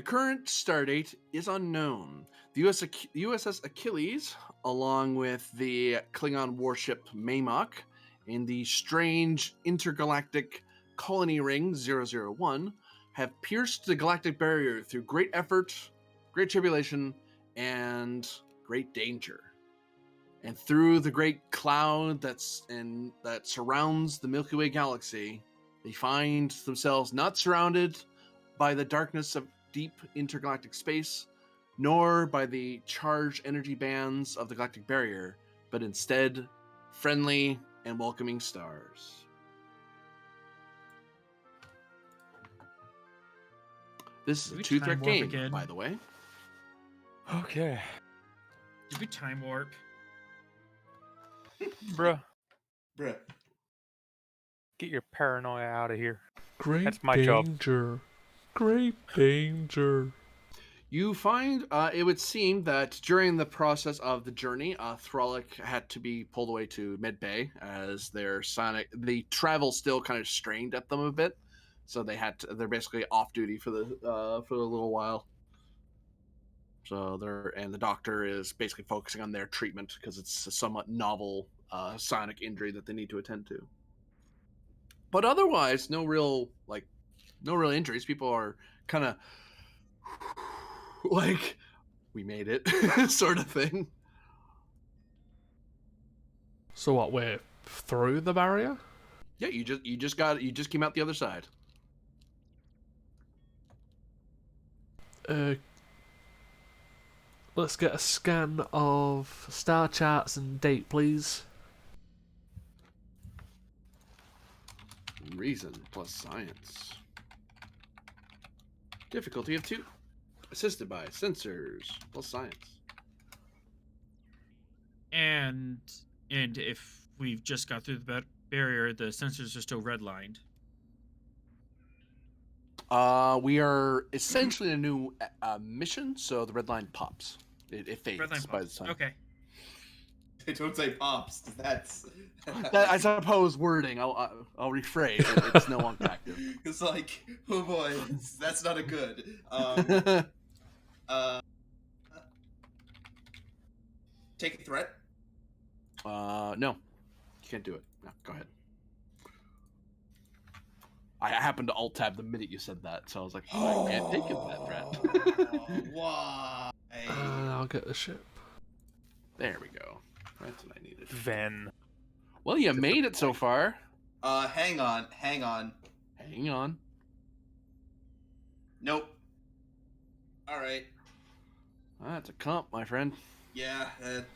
The current stardate is unknown. The USS Achilles, along with the Klingon warship Maymok, and the strange intergalactic colony ring 001, have pierced the galactic barrier through great effort, great tribulation, and great danger. And through the great cloud that surrounds the Milky Way galaxy, they find themselves not surrounded by the darkness of deep intergalactic space, nor by the charged energy bands of the galactic barrier, but instead friendly and welcoming stars. This is a two-threat game, again? By the way. Okay. Did we time warp? Bruh. Bruh. Get your paranoia out of here. Great That's my danger. job. Great danger. You find, it would seem that during the process of the journey, Thralic had to be pulled away to Medbay as the travel still kind of strained at them a bit. So they're basically off duty for a little while. So the doctor is basically focusing on their treatment because it's a somewhat novel psionic injury that they need to attend to. But otherwise, no real injuries. People are kind of like, we made it, sort of thing. So what? We're through the barrier? Yeah, you just came out the other side. Let's get a scan of star charts and date, please. Reason plus science. Difficulty of 2. Assisted by sensors plus science. And if we've just got through the barrier, the sensors are still redlined. We are essentially in a new mission, so the red line pops. It fades by the time. Okay. Don't say pops. That's that, I suppose wording. I'll rephrase. It's no longer active. It's like, oh boy, that's not a good. Take a threat. No, you can't do it. No, go ahead. I happened to alt tab the minute you said that, so I was like, I can't take it that threat. Why? I'll get the ship. There we go. That's what I needed. Ven. Well, you made it so far. Hang on. Hang on. Nope. Alright. That's a comp, my friend. Yeah,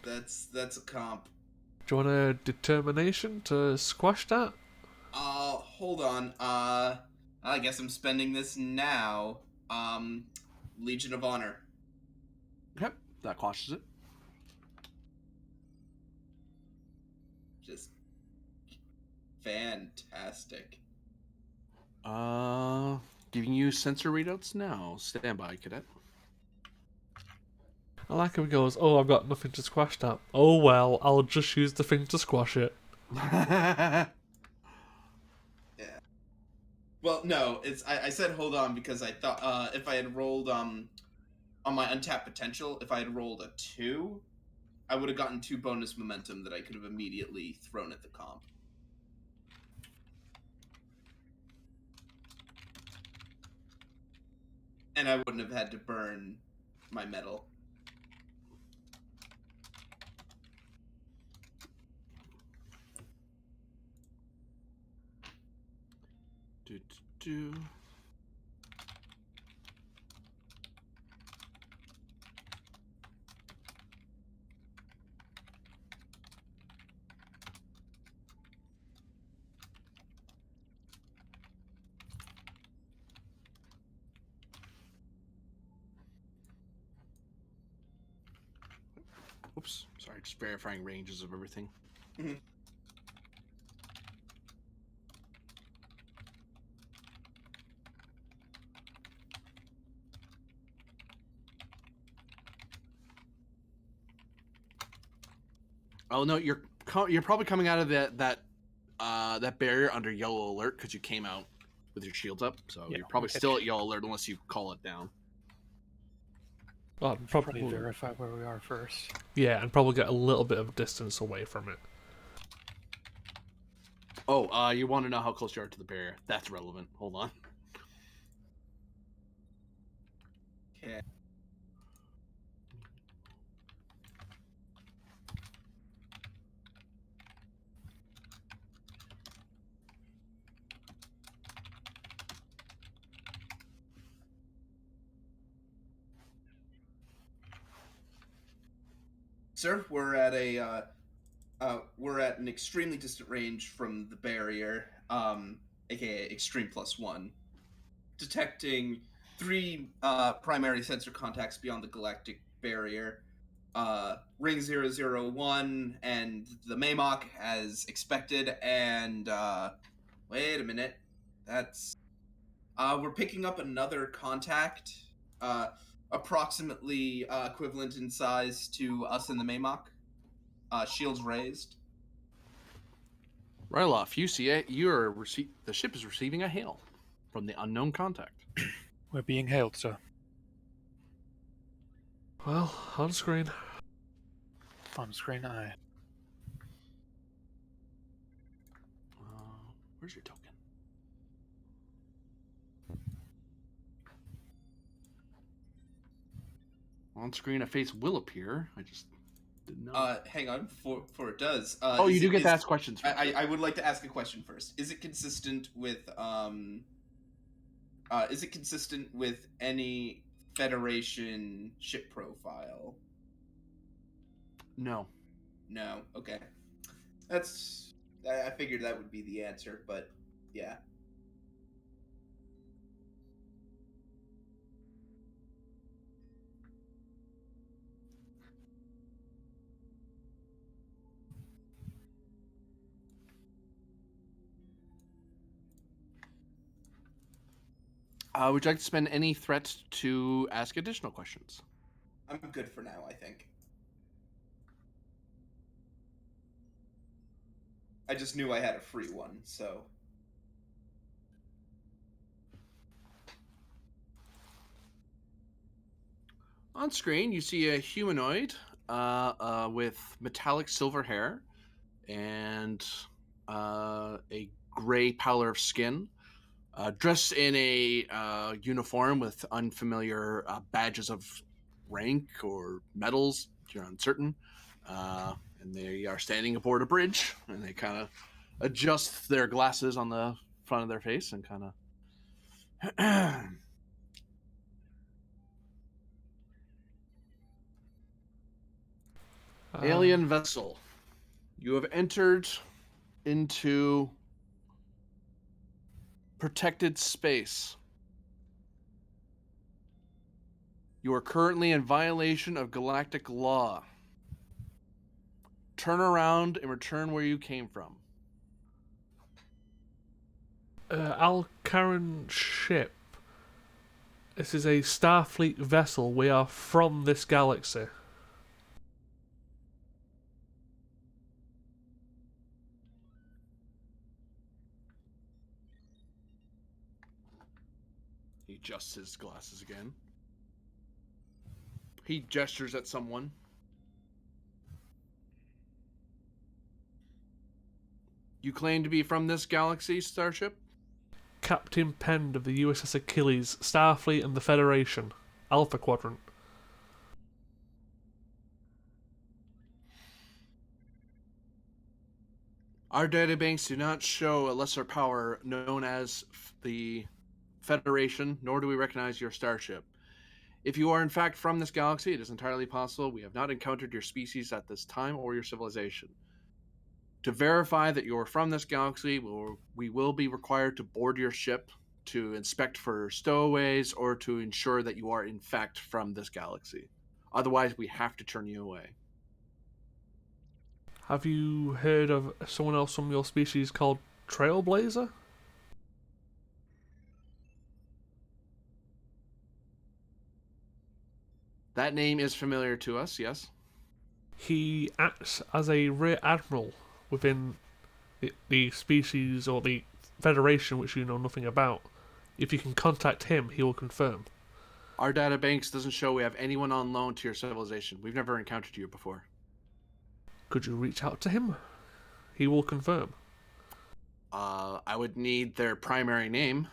that's a comp. Do you want a determination to squash that? Hold on. I guess I'm spending this now. Legion of Honor. Yep, that quashes it. Just fantastic. Giving you sensor readouts now. Stand by, cadet. I like how he goes, oh, I've got nothing to squash that. Oh well, I'll just use the thing to squash it. Yeah. Well, no, I said hold on because I thought if I had rolled on my untapped potential, if I had rolled a 2, I would have gotten 2 bonus momentum that I could have immediately thrown at the comp. And I wouldn't have had to burn my metal. Oops, sorry, just verifying ranges of everything. Mm-hmm. Oh no, you're probably coming out of that barrier under yellow alert because you came out with your shields up. So Yeah, you're probably still at yellow alert unless you call it down. Oh, and Probably verify where we are first. yeah, and probably get a little bit of distance away from it. Oh, you want to know how close you are to the barrier? That's relevant. Hold on. Okay. Sir, we're at an extremely distant range from the barrier, aka extreme +1, detecting 3 primary sensor contacts beyond the galactic barrier. Ring 001 and the Maymok as expected, and wait a minute. That's we're picking up another contact, uh, approximately equivalent in size to us in the Maymok. Shields raised. Ryloff, you see it. The ship is receiving a hail from the unknown contact. We're being hailed, sir. Well, on screen. On screen eye. Where's your token? On screen, a face will appear. I just didn't know. Hang on, before it does. Oh, you do get to ask questions first. I would like to ask a question first. Is it consistent with any Federation ship profile? No. No. Okay. I figured that would be the answer, but yeah. Would you like to spend any threat to ask additional questions? I'm good for now, I think. I just knew I had a free one, so. On screen, you see a humanoid with metallic silver hair and a gray pallor of skin, dressed in a uniform with unfamiliar badges of rank or medals. You're uncertain. And they are standing aboard a bridge, and they kind of adjust their glasses on the front of their face and kind of. Alien vessel. You have entered into protected space. You are currently in violation of galactic law. Turn around and return where you came from. Alcaran ship. This is a Starfleet vessel. We are from this galaxy. He adjusts his glasses again. He gestures at someone. You claim to be from this galaxy, Starship? Captain Pend of the U.S.S. Achilles, Starfleet and the Federation. Alpha Quadrant. Our databanks do not show a lesser power known as the Federation, nor do we recognize your starship. If you are in fact from this galaxy, it is entirely possible we have not encountered your species at this time or your civilization. To verify that you are from this galaxy, we will be required to board your ship to inspect for stowaways or to ensure that you are in fact from this galaxy. Otherwise, we have to turn you away. Have you heard of someone else from your species called Trailblazer? That name is familiar to us, yes. He acts as a rear admiral within the species or the Federation, which you know nothing about. If you can contact him, he will confirm. Our data banks doesn't show we have anyone on loan to your civilization. We've never encountered you before. Could you reach out to him? He will confirm. I would need their primary name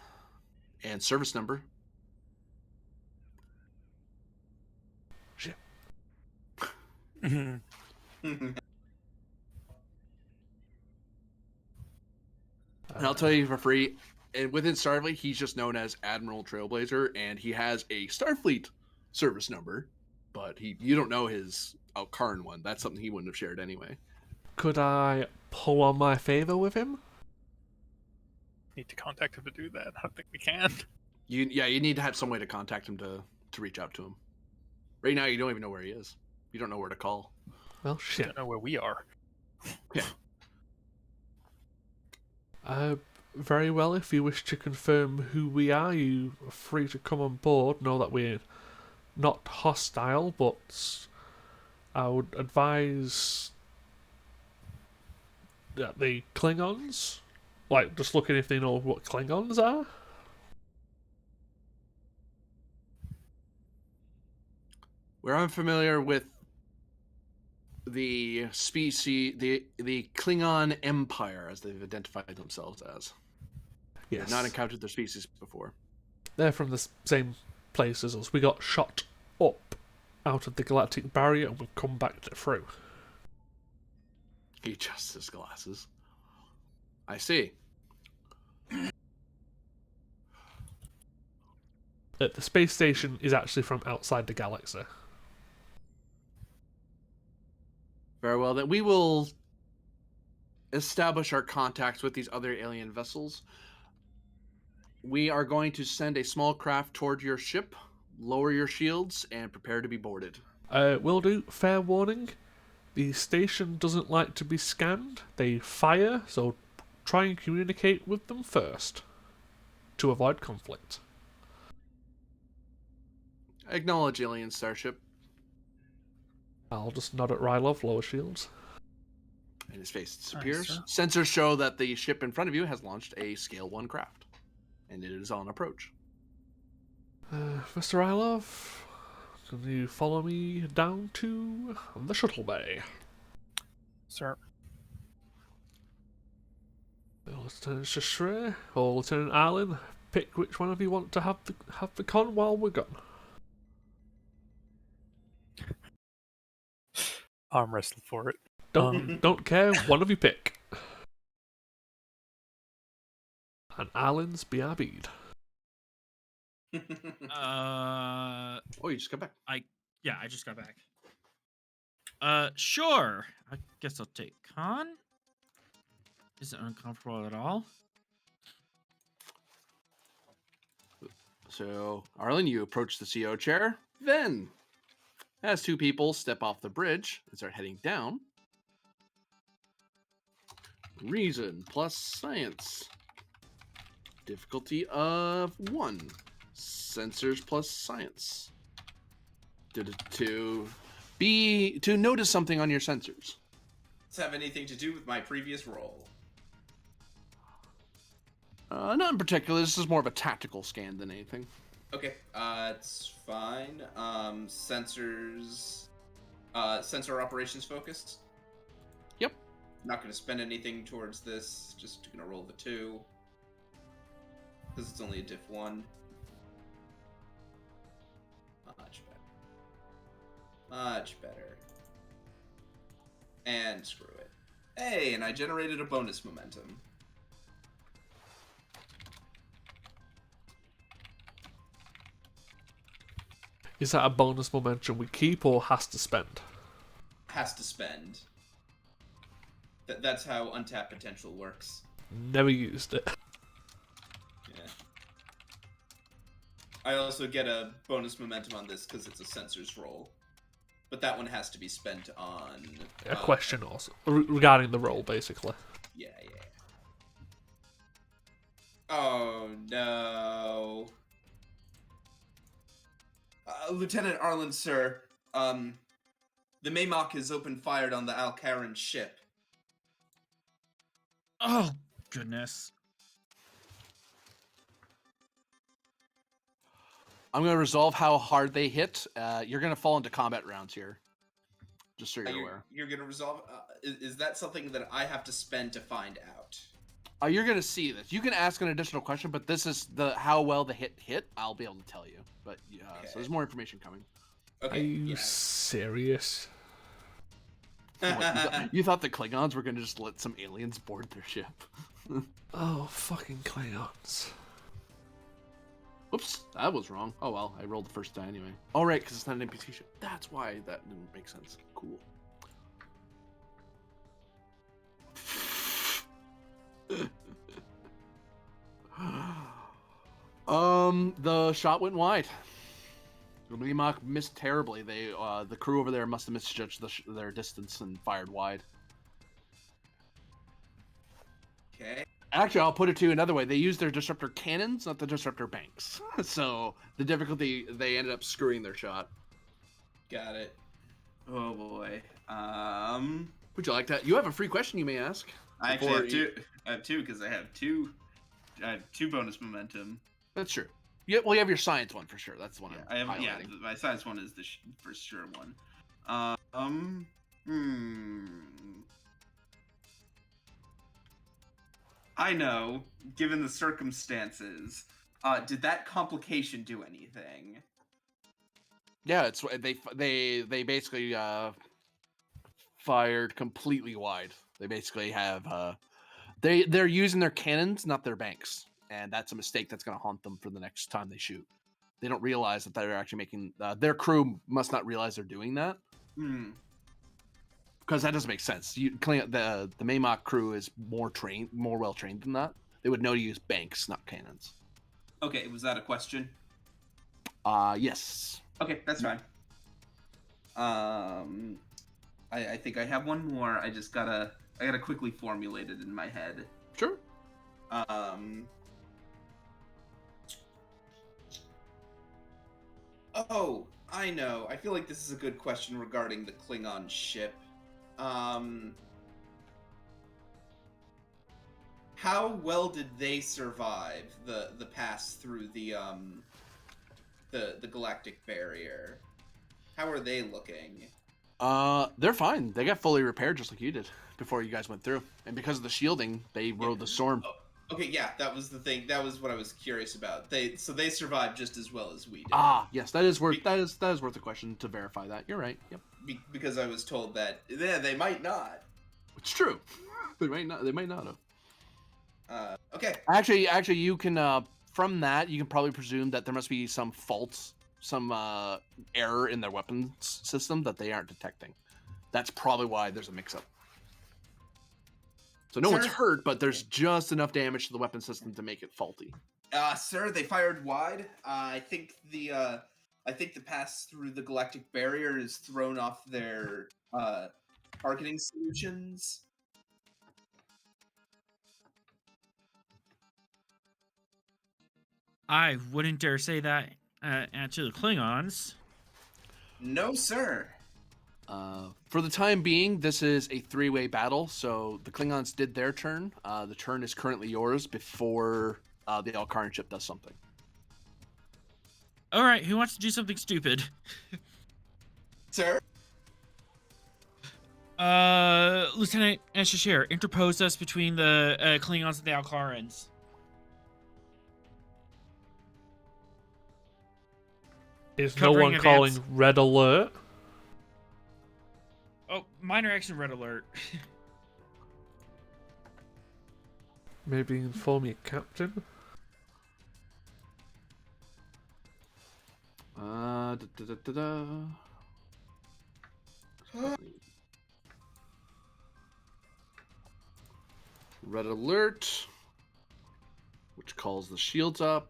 and service number. Shit. Mhm. And I'll tell you for free, and within Starfleet, he's just known as Admiral Trailblazer, and he has a Starfleet service number, but you don't know his current one. That's something he wouldn't have shared anyway. Could I pull on my favor with him? Need to contact him to do that. I don't think we can. You need to have some way to contact him to reach out to him. Right now, you don't even know where he is. You don't know where to call. Well, I shit. don't know where we are. Yeah. Very well. If you wish to confirm who we are, you are free to come on board. Know that we're not hostile, but I would advise that the Klingons, like, just looking if they know what Klingons are. We're unfamiliar with the species, the Klingon Empire, as they've identified themselves as. Yes. We've not encountered their species before. They're from the same place as us. We got shot up out of the galactic barrier and we've come back through. He adjusts his glasses. I see. The space station is actually from outside the galaxy. Very well, then we will establish our contacts with these other alien vessels. We are going to send a small craft toward your ship, lower your shields, and prepare to be boarded. Will do. Fair warning. The station doesn't like to be scanned. They fire, so try and communicate with them first to avoid conflict. Acknowledge alien starship. I'll just nod at Rylov, lower shields. And his face disappears. sir. Sensors show that the ship in front of you has launched a Scale 1 craft. And it is on approach. Mr. Rylov, can you follow me down to the shuttle bay? Sir. Lieutenant Shashre or Lieutenant Arlen, pick which one of you want to have the con while we're gone. Arm wrestle for it. Don't care, one of you pick. And Arlen's BRB'd. uh, Oh, you just got back. Yeah, I just got back. Sure. I guess I'll take con. Isn't uncomfortable at all. So, Arlen, you approach the CO chair. Then, as two people step off the bridge and start heading down, reason plus science. Difficulty of 1. Sensors plus science. To notice something on your sensors. Does this have anything to do with my previous role? Not in particular. This is more of a tactical scan than anything. Okay, it's fine. Sensors, sensor operations focused. Yep. Not going to spend anything towards this. Just going to roll the 2. Because it's only a diff 1. Much better. Much better. And screw it. Hey, and I generated a bonus momentum. Is that a bonus momentum we keep or has to spend? Has to spend. That's how untapped potential works. Never used it. Yeah. I also get a bonus momentum on this because it's a sensors roll. But that one has to be spent on... A question also. Regarding the roll, basically. Yeah. Oh, no. Lieutenant Arlen, sir. The Maymok has opened fire on the Alcaran ship. Oh, goodness. I'm gonna resolve how hard they hit. You're gonna fall into combat rounds here. Just so you're aware. You're gonna resolve. Is that something that I have to spend to find out? You're gonna see this. You can ask an additional question, but this is the how well the hit. I'll be able to tell you. But so there's more information coming. Okay. Are you serious? What, you thought the Klingons were gonna just let some aliens board their ship? Oh, fucking Klingons. Oops, that was wrong. Oh well, I rolled the first die anyway. All right, because it's not an NPC ship. That's why that didn't make sense. Cool. The shot went wide. The Mimok missed terribly. They, the crew over there must have misjudged their distance and fired wide. Okay. Actually, I'll put it to you another way. They used their disruptor cannons, not the disruptor banks. So the difficulty, they ended up screwing their shot. Got it. Oh boy. Would you like that? You have a free question you may ask. I actually have two. I have two because I have two bonus momentum. That's true. Yeah, well, you have your science one for sure. That's the one I have. highlighting. Yeah, my science one is the for sure one. I know. Given the circumstances, did that complication do anything? Yeah, it's they basically fired completely wide. They basically have they're using their cannons, not their banks, and that's a mistake that's going to haunt them for the next time they shoot. They don't realize that they're actually making their crew must not realize they're doing that. Because that doesn't make sense. The Maymok crew is more well trained than that. They would know to use banks, not cannons. Okay, was that a question? Yes. Okay, that's fine. I think I have one more. I gotta quickly formulate it in my head. Sure. Oh, I know. I feel like this is a good question regarding the Klingon ship. How well did they survive the pass through the galactic barrier? How are they looking? They're fine. They got fully repaired just like you did before you guys went through. And because of the shielding, they rode the storm. Oh, okay, yeah, that was the thing. That was what I was curious about. They survived just as well as we did. Ah, yes, that is worth a question to verify that. You're right. Yep. Because I was told that they might not. It's true. They might not have. Okay. Actually, you can from that you can probably presume that there must be some faults, some error in their weapons system that they aren't detecting. That's probably why there's a mix-up. So no one's hurt, but there's just enough damage to the weapon system to make it faulty. Sir, they fired wide. I think the pass through the galactic barrier is thrown off their targeting solutions. I wouldn't dare say that to the Klingons. No, sir. For the time being, this is a three-way battle, so the Klingons did their turn. The turn is currently yours before the Alcaran ship does something. All right, who wants to do something stupid? Sir? Lieutenant Shashir, interpose us between the Klingons and the Alcarans. Is Covering no one calling advance. red alert? Oh, minor action red alert. Maybe inform your captain? Red alert, which calls the shields up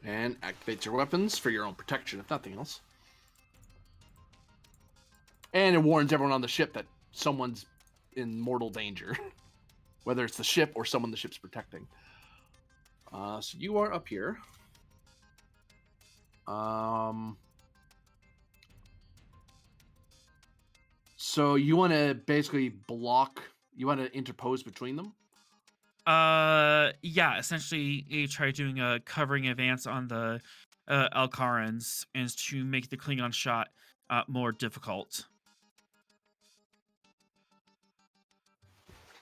and activates your weapons for your own protection, if nothing else. And it warns everyone on the ship that someone's in mortal danger, whether it's the ship or someone the ship's protecting. So you are up here. So you want to basically block. You want to interpose between them. Yeah, essentially, you try doing a covering advance on the Alcarans and to make the Klingon shot more difficult.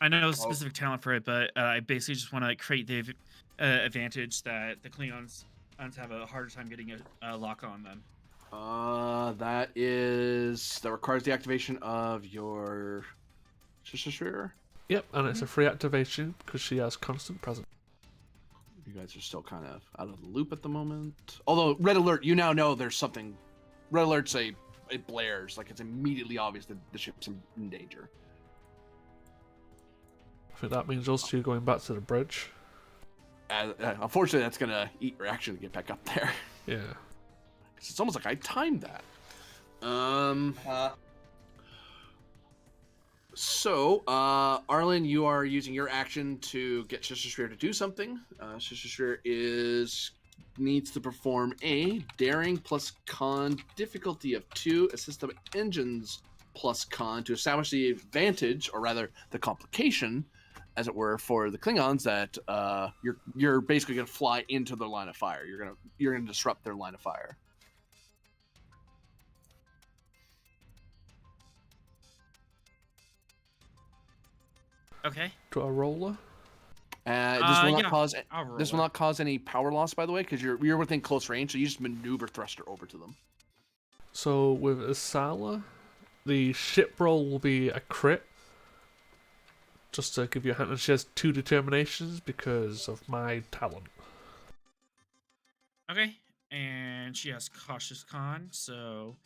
I know there's a specific talent for it, but I basically just want to create the advantage that the Klingons have a harder time getting a lock on them. That requires the activation of your Sister Sphere. Yep, and it's a free activation because she has constant presence. You guys are still kind of out of the loop at the moment. Although, red alert, you now know there's something. Red alert's it blares. Like, it's immediately obvious that the ship's in danger. I think that means us two going back to the bridge. Unfortunately, that's going to eat your action to get back up there. Yeah. It's almost like I timed that. So, Arlen, you are using your action to get Sister Sphere to do something. Sister Sphere needs to perform a daring plus con difficulty of 2, a system engines plus con to establish the advantage, or rather the complication, as it were, for the Klingons that you're basically going to fly into their line of fire. You're gonna disrupt their line of fire. Okay. Do I roll her? This will not cause any power loss, by the way, because you're within close range, so you just maneuver thruster over to them. So with Asala, the ship roll will be a crit. Just to give you a hint, and she has 2 determinations because of my talent. Okay, and she has cautious con, so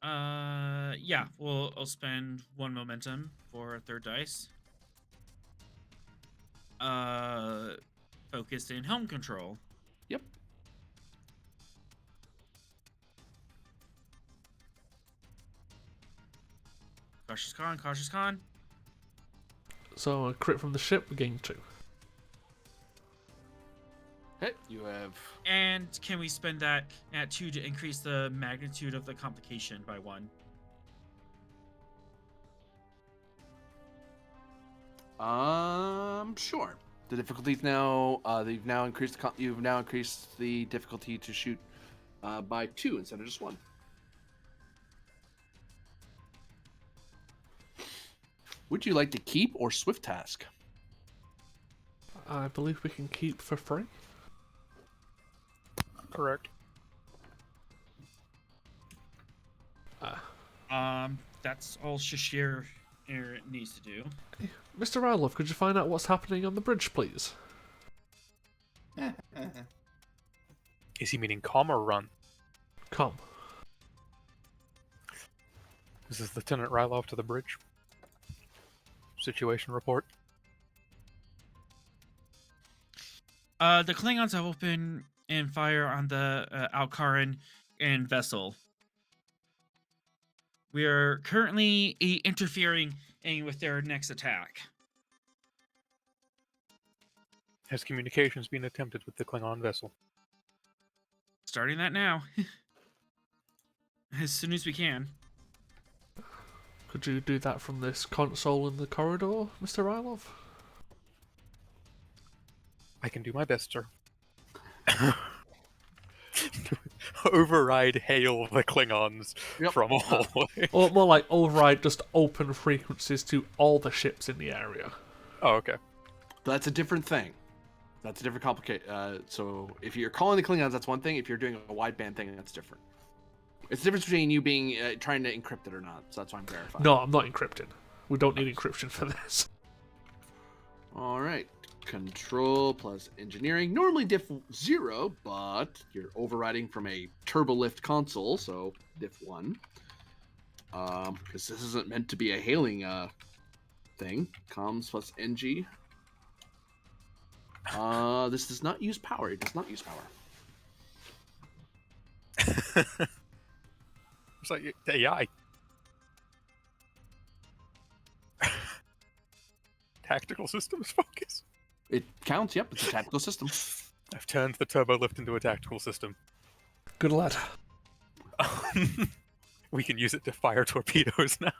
yeah, I'll spend 1 momentum for a 3rd dice. Focused in helm control. Yep. Cautious con. So a crit from the ship, we gain 2. Okay, you have. And can we spend that at 2 to increase the magnitude of the complication by 1? Sure. The difficulty's now. You've now increased the difficulty to shoot by 2 instead of just 1. Would you like to keep or swift task? I believe we can keep for free. Correct. That's all Shashir needs to do. Mr. Rylov, could you find out what's happening on the bridge, please? Is he meaning come or run? Come. This is Lieutenant Rylov to the bridge. Situation report. The Klingons have opened and fire on the Alcaran and vessel. We are currently interfering with their next attack. Has communications been attempted with the Klingon vessel? Starting that now. As soon as we can. Could you do that from this console in the corridor, Mr. Rylov? I can do my best, sir. Override hail the Klingons from a hallway. Or more like override just open frequencies to all the ships in the area. Oh, okay. That's a different thing. That's a different complication. So if you're calling the Klingons, that's one thing. If you're doing a wideband thing, that's different. It's the difference between you being trying to encrypt it or not. So that's why I'm verifying. No, I'm not encrypting. We don't need encryption for this. All right. Control plus engineering. Normally diff 0, but you're overriding from a turbo lift console, so diff 1. Because this isn't meant to be a hailing thing. Comms plus NG. This does not use power. It does not use power. It's like AI. Tactical systems focus. It counts, yep. It's a tactical system. I've turned the turbo lift into a tactical system. Good lad. We can use it to fire torpedoes now.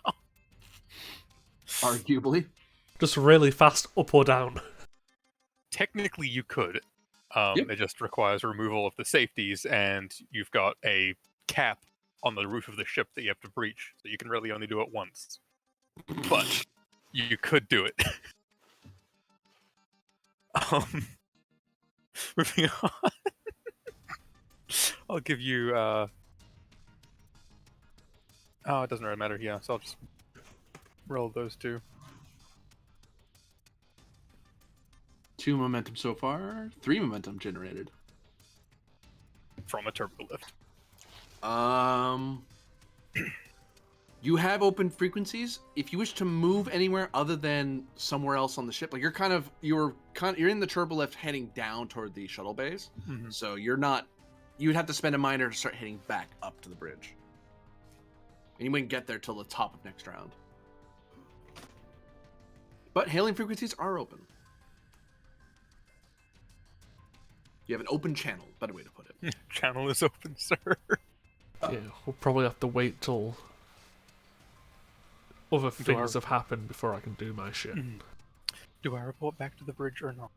Arguably. Just really fast up or down. Technically, you could. Yep. It just requires removal of the safeties, and you've got a cap on the roof of the ship that you have to breach, so you can really only do it once. But you could do it. Moving on. I'll give you. Oh, it doesn't really matter. Yeah, so I'll just roll those two. 2 momentum so far. 3 momentum generated. From a turbo lift. You have open frequencies. If you wish to move anywhere other than somewhere else on the ship, like you're in the turbo lift heading down toward the shuttle bays. Mhm. So you're not. You'd have to spend a minor to start heading back up to the bridge, and you wouldn't get there till the top of next round. But hailing frequencies are open. You have an open channel. Better way to put it. Channel is open, sir. Yeah, we'll probably have to wait till other things have happened before I can do my shit. Do I report back to the bridge or not?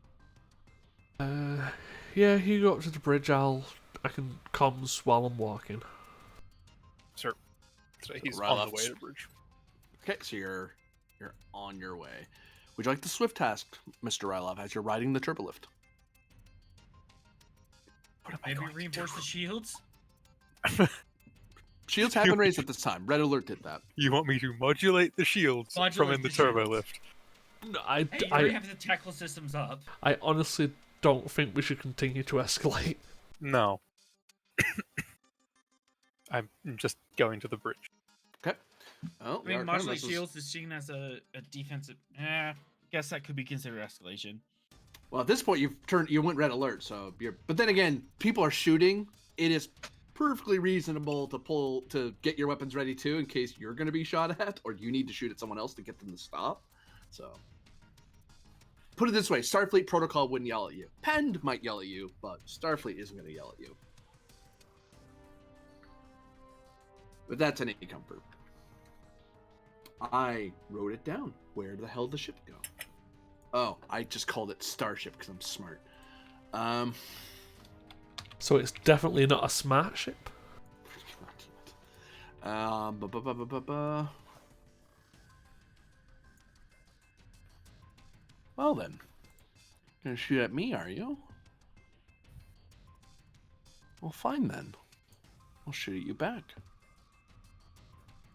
Yeah, you go up to the bridge. I can comms while I'm walking. Sir. So he's right on off the way to the bridge. Okay, so you're on your way. Would you like the swift task, Mr. Rylov, as you're riding the turbolift? What am I Maybe going to reinforce do? the shields. Shields have been raised at this time. Red Alert did that. You want me to modulate the shields from Modulate in the the turbo shields. lift? No, Hey, you already have the tackle systems up. I honestly don't think we should continue to escalate. No. I'm just going to the bridge. Okay. Oh, I mean, the modulate Arcanum is- shields is seen as a defensive. Guess that could be considered escalation. Well, at this point, you went red alert, so you're. But then again, people are shooting. It is perfectly reasonable to get your weapons ready too, in case you're going to be shot at, or you need to shoot at someone else to get them to stop. So, put it this way: Starfleet protocol wouldn't yell at you. Pend might yell at you, but Starfleet isn't going to yell at you. But that's any comfort. I wrote it down. Where the hell did the ship go? Oh, I just called it Starship because I'm smart. So it's definitely not a smart ship. Well then, gonna shoot at me, are you? Well, fine then. I'll shoot at you back.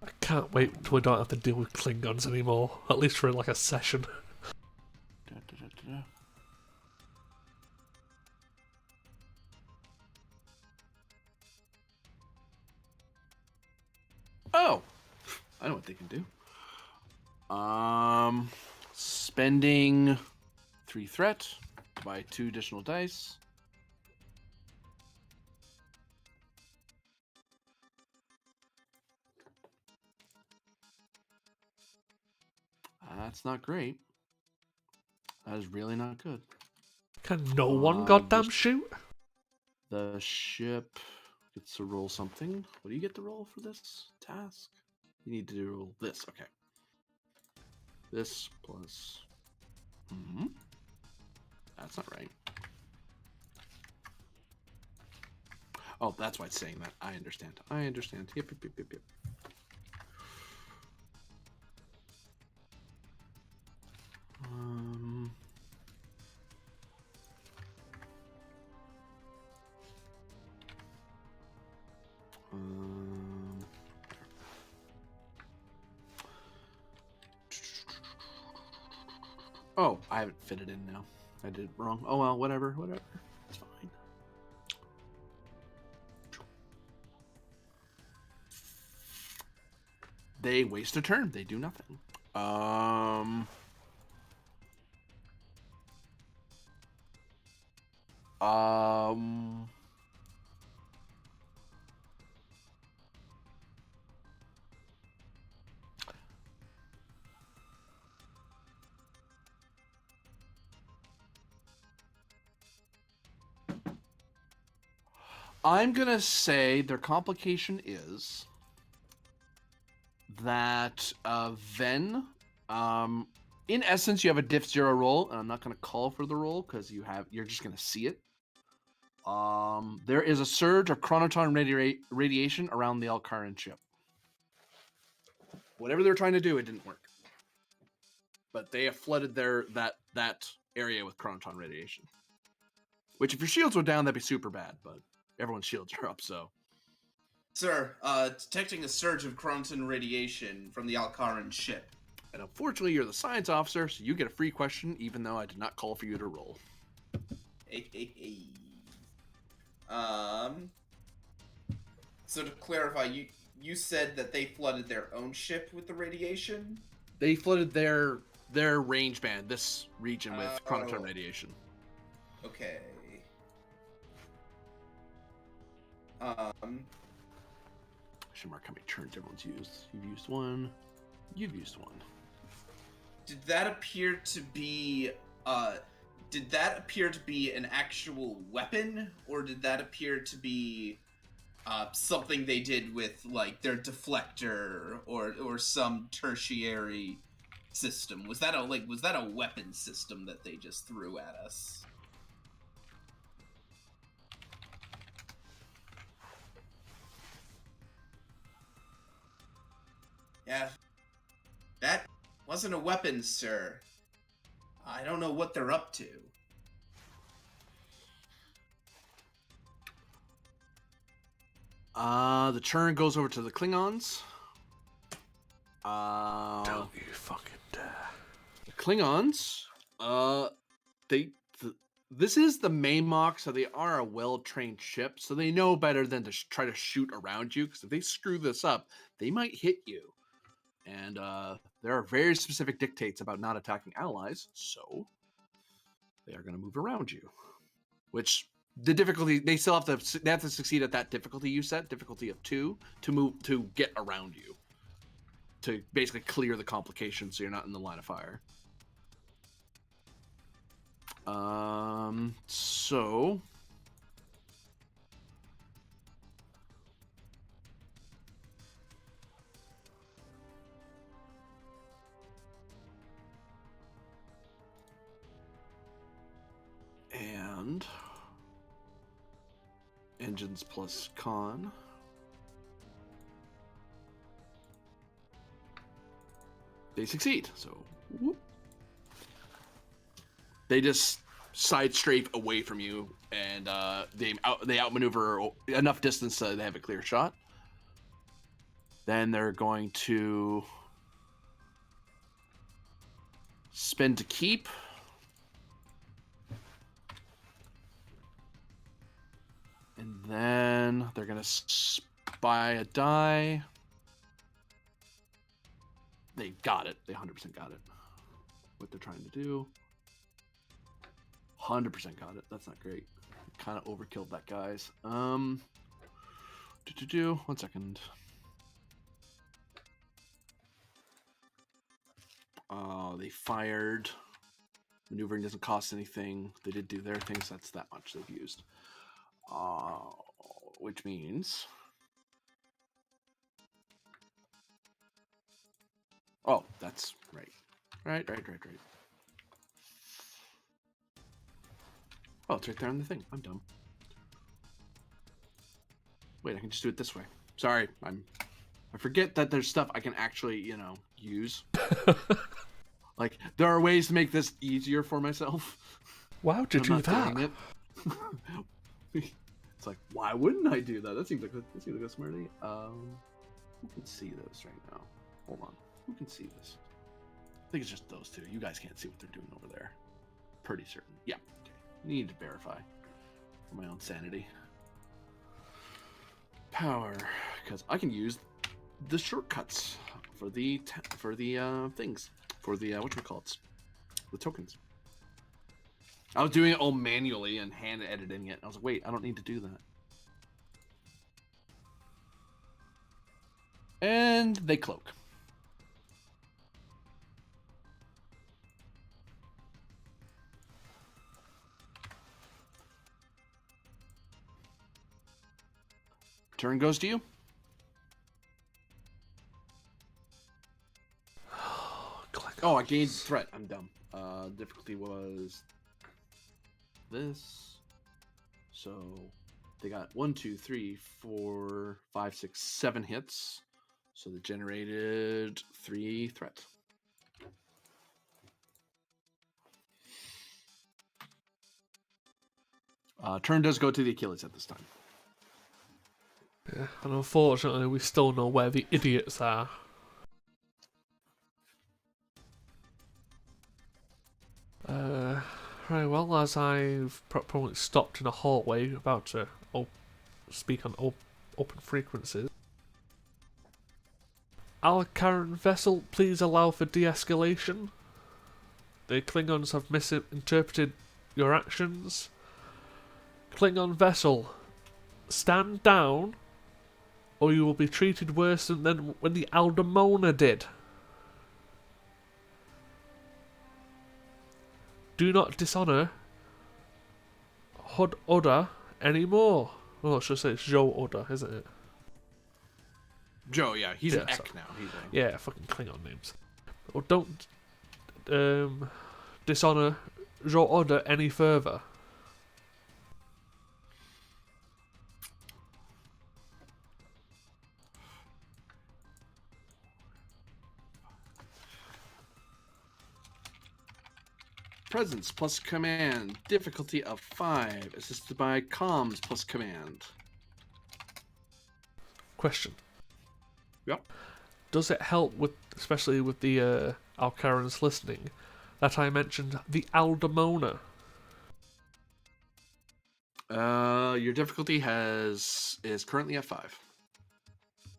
I can't wait till we don't have to deal with Klingons anymore. At least for like a session. Da, da, da, da, da. Oh, I know what they can do. Spending 3 threat to buy 2 additional dice. That's not great. That is really not good. Can no one goddamn just- shoot? The ship gets to roll something. What do you get to roll for this task? You need to roll this. Okay. This plus. That's not right. Oh, that's why it's saying that. I understand. I understand. Yep, yep, yep, yep, yep. Oh, I haven't fit it in now. I did it wrong. Oh well, whatever. It's fine. They waste a turn. They do nothing. I'm gonna say their complication is that Ven, in essence, you have a diff 0 roll, and I'm not gonna call for the roll because you're just gonna see it. There is a surge of chronoton radiation around the Alcaran ship. Whatever they're trying to do, it didn't work. But they have flooded that area with chronoton radiation. Which, if your shields were down, that'd be super bad. But everyone's shields are up, so. Sir, detecting a surge of chronoton radiation from the Alcaran ship. And unfortunately, you're the science officer, so you get a free question, even though I did not call for you to roll. Hey. So to clarify, you said that they flooded their own ship with the radiation? They flooded their range band, this region, with chronoton radiation. Okay. Should mark how many turns everyone's used. You've used one. You've used one. Did that appear to be an actual weapon, or did that appear to be something they did with like their deflector or some tertiary system? Was that a weapon system that they just threw at us? Yeah, that wasn't a weapon, sir. I don't know what they're up to. The turn goes over to the Klingons. Don't you fucking dare. The Klingons, this is the Maymok, so they are a well-trained ship, so they know better than to try to shoot around you, because if they screw this up, they might hit you. And there are very specific dictates about not attacking allies, so they are going to move around you. Which the difficulty, they have to succeed at that difficulty you set, difficulty of 2, to get around you, to basically clear the complications so you're not in the line of fire. So and engines plus con. They succeed, so whoop. They just side strafe away from you, and they outmaneuver enough distance so they have a clear shot. Then they're going to spend to keep. And then they're going to spy a die. They got it. They 100% got it. What they're trying to do. 100% got it. That's not great. Kind of overkilled that, guys. 1 second. They fired. Maneuvering doesn't cost anything. They did do their thing, so that's that much they've used. Which means... Oh, that's right. Right. Oh, it's right there on the thing. I'm dumb. Wait, I can just do it this way. Sorry, I forget that there's stuff I can actually, use. Like, there are ways to make this easier for myself. Why would you do that? It's like, why wouldn't I do that? That seems like a smart idea. Who can see this right now? Hold on. Who can see this? I think it's just those two. You guys can't see what they're doing over there. Pretty certain. Yeah. Okay. Need to verify for my own sanity. Power, because I can use the shortcuts for the things, for the whatchamacallits, the tokens. I was doing it all manually and hand editing it. I was like, wait, I don't need to do that. And they cloak. Turn goes to you. Oh, I gained threat. I'm dumb. Difficulty was this. So they got 1, 2, 3, 4, 5, 6, 7 hits. So they generated 3 threat. Turn does go to the Achilles at this time. Yeah, and unfortunately, we still know where the idiots are. Right, well, as I've probably stopped in a hallway about to speak on open frequencies. Our current vessel, please allow for de-escalation. The Klingons have misinterpreted your actions. Klingon vessel, stand down, or you will be treated worse than when the Aldemona did. Do not dishonor Hod Oda anymore. Well, I should say it's Joe Oda, isn't it? Joe, yeah, he's an Yeah, Ek now. He's a... Yeah, fucking Klingon names. Or don't dishonor Joe Oda any further. Presence plus command. Difficulty of 5. Assisted by comms plus command. Question. Yep. Does it help with, especially with the Alcarans listening, that I mentioned the Aldemona? Your difficulty is currently at 5.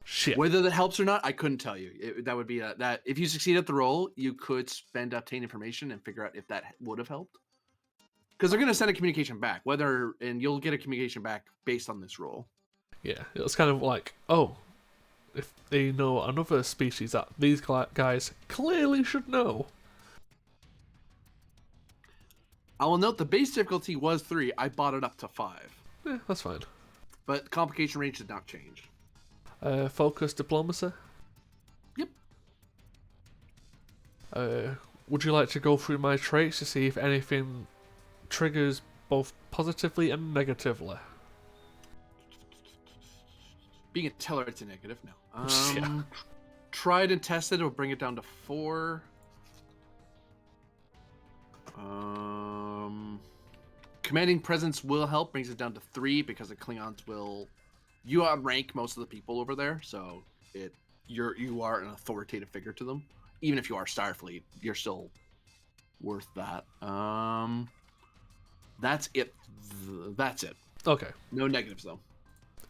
Shit. Whether that helps or not, I couldn't tell you. That would be that. If you succeed at the roll, you could spend obtain information and figure out if that would have helped. Because they're going to send a communication back, and you'll get a communication back based on this roll. Yeah, it was kind of like, oh, if they know another species that these guys clearly should know. I will note the base difficulty was 3. I bought it up to 5. Yeah, that's fine. But complication range did not change. Focus diplomacy? Yep. Would you like to go through my traits to see if anything triggers both positively and negatively? Being a teller, it's a negative. No. Yeah. Tried and tested will bring it down to 4. Commanding presence will help, brings it down to 3 because the Klingons will. You outrank most of the people over there, so you are an authoritative figure to them. Even if you are Starfleet, you're still worth that. That's it. That's it. Okay. No negatives though.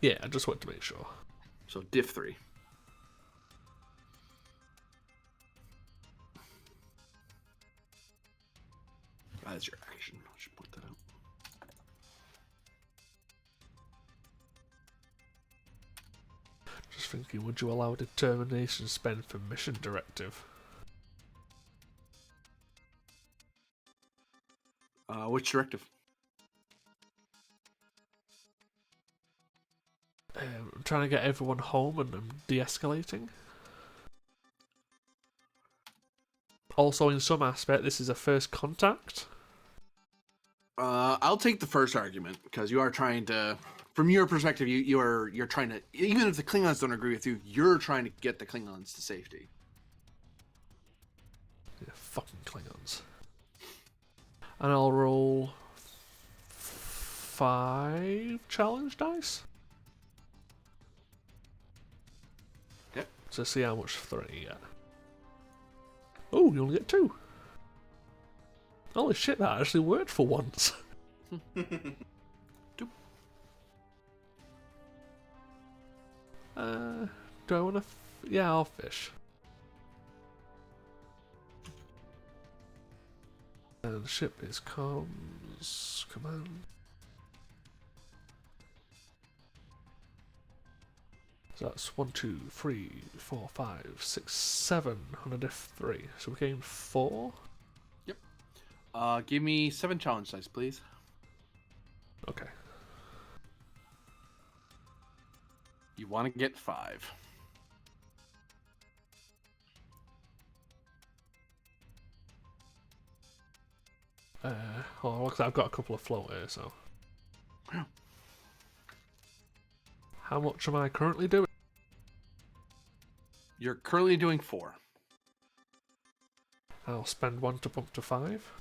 Yeah, I just wanted to make sure. So diff 3. That's your action. I should point that out. Just thinking, would you allow determination spend for mission directive? Which directive? I'm trying to get everyone home and I'm de-escalating. Also, in some aspect, this is a first contact. I'll take the first argument because you are trying to, from your perspective, you're trying to, even if the Klingons don't agree with you, you're trying to get the Klingons to safety. Yeah, fucking Klingons. And I'll roll 5 challenge dice. Yep. To see how much threat you get. Oh, you only get 2. Holy shit, that actually worked for once. Doop. Do I want to... Yeah, I'll fish. And the ship is comms command. So that's 1, 2, 3, 4, 5, 6, 7 on a diff 3. So we gained 4. Give me 7 challenge dice, please. Okay. You want to get 5. Well, I've got a couple of floaters, so. How much am I currently doing? You're currently doing 4. I'll spend 1 to bump to 5.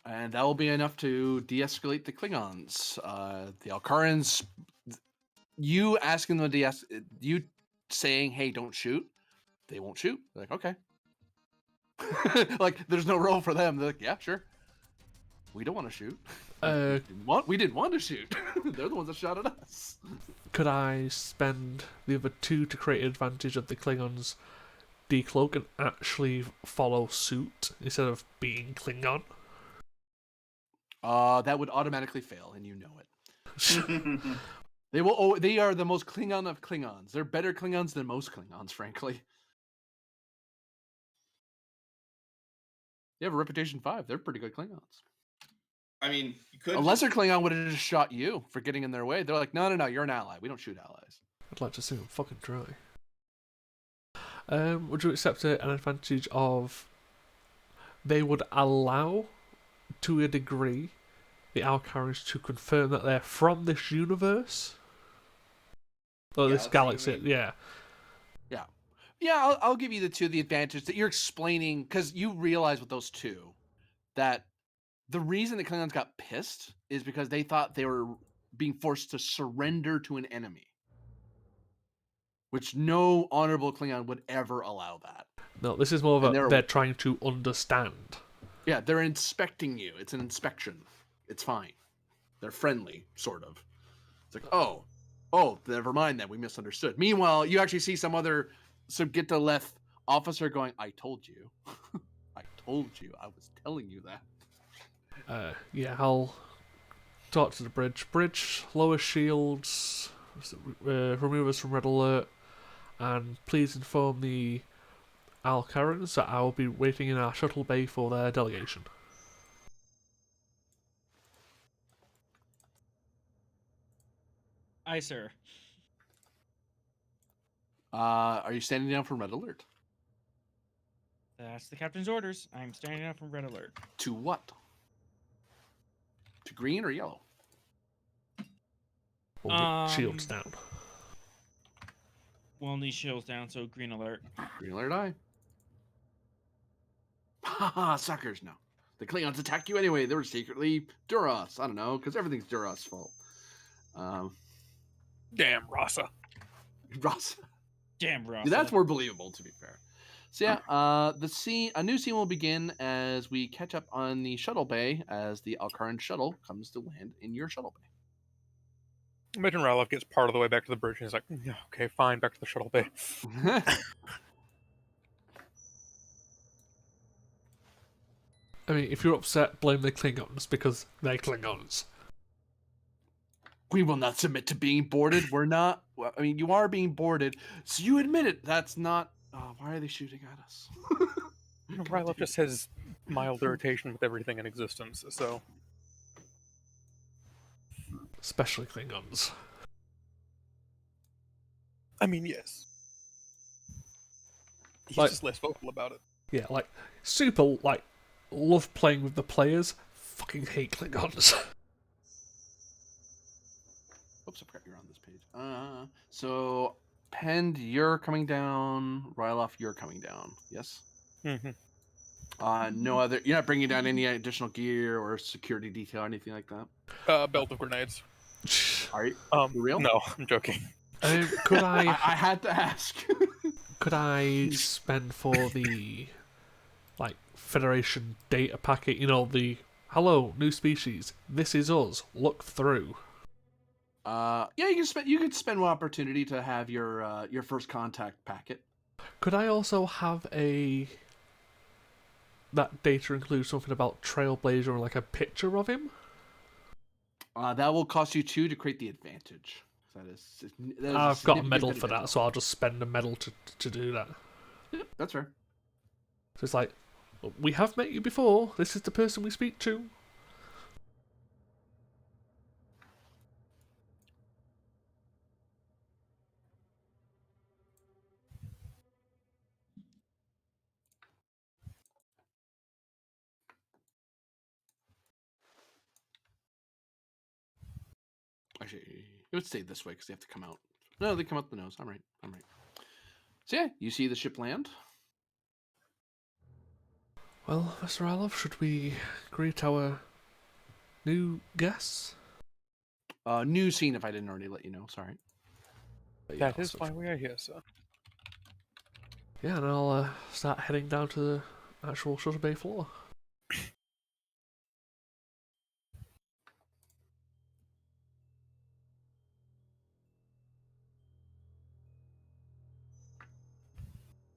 And that will be enough to de-escalate the Klingons. The Alcarans, you asking them to you saying, "Hey, don't shoot," they won't shoot. They're like, okay. Like, there's no role for them. They're like, yeah, sure. We don't want to shoot. We didn't want to shoot. They're the ones that shot at us. Could I spend the other 2 to create advantage of the Klingons decloak and actually follow suit instead of being Klingon? That would automatically fail, and you know it. They will. Oh, they are the most Klingon of Klingons. They're better Klingons than most Klingons, frankly. They have a reputation 5. They're pretty good Klingons. I mean, you could. A lesser Klingon would have just shot you for getting in their way. They're like, no, you're an ally. We don't shoot allies. I'd like to see them fucking try. Would you accept an advantage of they would allow, to a degree, the Alcarans to confirm that they're from this universe? Or Yeah, this that's what you galaxy, mean. yeah. Yeah, I'll give you the advantage that you're explaining, because you realize with those 2 that the reason the Klingons got pissed is because they thought they were being forced to surrender to an enemy, which no honorable Klingon would ever allow that. No, this is more of And they're trying to understand. Yeah, they're inspecting you. It's an inspection. It's fine. They're friendly, sort of. It's like, oh, never mind then. We misunderstood. Meanwhile, you actually see some get the left officer going, I told you. I told you. I was telling you that. Yeah, I'll talk to the bridge. Bridge, lower shields, remove us from red alert, and please inform the Alcarans that I will be waiting in our shuttle bay for their delegation. Aye, sir. Are you standing down from red alert? That's the captain's orders. I'm standing up from red alert. To what? To green or yellow? Or shields down. We'll need shields down, so green alert. Green alert, aye. Haha, suckers, no. The Klingons attacked you anyway. They were secretly Duras. I don't know, because everything's Duras' fault. Damn, Rasa. Ross. Damn, Ross. That's more believable, to be fair. So yeah, a new scene will begin as we catch up on the shuttle bay as the Alcaran shuttle comes to land in your shuttle bay. Imagine Ralph gets part of the way back to the bridge and he's like, yeah, okay, fine, back to the shuttle bay. I mean, if you're upset, blame the Klingons, because they're Klingons. We will not submit to being boarded. We're not. I mean, you are being boarded, so you admit it. That's not. Oh, why are they shooting at us? Rylov just has mild irritation with everything in existence, so... Especially Klingons. I mean, yes. He's Like- just less vocal about it. Yeah, like, super, like, love playing with the players, fucking hate Klingons. Oops, I forgot you're on this page. So, Pend, you're coming down. Ryloff, you're coming down. Yes? Mm-hmm. No other. You're not bringing down any additional gear or security detail or anything like that? Belt of grenades. Are you? For real? No, I'm joking. Could I I had to ask. could I spend for the, like, Federation data packet, you know, the, hello, new species, this is us, look through. Yeah, you could spend one opportunity to have your first contact packet. Could I also have that data include something about Trailblazer or like a picture of him? That will cost you 2 to create the advantage. That is I've got a significant medal bit of for that, info. so I'll just spend a medal to do that. Yeah, that's fair. So it's like, we have met you before, this is the person we speak to. It would stay this way because they have to come out. No, they come out the nose. I'm right. So yeah, you see the ship land. Well, Mr. Arlov, should we greet our new guests? New scene if I didn't already let you know. Sorry. But yeah, That is why we are here, sir. Yeah, and I'll start heading down to the actual Shutter Bay floor.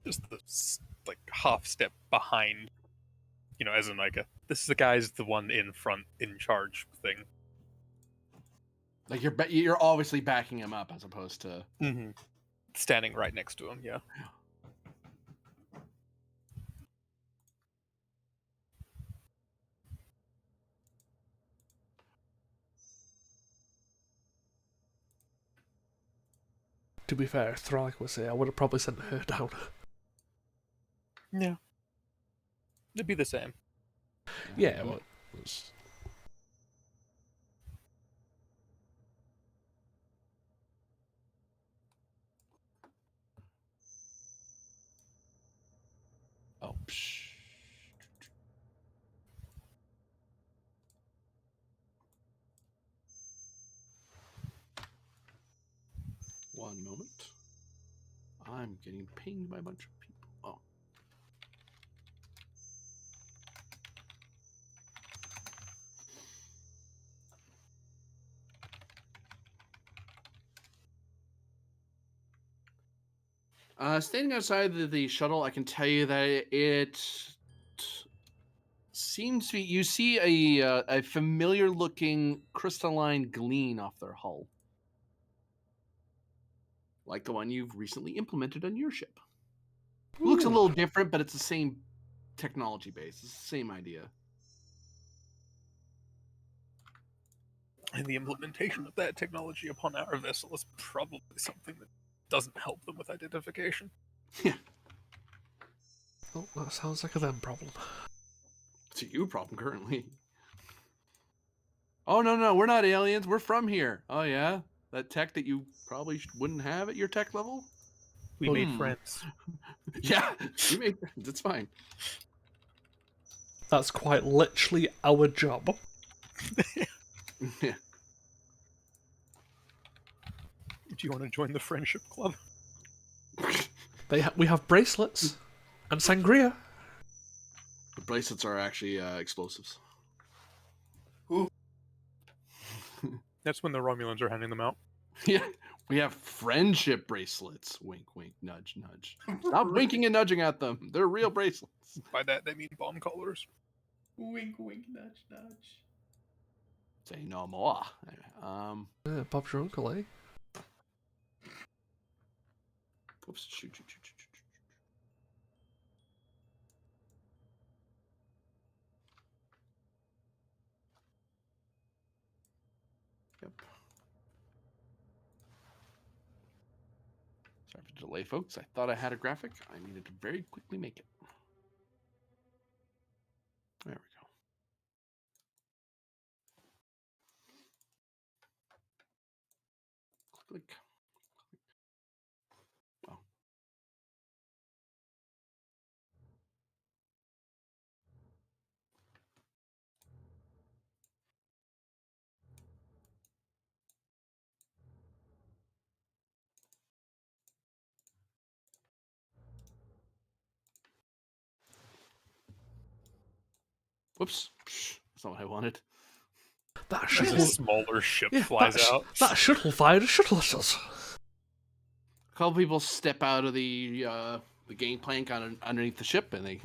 Just the like half step behind, as in like this is the guy's the one in front in charge thing. Like you're obviously backing him up as opposed to Standing right next to him. Yeah. To be fair, Thralik would say I would have probably sent her down. Yeah. It'd be the same. Yeah, well, it's... Oh, psh. One moment. I'm getting pinged by a bunch of people. Oh. Standing outside the shuttle, I can tell you that it seems to be. You see a familiar-looking crystalline gleam off their hull, like the one you've recently implemented on your ship. It looks a little different, but it's the same technology base. It's the same idea. And the implementation of that technology upon our vessel is probably something that doesn't help them with identification. Yeah. Oh, that sounds like a them problem. It's a you problem currently. Oh, no, we're not aliens. We're from here. Oh, yeah? That tech that you probably wouldn't have at your tech level? We made friends. Yeah, we made friends. It's fine. That's quite literally our job. Yeah. Do you want to join the friendship club? We have bracelets and sangria. The bracelets are actually explosives. That's when the Romulans are handing them out. Yeah, we have friendship bracelets. Wink, wink, nudge, nudge. Stop winking and nudging at them. They're real bracelets. By that, they mean bomb collars. Wink, wink, nudge, nudge. Say no more. Bob's your uncle, eh? Oops, shoot. Yep. Sorry for the delay, folks. I thought I had a graphic. I needed to very quickly make it. There we go. Click. Oh. Whoops. That's not what I wanted. That As shuttle... a smaller ship flies out. That shuttle fired a shuttle at us. A couple people step out of the gangplank underneath the ship, and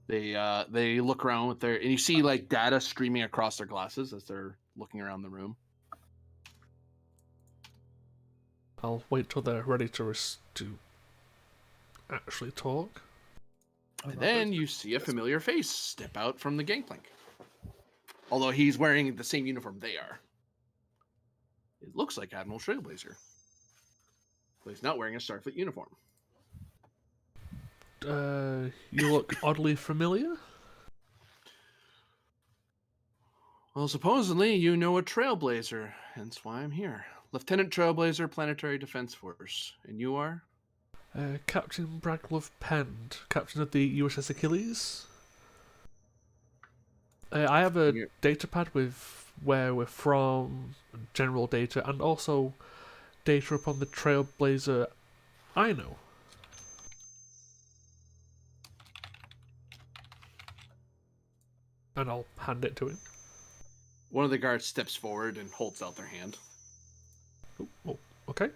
they look around with their, and you see like data streaming across their glasses as they're looking around the room. I'll wait till they're ready to actually talk. And then you see a familiar face step out from the gangplank. Although he's wearing the same uniform they are. It looks like Admiral Trailblazer. But he's not wearing a Starfleet uniform. You look oddly familiar. Well, supposedly you know a Trailblazer, hence why I'm here. Lieutenant Trailblazer, Planetary Defense Force. And you are? Captain Braglove Pend, captain of the U.S.S. Achilles. I have a You- data pad with where we're from, general data, and also data upon the Trailblazer I know. And I'll hand it to him. One of the guards steps forward and holds out their hand. Oh, okay.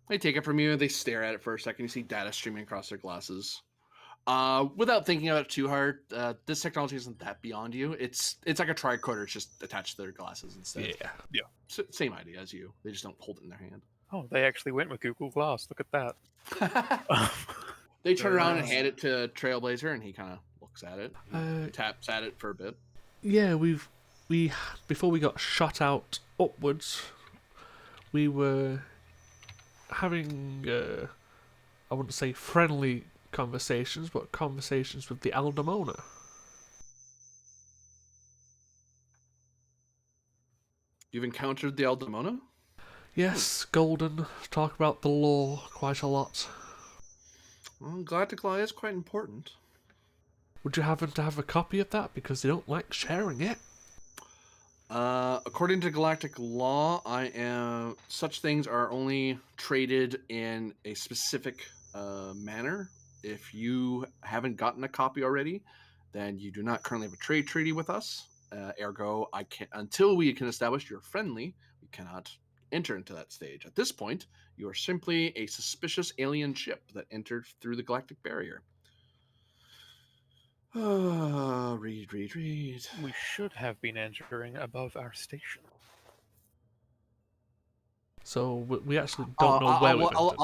They take it from you. They stare at it for a second. You see data streaming across their glasses. Without thinking about it too hard, this technology isn't that beyond you. It's like a tricorder. It's just attached to their glasses instead. Yeah. Same idea as you. They just don't hold it in their hand. Oh, they actually went with Google Glass. Look at that. They turn Very around and nice. hand it to Trailblazer, and he kind of looks at it, Uh, taps at it for a bit. Yeah, we before we got shot out upwards, we were having I wouldn't say friendly conversations, but conversations with the Aldemona. You've encountered the Aldemona? Yes, Golden, talk about the law quite a lot. Well, Galactic Law is quite important. Would you happen to have a copy of that? Because they don't like sharing it. According to Galactic Law, such things are only traded in a specific manner. If you haven't gotten a copy already, then you do not currently have a trade treaty with us. Ergo, I can until we can establish you're friendly, we cannot enter into that stage. At this point, you are simply a suspicious alien ship that entered through the galactic barrier. Read. We should have been entering above our station. So we actually don't know where we've entered.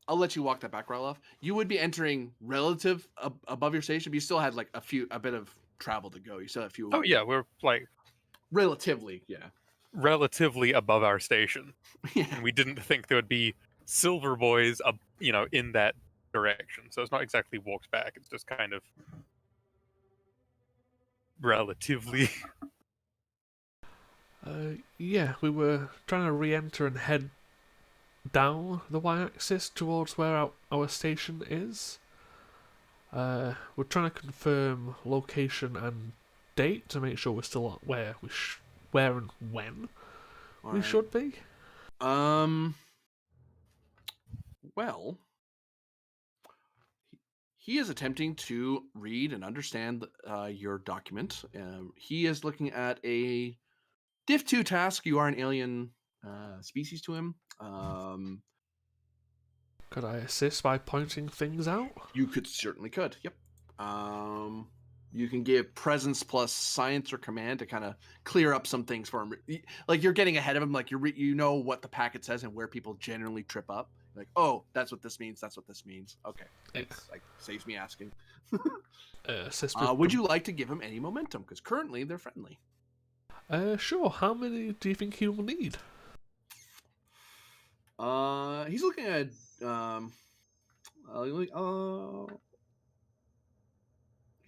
I'll let you walk that back, Roloff. You would be entering relative above your station, but you still had like a bit of travel to go. You still had a few. Oh yeah, we're like Relatively, yeah. relatively above our station, Yeah. and we didn't think there would be silver boys, in that direction. So it's not exactly walked back. It's just kind of relatively. Yeah, we were trying to re-enter and head down the y-axis towards where our station is. We're trying to confirm location and date to make sure we're still at where and when All we right. should be. Well, he is attempting to read and understand your document. He is looking at a Div 2 task. You are an alien species to him. Could I assist by pointing things out? You certainly could. Yep. You can give presence plus science or command to kind of clear up some things for him. Like you're getting ahead of him. Like you know what the packet says and where people generally trip up. Like, oh, that's what this means. That's what this means. Okay, thanks. Like saves me asking. Assist with Would you like to give him any momentum? Because currently they're friendly. Sure. How many do you think he will need? He's looking at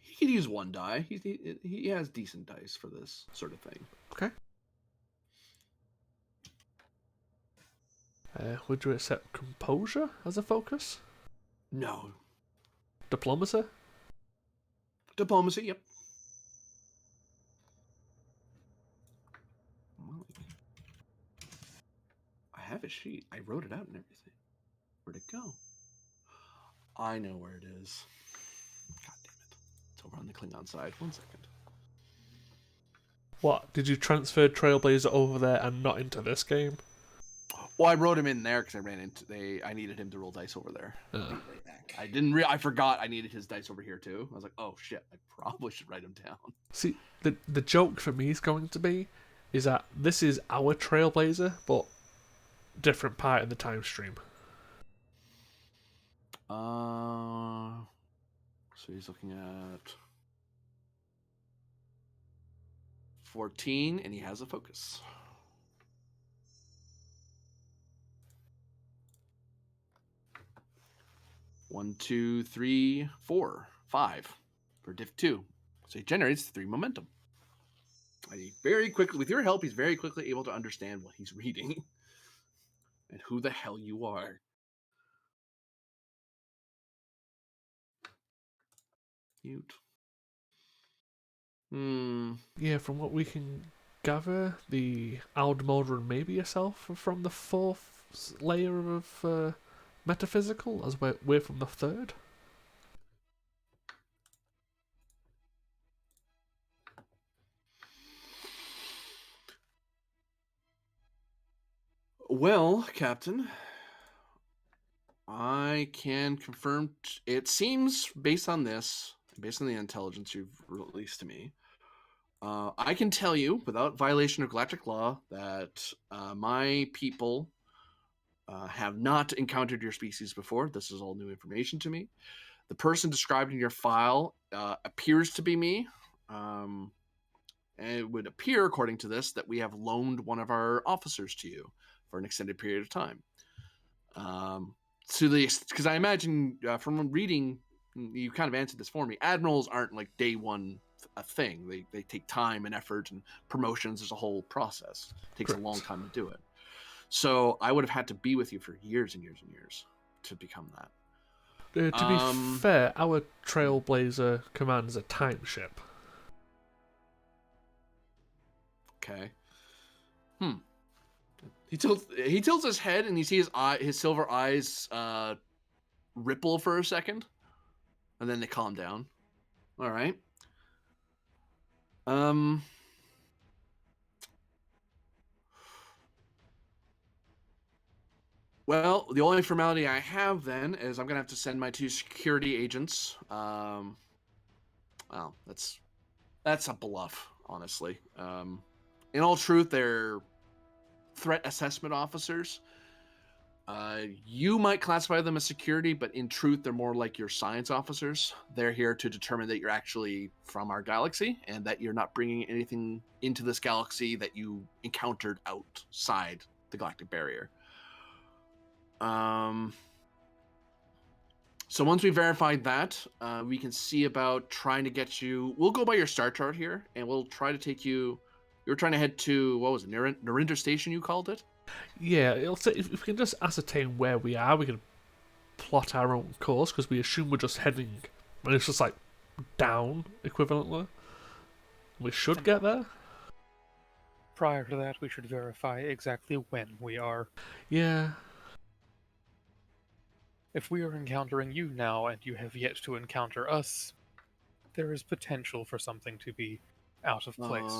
he could use one die. He has decent dice for this sort of thing. Okay. Would you accept composure as a focus? No. Diplomacy? Diplomacy, yep. I have a sheet. I wrote it out and everything. Where'd it go? I know where it is. God damn it. It's over on the Klingon side. 1 second. What? Did you transfer Trailblazer over there and not into this game? Well, I wrote him in there because I needed him to roll dice over there. Be right back. I forgot I needed his dice over here too. I was like, oh shit, I probably should write him down. See, the joke for me is going to be is that this is our Trailblazer, but different part of the time stream. So he's looking at 14, and he has a focus. One, two, three, 4, 5 for diff 2. So he generates 3 momentum. And he very quickly, with your help, he's very quickly able to understand what he's reading and who the hell you are. Mute. Yeah, from what we can gather, the Aldmodron may be yourself from the fourth layer of metaphysical, as we're from the third. Well, Captain, I can confirm. It seems, based on this, based on the intelligence you've released to me, I can tell you, without violation of galactic law, that my people have not encountered your species before. This is all new information to me. The person described in your file appears to be me. And it would appear, according to this, that we have loaned one of our officers to you for an extended period of time. Because I imagine from reading, you kind of answered this for me. Admirals aren't like day one a thing. They take time and effort, and promotions is a whole process. It takes Correct. a long time to do it. So I would have had to be with you for years and years and years to become that. To be fair, our Trailblazer commands a time ship. Okay. He tilts his head, and you see his silver eyes ripple for a second, and then they calm down. All right. Well, the only formality I have then is I'm gonna have to send my 2 security agents. Well, that's a bluff, honestly. In all truth, they're threat assessment officers. You might classify them as security, but in truth, they're more like your science officers. They're here to determine that you're actually from our galaxy and that you're not bringing anything into this galaxy that you encountered outside the galactic barrier. So once we verified that, we can see about trying to get you. We'll go by your star chart here, and we'll try to take you. You're trying to head to, what was it, Narinder Station? You called it. Yeah, it'll say if we can just ascertain where we are, we can plot our own course because we assume we're just heading, and it's just like down equivalently. We should get there. Prior to that, we should verify exactly when we are. Yeah. If we are encountering you now and you have yet to encounter us, there is potential for something to be out of place.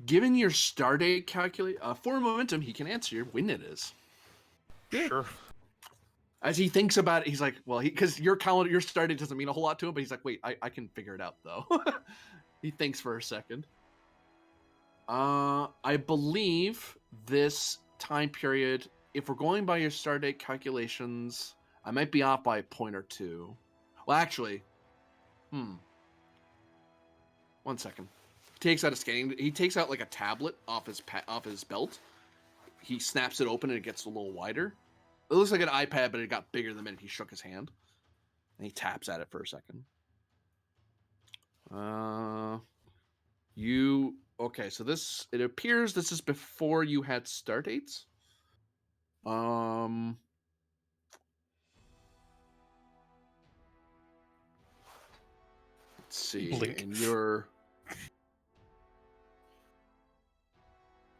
Given your stardate calculate for momentum, he can answer you when it is. Sure. As he thinks about it, he's like, well, because your stardate doesn't mean a whole lot to him, but he's like, wait, I can figure it out though. He thinks for a second. I believe this time period, if we're going by your stardate calculations, I might be off by a point or two. Well, actually, 1 second. He takes out like a tablet off his belt. He snaps it open and it gets a little wider. It looks like an iPad, but it got bigger the minute he shook his hand. And he taps at it for a second. Okay, so it appears this is before you had start dates. Let's see. Blink. And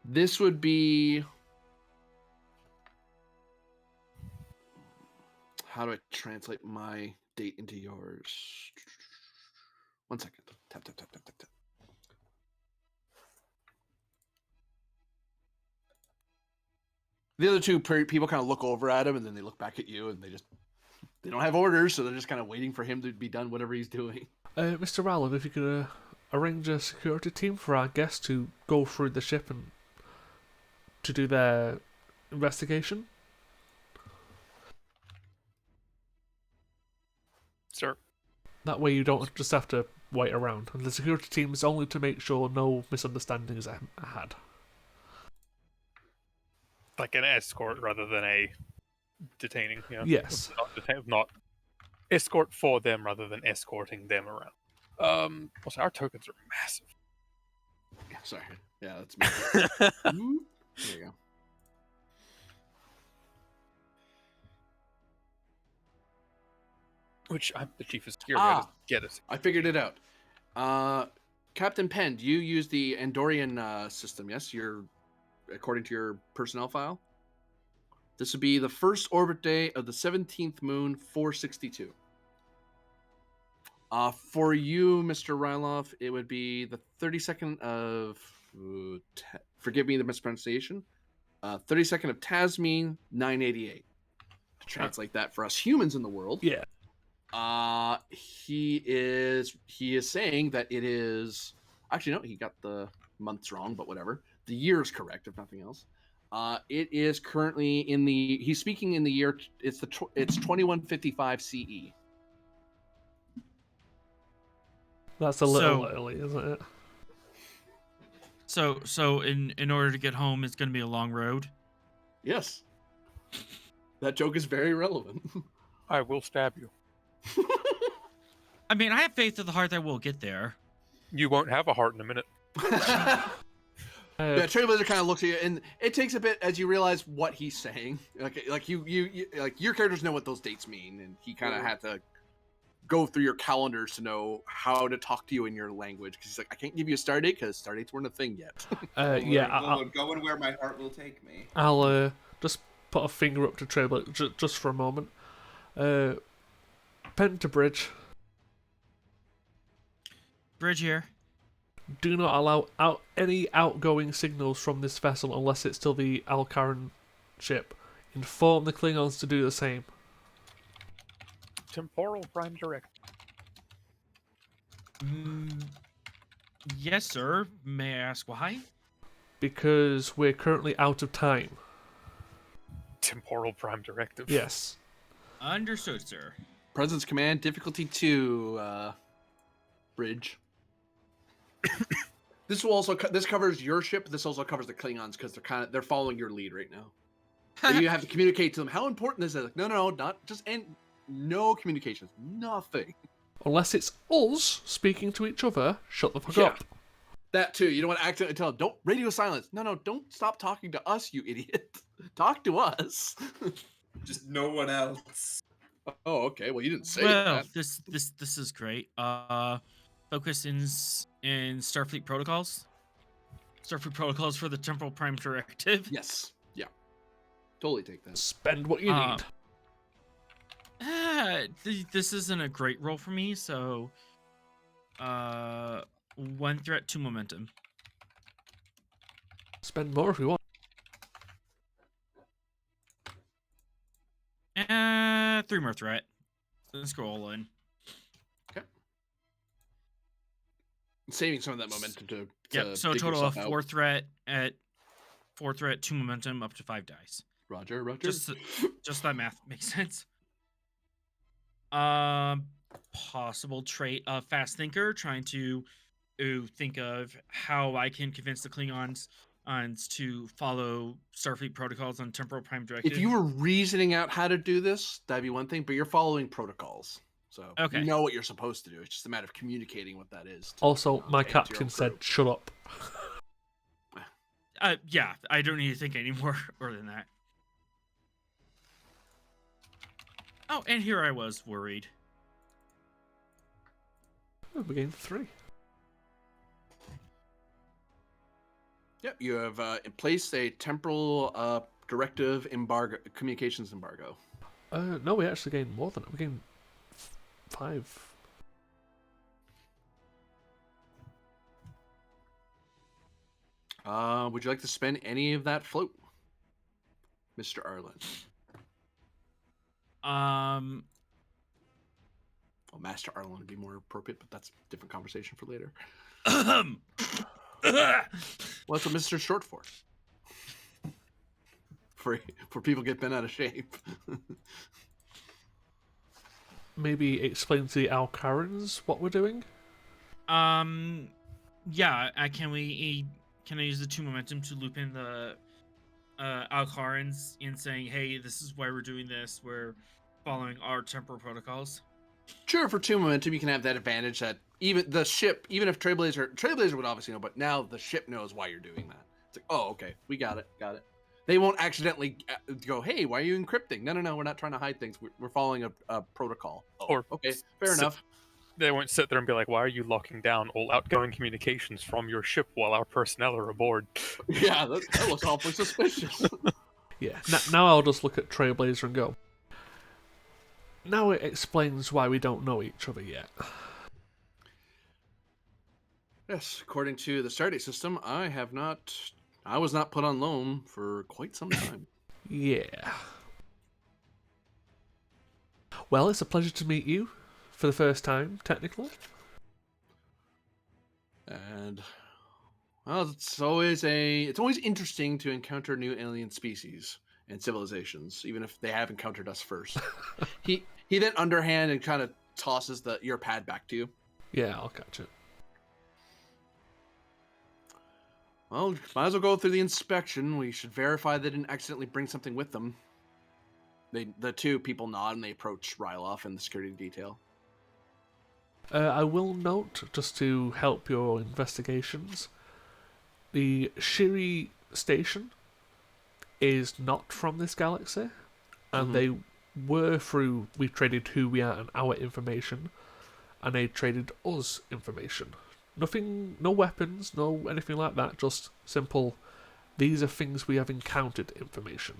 this would be, how do I translate my date into yours? 1 second. Tap. The other 2 people kind of look over at him, and then they look back at you, and they don't have orders, so they're just kind of waiting for him to be done whatever he's doing. Mr. Rowland, if you could arrange a security team for our guests to go through the ship and to do their investigation. Sir. That way you don't just have to wait around. And the security team is only to make sure no misunderstandings are had. Like an escort rather than a detaining. You know? Yes. Not escort for them rather than escorting them around. Also, our tokens are massive. Sorry. Yeah, that's me. Ooh, there you go. Which I'm the chief of security. I just get it. I figured it out. Captain Penn, you use the Andorian system, yes? You're according to your personnel file. This would be the first orbit day of the 17th moon, 462. For you, Mr. Ryloff, it would be the 32nd of... forgive me the mispronunciation. 32nd of Tasmin, 988. To translate that for us humans in the world. Yeah. He is saying that it is... Actually, no, he got the months wrong, but whatever. The year is correct, if nothing else. It is currently in the... He's speaking in the year... It's 2155 CE. That's a little early, isn't it? So in order to get home, it's going to be a long road. Yes. That joke is very relevant. I will stab you. I mean, I have faith in the heart that we'll get there. You won't have a heart in a minute. Yeah, Trailblazer kind of looks at you, and it takes a bit as you realize what he's saying. Like you like your characters know what those dates mean, and he kind of had to go through your calendars to know how to talk to you in your language. Because he's like, I can't give you a star date because star dates weren't a thing yet. I'll go where my heart will take me. I'll just put a finger up to Trailblazer just for a moment. Pen to bridge. Bridge here. Do not allow any outgoing signals from this vessel unless it's still the Alcaran ship. Inform the Klingons to do the same. Temporal prime direct. Yes, sir. May I ask why? Because we're currently out of time. Temporal prime directive. Yes. Understood, sir. Presence command difficulty 2. Bridge. This covers your ship. This also covers the Klingons because they're following your lead right now. So you have to communicate to them how important this is. Like, no, not just no communications, nothing. Unless it's us speaking to each other, shut the fuck up. That too. You don't want to accidentally tell them, don't radio silence. No, don't stop talking to us, you idiot. Talk to us. Just no one else. Oh, okay. Well, you didn't say Well, that. this is great. Focus in Starfleet protocols. Starfleet protocols for the Temporal Prime Directive. Yes. Yeah. Totally take that. Spend what you need. This isn't a great roll for me, so 1 threat, 2 momentum. Spend more if you want. 3 more threat. Let's go all in. Okay. Saving some of that momentum to Yep. So a dig total of yourself 4 out. threat at 4 threat, 2 momentum, up to 5 dice. Roger. Just that math makes sense. Possible trait of fast thinker, trying to think of how I can convince the Klingons to follow Starfleet protocols on Temporal Prime Directive. If you were reasoning out how to do this, that'd be one thing, but you're following protocols. So Okay. you know what you're supposed to do. It's just a matter of communicating what that is. Also, my captain said, shut up. Yeah, I don't need to think any more than that. Oh, and here I was worried. Oh, we gained 3. Yep, you have in place a temporal directive embargo, communications embargo. No, we actually gained more than that. We gained 5. Would you like to spend any of that float, Mr. Arlen? Well, Master Arlen would be more appropriate, but that's a different conversation for later. Well, that's what Mr. Short for. For people get bent out of shape. Maybe explain to the Alcarans what we're doing? Yeah, can I use the 2 momentum to loop in the Alcarans in saying, hey, this is why we're doing this, we're following our temporal protocols? Sure, for 2 momentum, you can have that advantage that even the ship, even if Trailblazer would obviously know, but now the ship knows why you're doing that. It's like, oh, okay, we got it. They won't accidentally go, hey, why are you encrypting? No, we're not trying to hide things. We're following a protocol. Oh, Or okay, fair enough. They won't sit there and be like, why are you locking down all outgoing communications from your ship while our personnel are aboard? Yeah, that looks awfully suspicious. Yeah. Now I'll just look at Trailblazer and go, now it explains why we don't know each other yet. Yes, according to the Stardate system, I was not put on loan for quite some time. Yeah. Well, it's a pleasure to meet you for the first time, technically. And well, it's always interesting to encounter new alien species and civilizations, even if they have encountered us first. he then underhand and kind of tosses your pad back to you. Yeah, I'll catch it. Well, might as well go through the inspection. We should verify they didn't accidentally bring something with them. The two people nod and they approach Ryloff and the security detail. I will note, just to help your investigations, the Shiri station is not from this galaxy, and they were through, we traded who we are and our information, and they traded us information. Nothing, no weapons, no anything like that, just simple, these are things we have encountered information.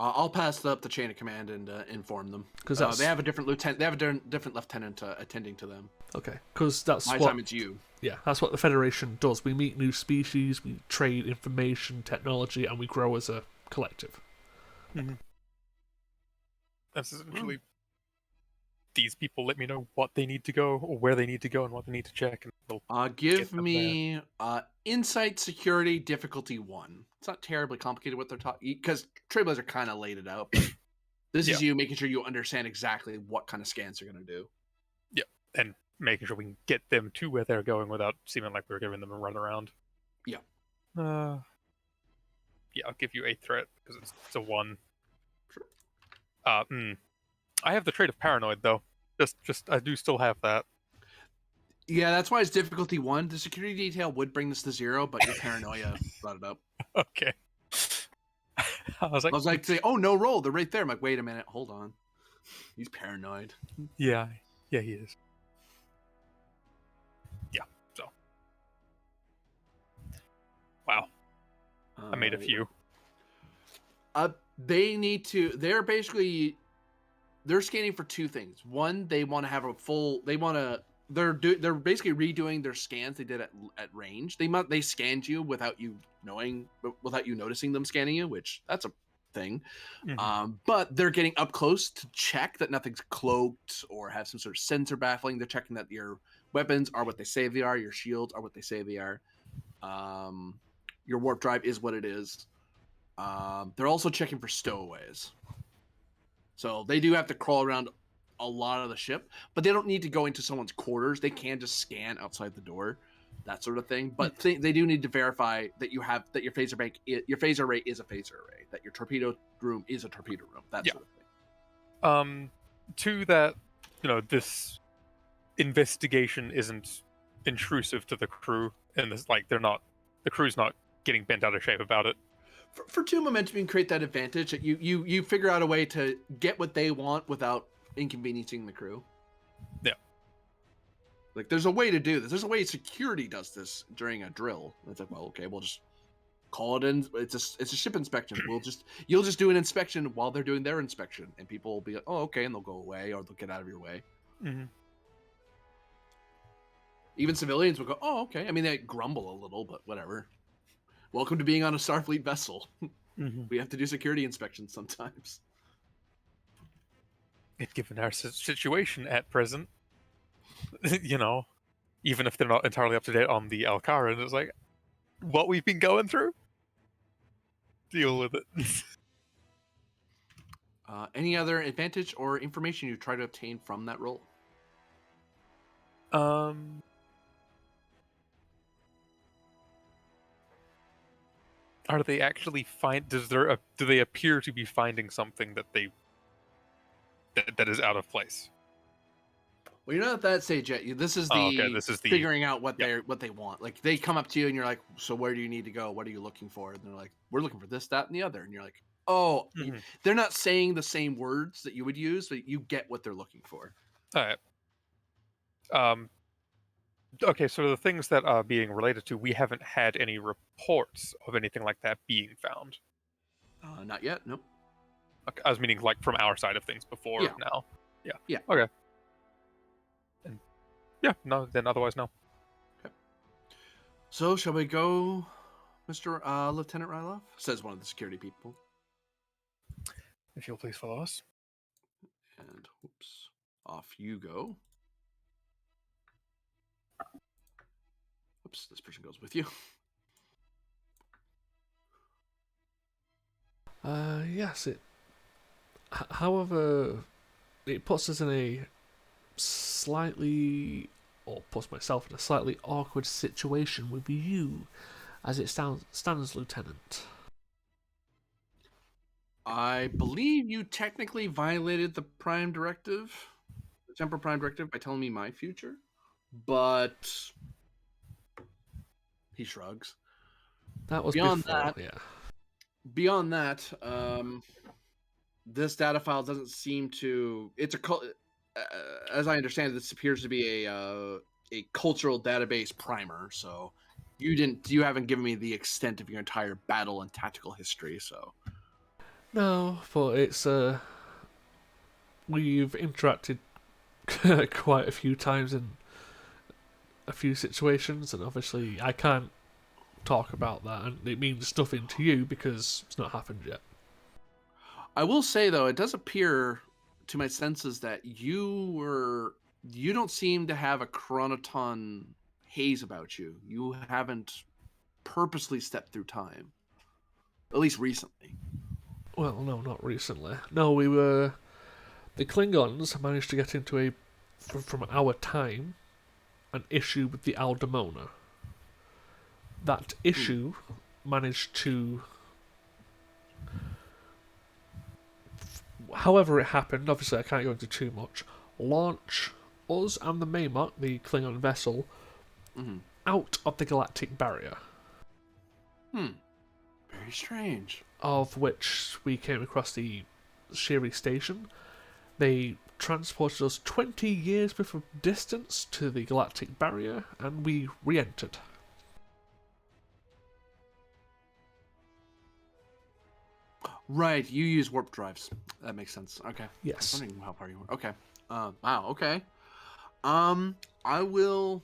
I'll pass up the chain of command and inform them. Because they have a different lieutenant. They have a different lieutenant attending to them. Okay, because that's my what time. It's you. Yeah, that's what the Federation does. We meet new species, we trade information, technology, and we grow as a collective. Mm-hmm. That's essentially these people let me know what they need to go, or where they need to go, and what they need to check. And give me insight security difficulty 1. It's not terribly complicated what they're talking, because Trailblazer kind of laid it out. But this is you making sure you understand exactly what kind of scans they're going to do. Yeah, and making sure we can get them to where they're going without seeming like we're giving them a run around. Yeah. I'll give you a threat because it's a 1. Sure. I have the trait of paranoid though. Just I do still have that. Yeah, that's why it's difficulty 1. The security detail would bring this to 0, but your paranoia brought it up. Okay. I was like, say, oh, no roll. They're right there. I'm like, wait a minute. Hold on. He's paranoid. Yeah, he is. Yeah, so. Wow. I made a few. They're scanning for 2 things. One, they want to have they're basically redoing their scans they did at range. They scanned you without you noticing them scanning you, which that's a thing. Mm-hmm. But they're getting up close to check that nothing's cloaked or have some sort of sensor baffling. They're checking that your weapons are what they say they are, your shields are what they say they are. Your warp drive is what it is. They're also checking for stowaways. So they do have to crawl around a lot of the ship, but they don't need to go into someone's quarters. They can just scan outside the door, that sort of thing. But they do need to verify that your phaser array is a phaser array, that your torpedo room is a torpedo room, that sort of thing. To that, this investigation isn't intrusive to the crew, and this the crew's not getting bent out of shape about it. For 2 momentum, you can create that advantage that you figure out a way to get what they want without inconveniencing the crew. Yeah. Like, there's a way to do this. There's a way security does this during a drill. It's like, well, okay, we'll just call it in. It's a ship inspection. You'll just do an inspection while they're doing their inspection, and people will be like, oh, okay, and they'll go away or they'll get out of your way. Mm-hmm. Even civilians will go, oh, okay. I mean, they grumble a little, but whatever. Welcome to being on a Starfleet vessel. Mm-hmm. We have to do security inspections sometimes. Given our situation at present, even if they're not entirely up to date on the Alcaran, it's like, what we've been going through? Deal with it. Any other advantage or information you try to obtain from that roll? Are they actually do they appear to be finding something that is out of place? Well, you're not at that stage yet. This is the Oh, okay, this is the- figuring out what Yep. they want. Like they come up to you and you're like, "So where do you need to go? What are you looking for?" And they're like, "We're looking for this, that, and the other." And you're like, "Oh, Mhm. they're not saying the same words that you would use, but you get what they're looking for." All right. Okay, so the things that are being related to, we haven't had any reports of anything like that being found. Not yet. Nope. Okay, I was meaning like from our side of things before Yeah. now. Yeah. Yeah. Okay. And yeah, no, then otherwise no. So shall we go, Mr. Lieutenant Ryloff? Says one of the security people. If you'll please follow us. And whoops, off you go. Oops, this person goes with you. Yes, however, it puts us in a slightly, or puts myself in a slightly awkward situation with you, as it stands, Lieutenant. I believe you technically violated the Prime Directive, the Temporal Prime Directive, by telling me my future, but he shrugs. That was Beyond before, that- yeah. Beyond that, this data file doesn't seem to. It's as I understand it, this appears to be a cultural database primer. So you haven't given me the extent of your entire battle and tactical history. So No, but it's we've interacted quite a few times in a few situations, and obviously I can't talk about that, and it means nothing to you because it's not happened yet. I will say though, it does appear to my senses that you don't seem to have a chronoton haze about you. You haven't purposely stepped through time, at least recently. Well, no, not recently. No, the Klingons managed to get into from our time, an issue with the Aldemona. That issue managed to, however it happened, obviously I can't go into too much, launch us and the Maymok, the Klingon vessel, out of the galactic barrier. Very strange. Of which we came across the Shiri station. They transported us 20 years worth of distance to the galactic barrier, and we re-entered. Right, you use warp drives. That makes sense. Okay. Yes. I was wondering how far you were. Okay. Wow. Okay. I will.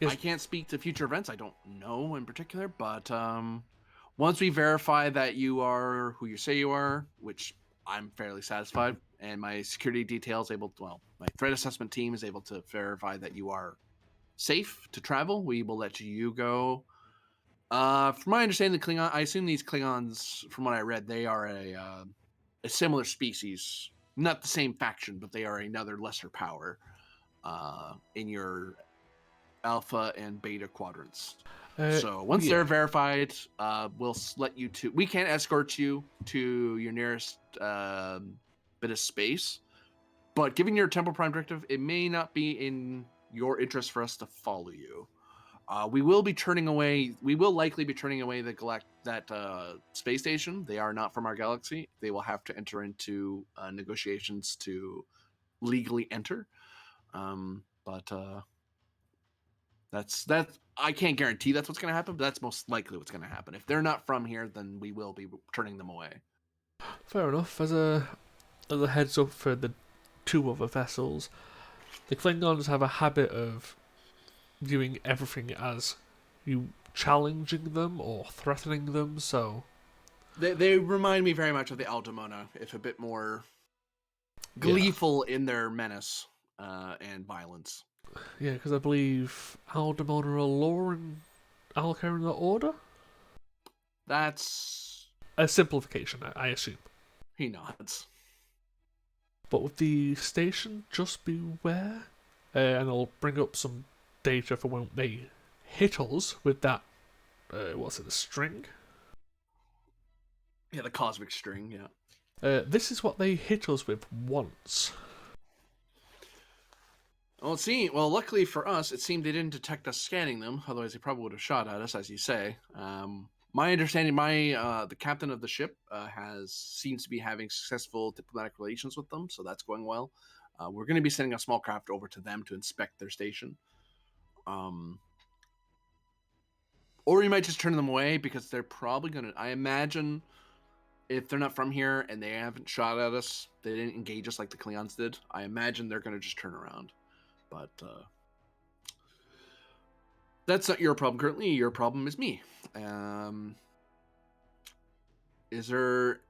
Yes. I can't speak to future events. I don't know in particular, but once we verify that you are who you say you are, which I'm fairly satisfied, and my security details my threat assessment team is able to verify that you are safe to travel, we will let you go. From my understanding, the Klingon, I assume these Klingons, from what I read, they are a similar species, not the same faction, but they are another lesser power in your alpha and beta quadrants. So once they're verified, we'll let you to. We can't escort you to your nearest bit of space, but given your Temporal Prime Directive, it may not be in your interest for us to follow you. We will be turning away. We will likely be turning away that space station. They are not from our galaxy. They will have to enter into negotiations to legally enter. But that's that. I can't guarantee that's what's going to happen, but that's most likely what's going to happen. If they're not from here, then we will be turning them away. Fair enough. As a heads up for the two other vessels, the Klingons have a habit of viewing everything as you challenging them or threatening them, so They remind me very much of the Aldemona, if a bit more gleeful in their menace and violence. Yeah, because I believe Aldemona are law and Alka in the Order? That's A simplification, I assume. he nods. But with the station, just beware. And I'll bring up some data for when they hit us with that, what's it, the string? Yeah, the cosmic string, yeah. This is what they hit us with once. Well, luckily for us, it seemed they didn't detect us scanning them. Otherwise, they probably would have shot at us, as you say. My understanding, the captain of the ship seems to be having successful diplomatic relations with them, so that's going well. We're going to be sending a small craft over to them to inspect their station. Or we might just turn them away because they're probably going to. I imagine if they're not from here and they haven't shot at us, they didn't engage us like the Klingons did. I imagine they're going to just turn around. But that's not your problem currently. Your problem is me. Is there...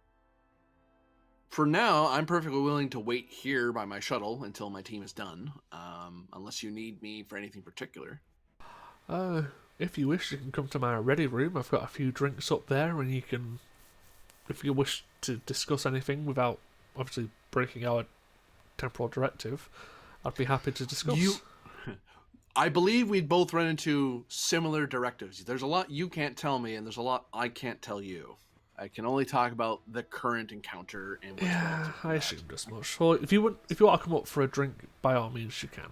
For now, I'm perfectly willing to wait here by my shuttle until my team is done, unless you need me for anything particular. If you wish, you can come to my ready room. I've got a few drinks up there, and you can, if you wish to discuss anything without obviously breaking our temporal directive, I'd be happy to discuss. I believe we'd both run into similar directives. There's a lot you can't tell me, and there's a lot I can't tell you. I can only talk about the current encounter and what's Yeah, I that. assumed as much. Well, if you want to come up for a drink, by all means you can.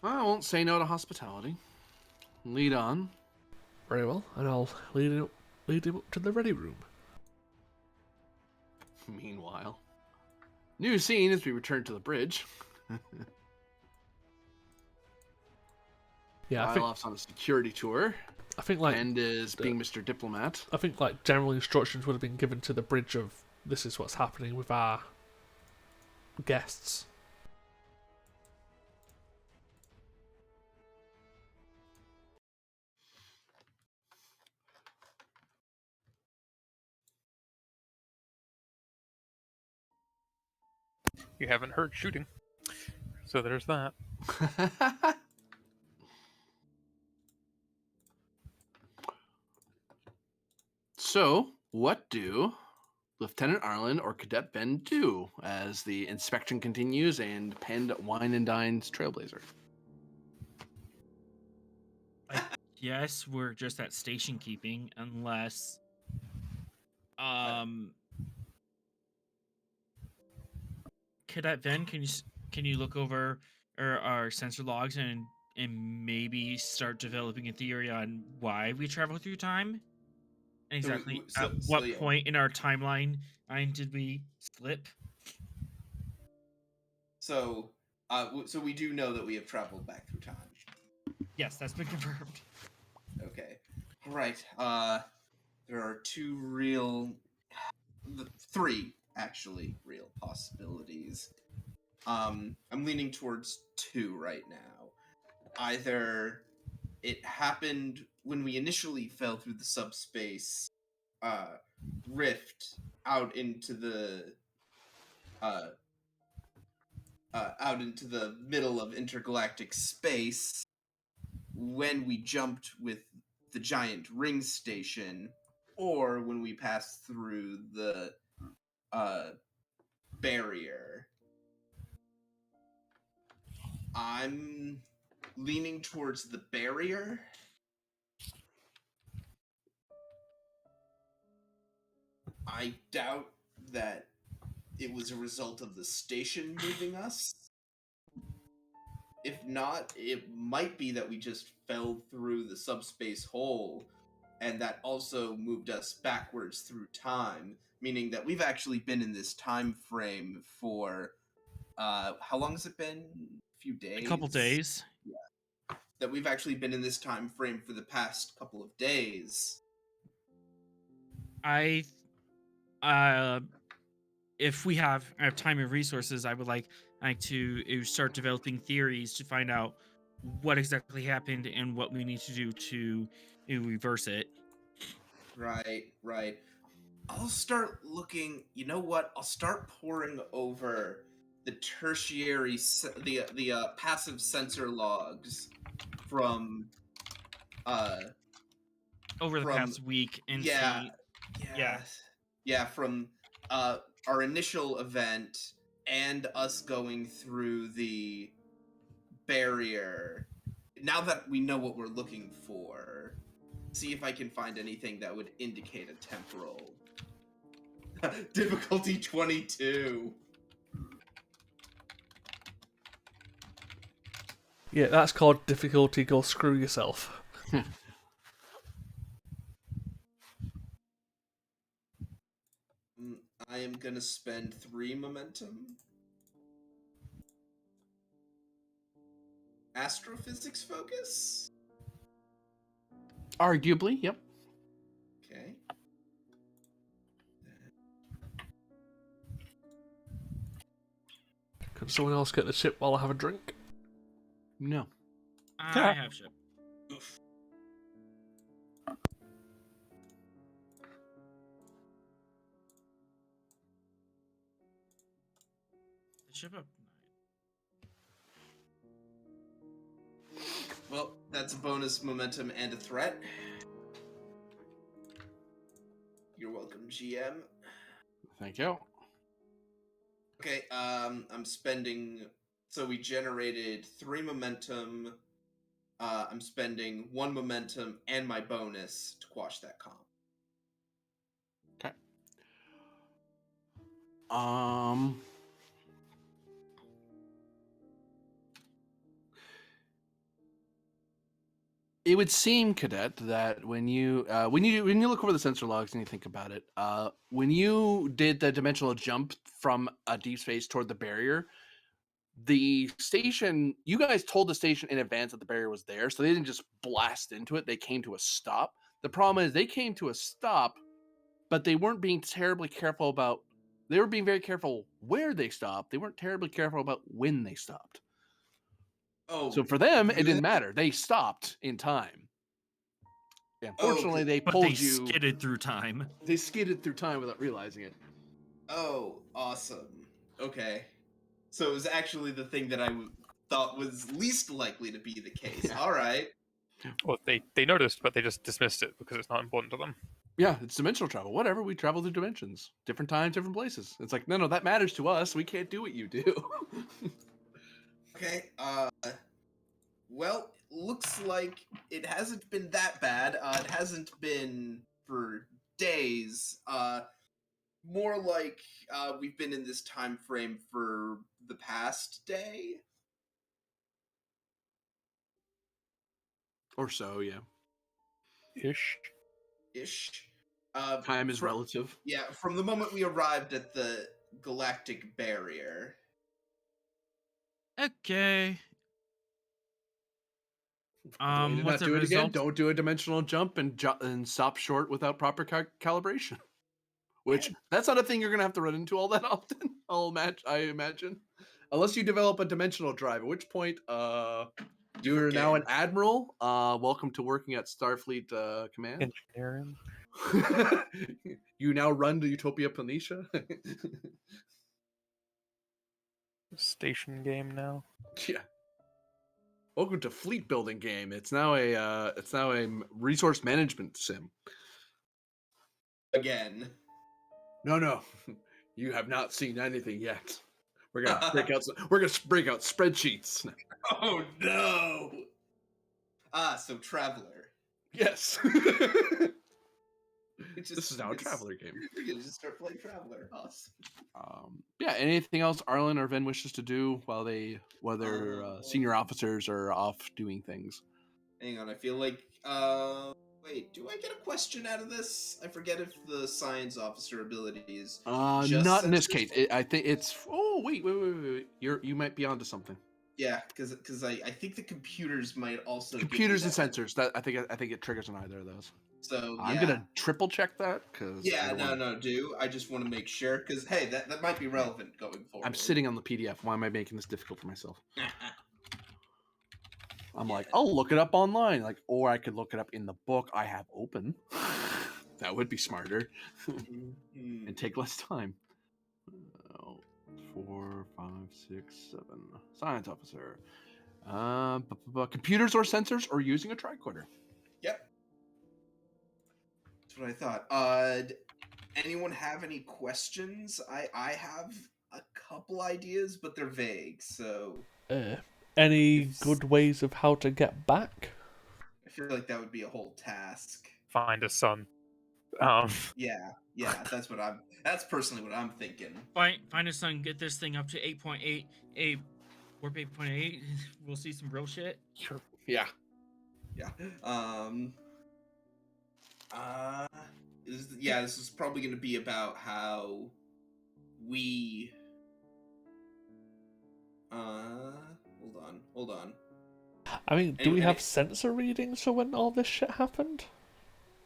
I won't say no to hospitality. Lead on. Very well, and I'll lead him up to the ready room. Meanwhile, new scene as we return to the bridge. Yeah, I think Ryloff's on a security tour. I think like and is being Mr. Diplomat. I think like general instructions would have been given to the bridge of this is what's happening with our guests. You haven't heard shooting. So there's that. So, what do Lieutenant Arlen or Cadet Ben do as the inspection continues and penned wine and dines Trailblazer? Yes, we're just at station keeping unless Cadet Ven, can you look over our sensor logs and maybe start developing a theory on why we travel through time? Exactly. At what yeah. point in our timeline did we slip? So we do know that we have traveled back through time. Yes, that's been confirmed. Okay. All right. There are three actually real possibilities. I'm leaning towards two right now. Either it happened when we initially fell through the subspace rift out into the middle of intergalactic space when we jumped with the giant ring station, or when we passed through the barrier. I'm leaning towards the barrier. I doubt that it was a result of the station moving us. If not, it might be that we just fell through the subspace hole, and that also moved us backwards through time, meaning that we've actually been in this time frame for how long has it been? A few days? A couple days. Yeah. That we've actually been in this time frame for the past couple of days. If we have time and resources, I would like to start developing theories to find out what exactly happened and what we need to do to reverse it. Right. I'll start looking. You know what? I'll start poring over the tertiary, the passive sensor logs from over the past week and see. From our initial event and us going through the barrier. Now that we know what we're looking for, see if I can find anything that would indicate a temporal. Difficulty 22. Yeah, that's called difficulty. Go screw yourself. I am gonna spend 3 momentum. Astrophysics focus? Arguably, yep. Okay. Can someone else get the ship while I have a drink? No. I have ship. Oof. The ship up. Well, that's a bonus momentum and a threat. You're welcome, GM. Thank you. Okay, I'm spending. So we generated 3 momentum. I'm spending 1 momentum and my bonus to quash that comp. Okay. It would seem, Cadet, that when you look over the sensor logs and you think about it, when you did the dimensional jump from a deep space toward the barrier, the station, you guys told the station in advance that the barrier was there, so they didn't just blast into it. They came to a stop. The problem is they came to a stop, but they weren't being terribly careful about. They were being very careful where they stopped. They weren't terribly careful about when they stopped. Oh, So for them, it really? didn't matter. They stopped in time. Unfortunately, they But pulled they you. skidded through time. They skidded through time without realizing it. Oh, awesome. Okay. So it was actually the thing that I thought was least likely to be the case. Yeah. All right. Well, they noticed, but they just dismissed it because it's not important to them. Yeah, it's dimensional travel. Whatever. We travel through dimensions, different times, different places. It's like, no, that matters to us. We can't do what you do. Okay. Well, looks like it hasn't been that bad. It hasn't been for days. More like we've been in this time frame for the past day. Or so, yeah. Ish. Ish. Time is relative. Yeah, from the moment we arrived at the galactic barrier. Okay. Way to What's not the do it again. result? Don't do a dimensional jump and stop short without proper calibration. Which that's not a thing you're gonna have to run into all that often. I imagine, unless you develop a dimensional drive. At which point, you're now an admiral. Welcome to working at Starfleet Command. Engineering. You now run to Utopia Planitia. Station game now. Yeah. Welcome to Fleet Building Game. It's now a resource management sim. Again. No. You have not seen anything yet. We're gonna break out spreadsheets. Oh no! So Traveler. Yes. This This is now a Traveler game. We're gonna just start playing Traveler. Awesome. Yeah. Anything else Arlen or Ven wishes to do while their senior officers are off doing things? Hang on, I feel like wait, do I get a question out of this? I forget if the science officer abilities just Not in this sensors. case. I think it's. Oh wait. You might be onto something. Yeah, because I think the computers might also give you Computers and that. sensors. That I think it triggers on either of those. So yeah. I'm gonna triple check that because Yeah, no, do. I just want to make sure because hey, that might be relevant going forward. I'm sitting on the PDF. Why am I making this difficult for myself? I'm like, I'll look it up online, or I could look it up in the book I have open. That would be smarter and take less time. 4, 5, 6, 7. Science officer. Computers or sensors or using a tricorder. Yep. That's what I thought. Anyone have any questions? I have a couple ideas, but they're vague, so Any good ways of how to get back? I feel like that would be a whole task. Find a son. Yeah, that's personally what I'm thinking. Find a son, get this thing up to 8.8 Warp 8.8. We'll see some real shit. Sure. Yeah. Yeah. This is probably going to be about how we. Hold on. I mean, do we And have sensor readings for when all this shit happened?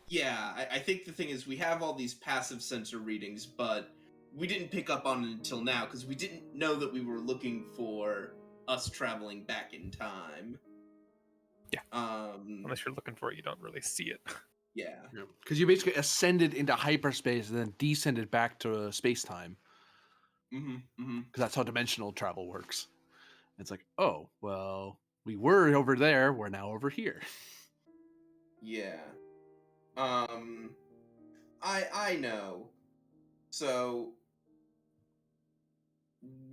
Yeah, I think the thing is we have all these passive sensor readings, but we didn't pick up on it until now because we didn't know that we were looking for us traveling back in time. Yeah. Unless you're looking for it, you don't really see it. Yeah. Because you basically ascended into hyperspace and then descended back to space time. Because that's how dimensional travel works. It's like, oh, well, we were over there. We're now over here. Yeah. I know. So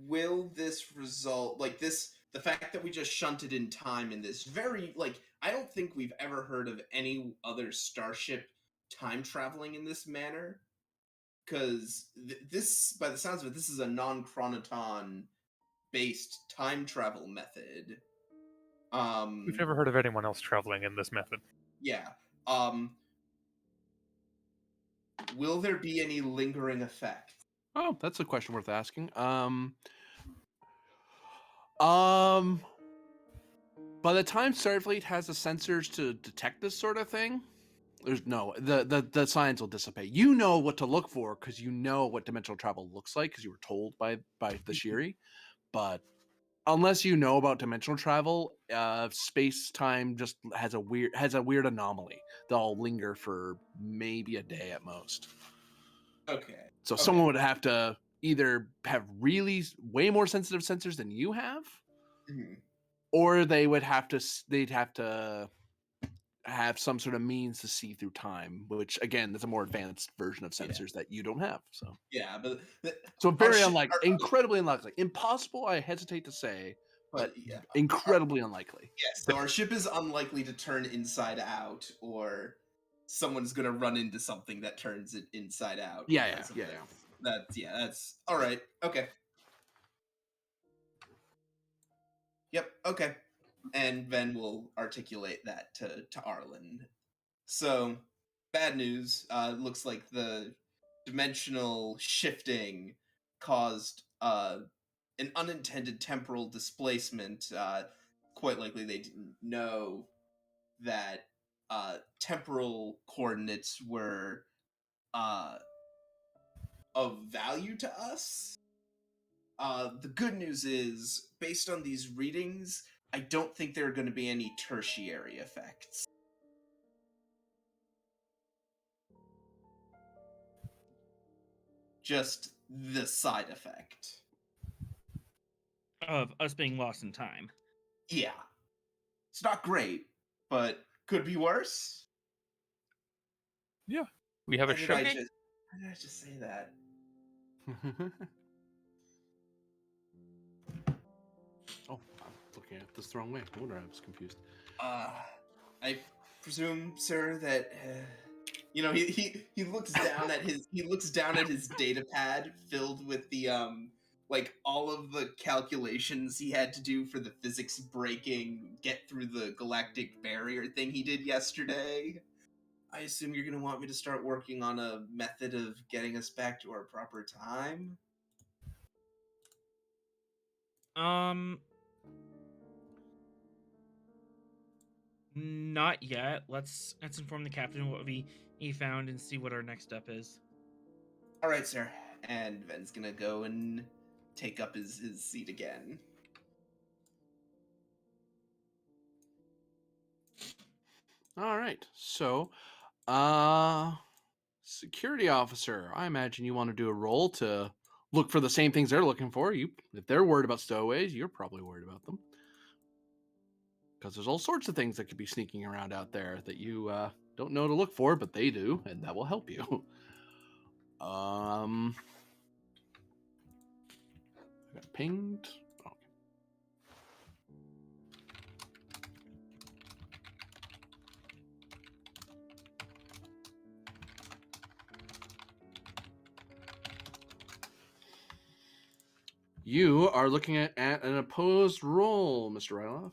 will this result the fact that we just shunted in time in this very I don't think we've ever heard of any other starship time traveling in this manner because this by the sounds of it this is a non-chronoton based time travel method. We've never heard of anyone else traveling in this method. Yeah. Will there be any lingering effect? Oh, that's a question worth asking. By the time Starfleet has the sensors to detect this sort of thing, there's no the science will dissipate. You know what to look for because you know what dimensional travel looks like because you were told by the Shiri. But unless you know about dimensional travel, space time just has a weird anomaly. They'll linger for maybe a day at most. Okay. So someone would have to either have really way more sensitive sensors than you have, or they'd have to have some sort of means to see through time, which again, that's a more advanced version of sensors that you don't have. So yeah, but so very unlikely, incredibly unlikely, impossible. I hesitate to say, but yeah, incredibly unlikely. yes. So our ship is unlikely to turn inside out, or someone's gonna run into something that turns it inside out. Yeah. That's all right. Okay. Yep. Okay. And Ven will articulate that to Arlen. So, bad news. Looks like the dimensional shifting caused an unintended temporal displacement. Quite likely, they didn't know that temporal coordinates were of value to us. The good news is, based on these readings, I don't think there are going to be any tertiary effects. Just the side effect. Of us being lost in time. Yeah. It's not great, but could be worse. Yeah. We have a ship. How did I just say that? Oh, I'm looking at this the wrong way. No wonder I was confused. I presume, sir, that he looks down at his data pad filled with the all of the calculations he had to do for the physics breaking get through the galactic barrier thing he did yesterday. I assume you're going to want me to start working on a method of getting us back to our proper time? Not yet. Let's inform the captain what he found and see what our next step is. All right, sir. And Ven's going to go and take up his seat again. All right. So, security officer, I imagine you want to do a roll to look for the same things they're looking for. If they're worried about stowaways, you're probably worried about them. Because there's all sorts of things that could be sneaking around out there that you don't know to look for, but they do, and that will help you. I got pinged. Okay. You are looking at an opposed roll, Mr.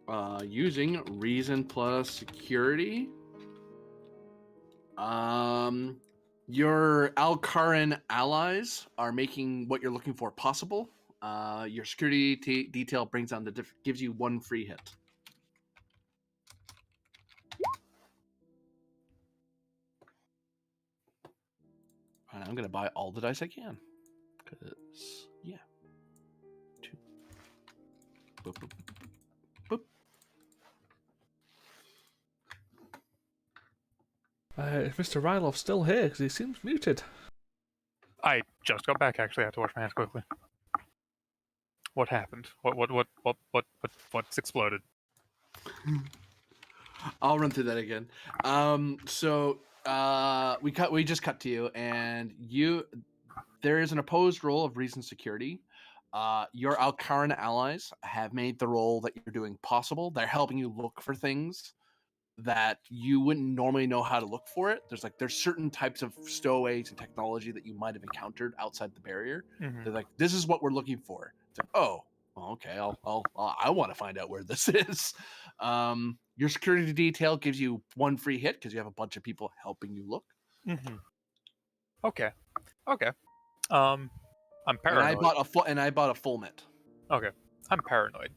Ryloff. Using reason plus security. Your Alcaran allies are making what you're looking for possible. Your security detail brings down gives you 1 free hit. And I'm gonna buy all the dice I can, cause yeah. 2. Boop, boop, boop, boop. Is Mr. Ryloff still here? Because he seems muted. I just got back. Actually, I had to wash my hands quickly. What happened? What's exploded? I'll run through that again. We just cut to you, and there is an opposed roll of reason security. Your Alcaran allies have made the role that you're doing possible. They're helping you look for things that you wouldn't normally know how to look for it. There's certain types of stowaways and technology that you might have encountered outside the barrier. Mm-hmm. They're like, this is what we're looking for. It's like, oh, okay, I want to find out where this is. Your security detail gives you 1 free hit because you have a bunch of people helping you look. Mm-hmm. Okay. I'm paranoid. And I bought a full net. Okay. I'm paranoid.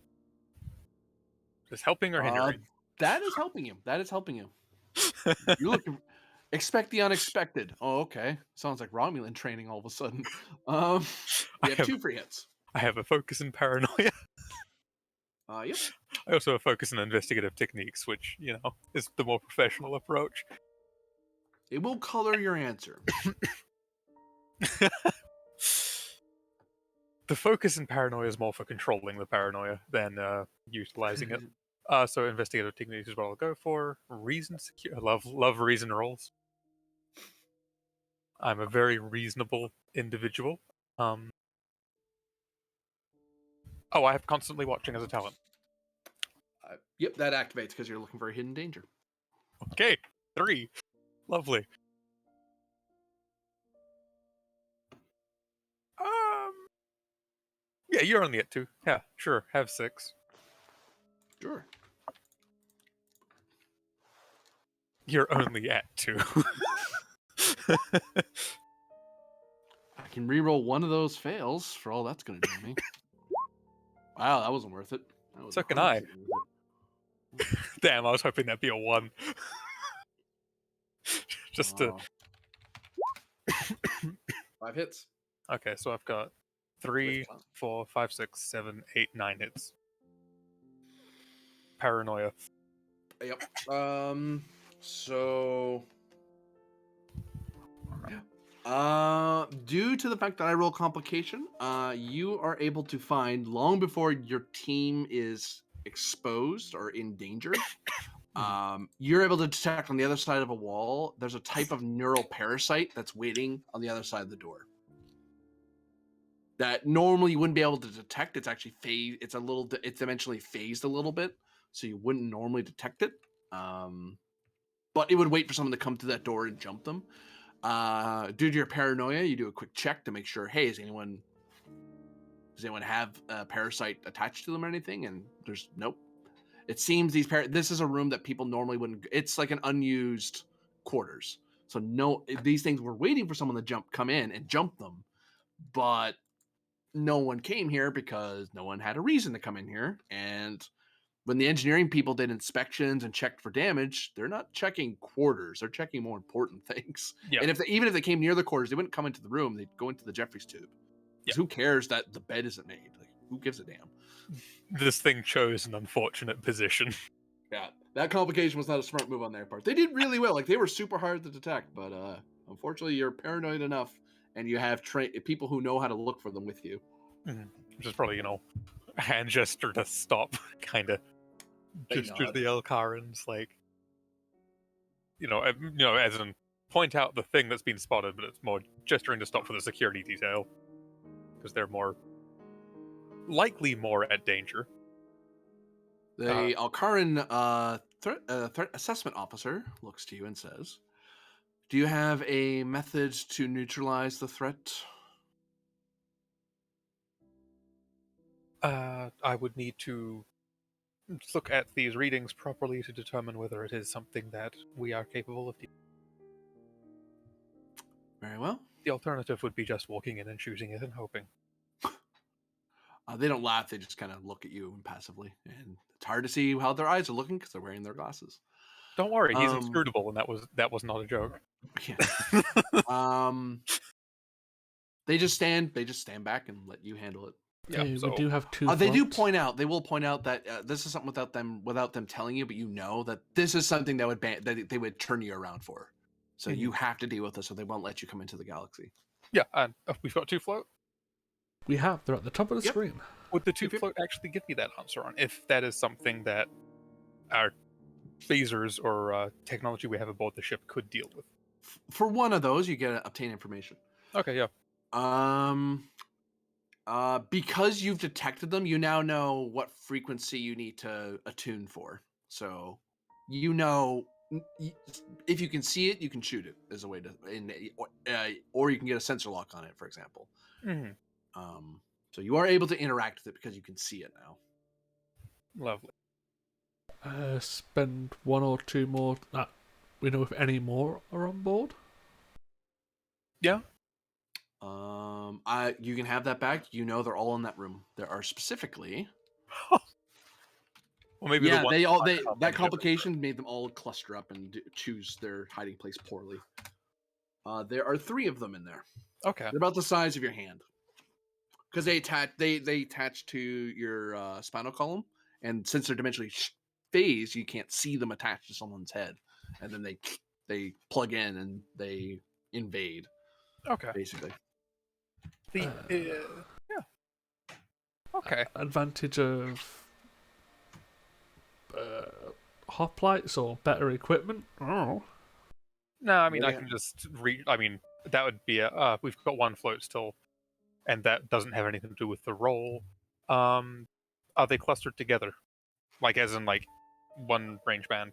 Is helping or hindering? That is helping you. You look. Expect the unexpected. Oh, okay. Sounds like Romulan training all of a sudden. You have 2 free hits. I have a focus in paranoia. Yep. I also have a focus in investigative techniques, which, is the more professional approach. It will color your answer. The focus in paranoia is more for controlling the paranoia than utilizing it. So investigative techniques is what I'll go for. Reason secure. Love reason rolls. I'm a very reasonable individual. Oh, I have constantly watching as a talent. Yep, that activates because you're looking for a hidden danger. Okay, 3. Lovely. Yeah, you're only at 2. Yeah, sure. Have 6. Sure. You're only at 2. I can reroll one of those fails for all that's going to do me. Wow, that wasn't worth it. So can I. Damn, I was hoping that'd be a 1. Just to... 5 hits. Okay, so I've got 3, 4, 5, 6, 7, 8, 9 hits. Paranoia. Yep. So... due to the fact that I roll complication, you are able to find, long before your team is exposed or in danger, you're able to detect on the other side of a wall, there's a type of neural parasite that's waiting on the other side of the door. That normally you wouldn't be able to detect. It's actually phased. It's eventually phased a little bit, so you wouldn't normally detect it. But it would wait for someone to come through that door and jump them. Due to your paranoia, you do a quick check to make sure, hey, does anyone have a parasite attached to them or anything? And there's nope. It seems this is a room that people normally wouldn't. It's like an unused quarters. So no, these things were waiting for someone to come in and jump them, but no one came here because no one had a reason to come in here. And when the engineering people did inspections and checked for damage, they're not checking quarters. They're checking more important things. Yep. And even if they came near the quarters, they wouldn't come into the room. They'd go into the Jeffries tube. Yep. Who cares that the bed isn't made? Like, who gives a damn? This thing chose an unfortunate position. Yeah, that complication was not a smart move on their part. They did really well. Like, they were super hard to detect, but unfortunately, you're paranoid enough, and you have people who know how to look for them with you. Which is probably, a hand gesture to stop, kind of. Gesture the Elkarans, like, as in point out the thing that's been spotted, but it's more gesturing to stop for the security detail, because they're likely more at danger. The Alcaran threat assessment officer looks to you and says, "Do you have a method to neutralize the threat?" I would need to look at these readings properly to determine whether it is something that we are capable of doing. Very well. The alternative would be just walking in and shooting it and hoping. They don't laugh. They just kind of look at you impassively, and it's hard to see how their eyes are looking because they're wearing their glasses. Don't worry, he's Um, inscrutable, and that was not a joke. Yeah. They just stand back and let you handle it. Yeah, Okay, so we do have two. They do floats. point out. They will point out that this is something without them telling you, but you know that this is something that that they would turn you around for. So you have to deal with this, or they won't let you come into the galaxy. yeah, and we've got two float. We have. They're at the top of the Yep. screen. Would the two Yep. float actually give me that answer on if that is something that our phasers or technology we have aboard the ship could deal with? For one of those, you get to obtain information. Okay, yeah. Because you've detected them, you now know what frequency you need to attune for. So, you know, if you can see it, you can shoot it. Is a way to, or you can get a sensor lock on it, for example. Mm-hmm. So you are able to interact with it because you can see it now. Lovely. Spend one or two more. We know if any more are on board. Yeah. You can have that back. You know, they're all in that room. There are specifically. Well, maybe the one that complication made them all cluster up and choose their hiding place poorly. There are 3 of them in there. Okay. They're about the size of your hand. Because they attach to your spinal column, and since they're dimensionally phased, you can't see them attached to someone's head, and then they plug in and they invade. Okay. Basically. Yeah. Okay. Advantage of hoplites or better equipment. Oh. No, I mean I Yeah. can just read. I mean that would be we've got one float still, and that doesn't have anything to do with the roll. Are they clustered together, like as in like one range band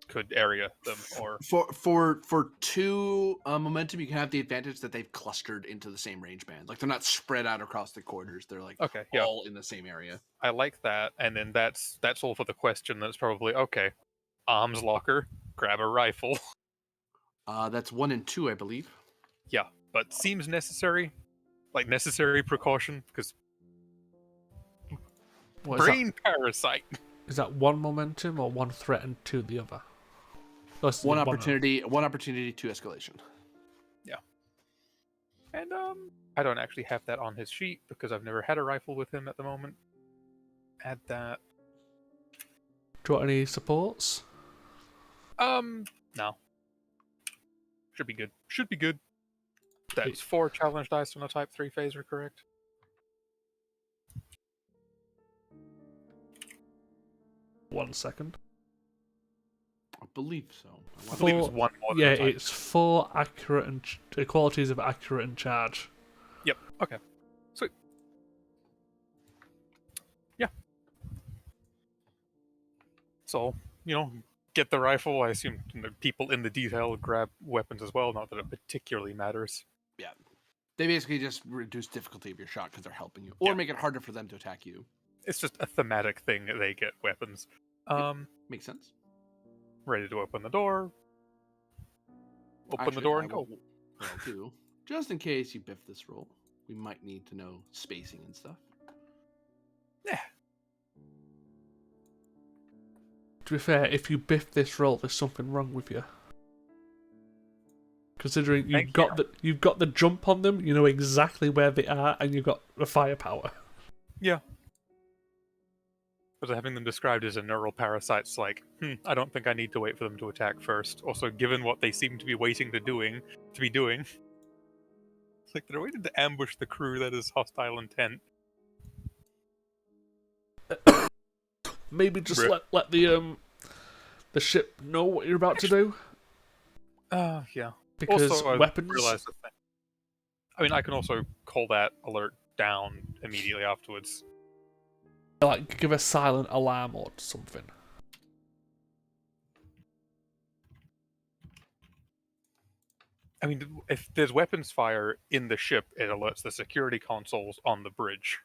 could area them, or For 2 momentum, you can have the advantage that they've clustered into the same range band. Like they're not spread out across the quarters. They're like okay, yeah, all in the same area. I like that. And then that's all for the question. That's probably okay. Arms locker, grab a rifle. That's 1 and 2, I believe. Yeah, but seems necessary, like necessary precaution because brain parasite. Is that one momentum or one threatened to the other? That's One opportunity to escalation. Yeah. And I don't actually have that on his sheet because I've never had a rifle with him at the moment. Add that. Do you want any supports? No. Should be good. Should be good. That's 4 challenge dice on a type 3 phaser, correct? One second. I believe so. I believe it's 1 more than Yeah, a type. it's 4 accurate and qualities of accurate and charge. Yep. Okay. Sweet. Yeah. So, get the rifle. I assume people in the detail grab weapons as well. Not that it particularly matters. Yeah. They basically just reduce difficulty of your shot because they're helping you, or make it harder for them to attack you. It's just a thematic thing that they get weapons. Makes sense. Ready to open the door. Open the door and go. What I'll do, just in case you biff this roll, we might need to know spacing and stuff. Yeah. To be fair, if you biff this roll, there's something wrong with you. Considering you've got the jump on them, you know exactly where they are, and you've got the firepower. Yeah. But having them described as a neural parasite's like, I don't think I need to wait for them to attack first. Also, given what they seem to be waiting to be doing, it's like they're waiting to ambush the crew that is hostile intent. Maybe just let the ship know what you're about to do. Yeah. Because also, weapons. I realized the thing. I mean, I can also call that alert down immediately afterwards. Like, give a silent alarm or something. I mean, if there's weapons fire in the ship, it alerts the security consoles on the bridge.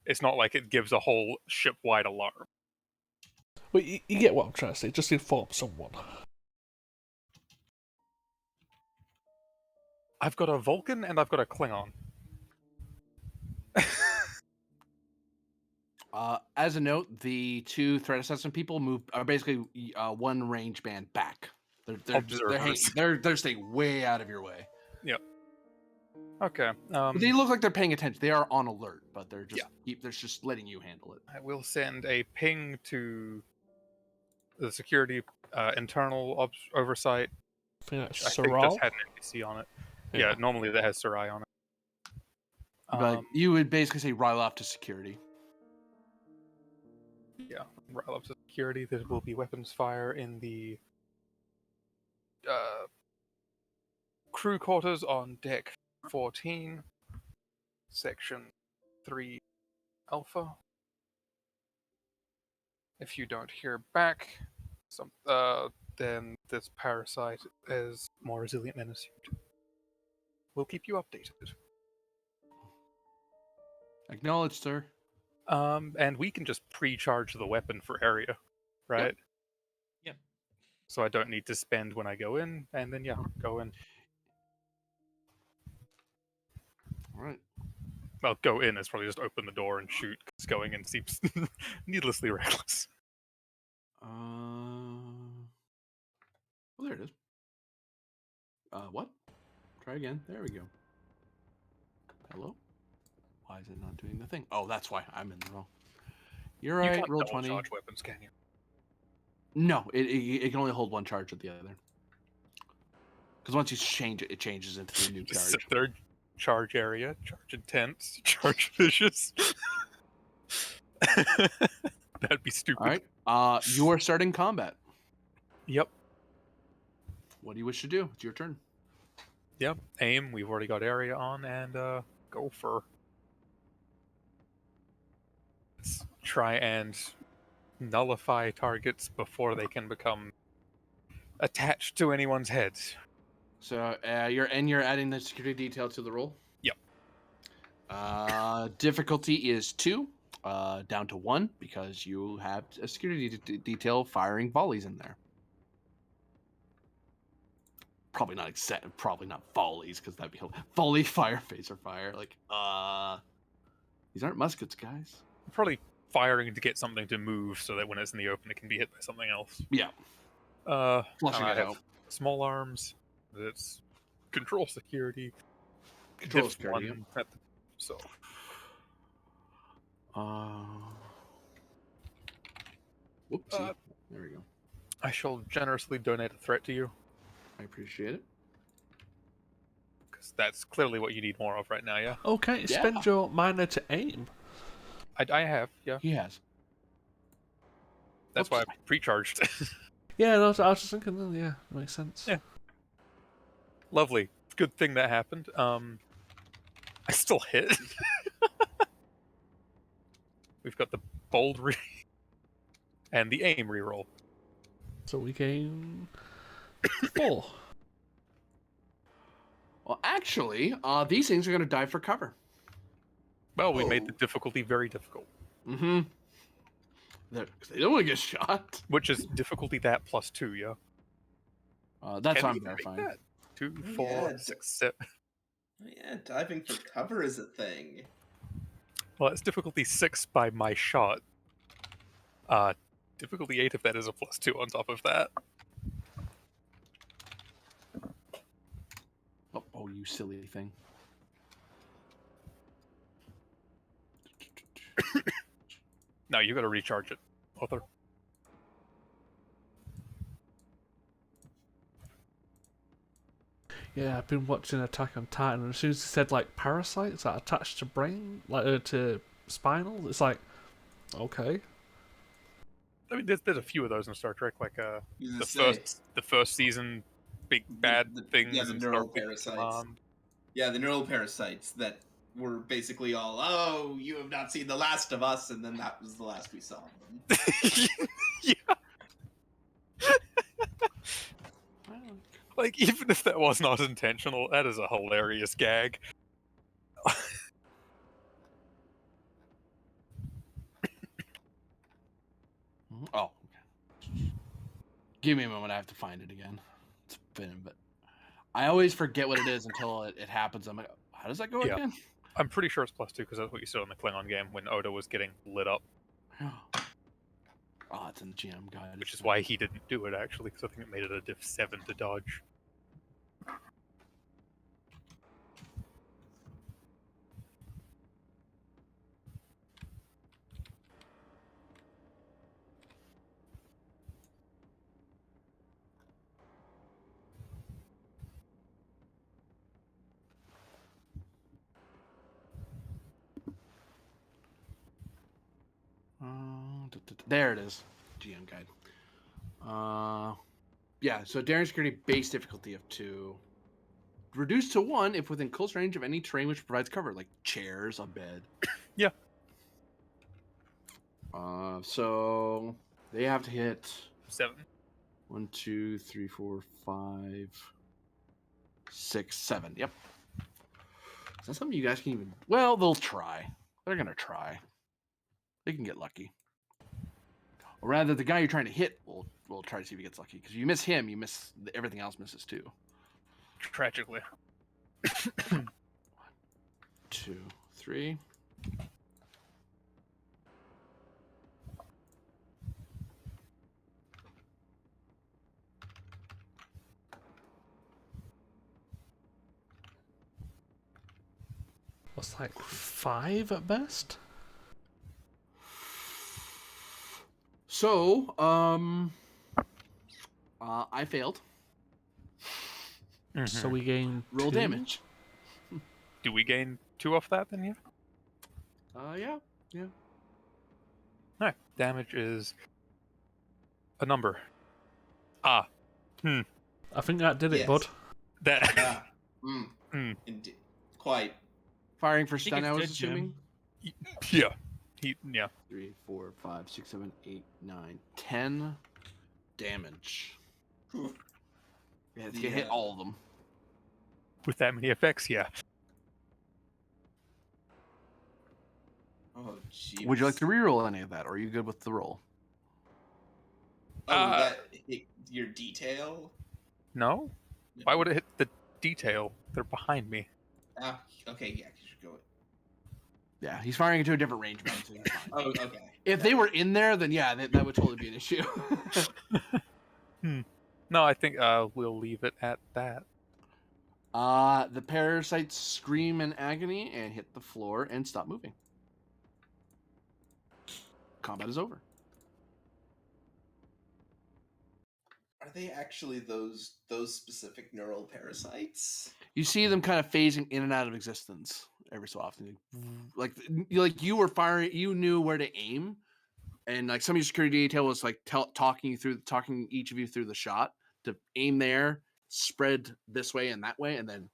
It's not like it gives a whole ship-wide alarm. But you get what I'm trying to say. Just inform someone. I've got a Vulcan and I've got a Klingon. As a note, the two threat assessment people are basically one range band back. Observers. They're staying way out of your way. Yep. Okay. But they look like they're paying attention. They are on alert, but they're just Yeah. they're just letting you handle it. I will send a ping to the security internal oversight. I think that's I think just Saral. had an NPC on it. Yeah, normally that has Sarai on it. But you would basically say rile off to security. Yeah, rile up to security. There will be weapons fire in the crew quarters on deck 14, section 3 alpha. If you don't hear back, then this parasite is more resilient than assumed. We'll keep you updated. Acknowledged, sir. And we can just pre-charge the weapon for area, right? Yep. So I don't need to spend when I go in, and then go in. All right. Well, go in is probably just open the door and shoot, because going in seems needlessly reckless. Oh, there it is. What? Try again. There we go. Hello? Why is it not doing the thing? Oh, that's why I'm in the wrong. You're right. You can't Roll double 20. charge weapons, can you? No, it can only hold one charge at the other. Because once you change it, it changes into the new Just charge. sit there, charge area, charge intense, charge vicious. That'd be stupid. All right. You are starting combat. Yep. What do you wish to do? It's your turn. Yep. Aim. We've already got area on, and go for. Let's try and nullify targets before they can become attached to anyone's heads. So you're adding the security detail to the roll. Yep. Difficulty is 2, down to 1 because you have a security detail firing volleys in there. Probably not volleys because that'd be volley fire phaser fire. Like these aren't muskets, guys. Probably firing to get something to move so that when it's in the open, it can be hit by something else. Yeah. Flushing I it have out. small arms. That's control security. Control Diff security. 1 so. Whoopsie. There we go. I shall generously donate a threat to you. I appreciate it. Because that's clearly what you need more of right now, yeah? Okay, spend your minor to aim. I have, yeah. He has. That's why I pre-charged. Yeah, no, I was just thinking, yeah, makes sense. Yeah. Lovely. Good thing that happened. I still hit. We've got the bold and the aim reroll. So we gain 4. Well, actually, these things are going to dive for cover. Well, we made the difficulty very difficult. Mm-hmm. They don't want to get shot. Which is difficulty that plus 2, yeah? That's Can what we I'm make verifying. that? 2, 4, 6, 7. Yeah, diving for cover is a thing. Well, it's difficulty 6 by my shot. Difficulty 8 if that is a plus 2 on top of that. Oh, you silly thing. No, you gotta recharge it, Arthur. Yeah, I've been watching Attack on Titan, and as soon as it said like parasites that attached to brain, like to spinal, it's like, okay. I mean, there's a few of those in Star Trek, like the first season, big bad things. Yeah, the in neural Starfleet parasites. Command. Yeah, the neural parasites that were basically all, oh, you have not seen The Last of Us, and then that was the last we saw of them. Yeah. Like, even if that was not intentional, that is a hilarious gag. Give me a moment. I have to find it again. It's been, but I always forget what it is until it happens. I'm like, how does that go Yeah. again? I'm pretty sure it's +2 because that's what you saw in the Klingon game when Ordo was getting lit up, Oh, it's in the GM guide. which is why he didn't do it actually, because I think it made it a diff 7 to dodge. There it is. GM guide. Yeah, so daring security base difficulty of 2. Reduced to 1 if within close range of any terrain which provides cover, like chairs, a bed. Yeah. So they have to hit 7. 1, 2, 3, 4, 5, 6, 7. Yep. Is that something you guys can even? Well, they'll try. They're gonna try. They can get lucky. Or rather, the guy you're trying to hit will try to see if he gets lucky. Because you miss him, you miss everything else misses too. Tragically. 2, 3. What's like 5 at best? So, I failed. So we gain Roll 2? damage. Do we gain 2 off that then? Yeah. Yeah. No. Damage is a number. I think that did it, Yes. bud. That. Ah, indeed. Quite. Firing for think stun, it's I was good, Jim. assuming. Yeah. Yeah. 3, 4, 5, 6, 7, 8, 9, 10 damage. Whew. Yeah, it's gonna hit all of them. With that many effects, yeah. Oh, jeez. Would you like to reroll any of that, or are you good with the roll? Oh, that hit your detail? No? Why would it hit the detail? They're behind me. Ah, okay, yeah, you should go. Yeah, he's firing into a different range mode, so he's fine. Oh, okay. If they were in there, then yeah, that would totally be an issue. No, I think we'll leave it at that. The parasites scream in agony and hit the floor and stop moving. Combat is over. Are they actually those specific neural parasites? You see them kind of phasing in and out of existence every so often. Like you were firing, you knew where to aim, and like some of your security detail was like talking each of you through the shot to aim there, spread this way and that way, and then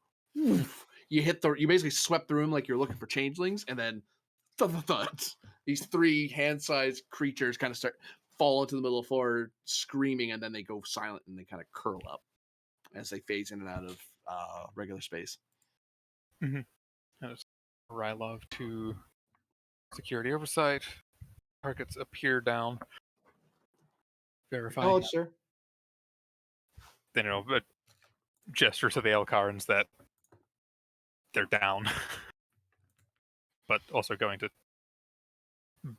you basically swept the room like you're looking for changelings, and then thud. These 3 hand-sized creatures kind of fall into the middle of the floor screaming, and then they go silent and they kind of curl up as they phase in and out of regular space. Rylov to security oversight. Targets appear down. Verifying. sir. Then but gesture to the Elkarans that they're down. But also going to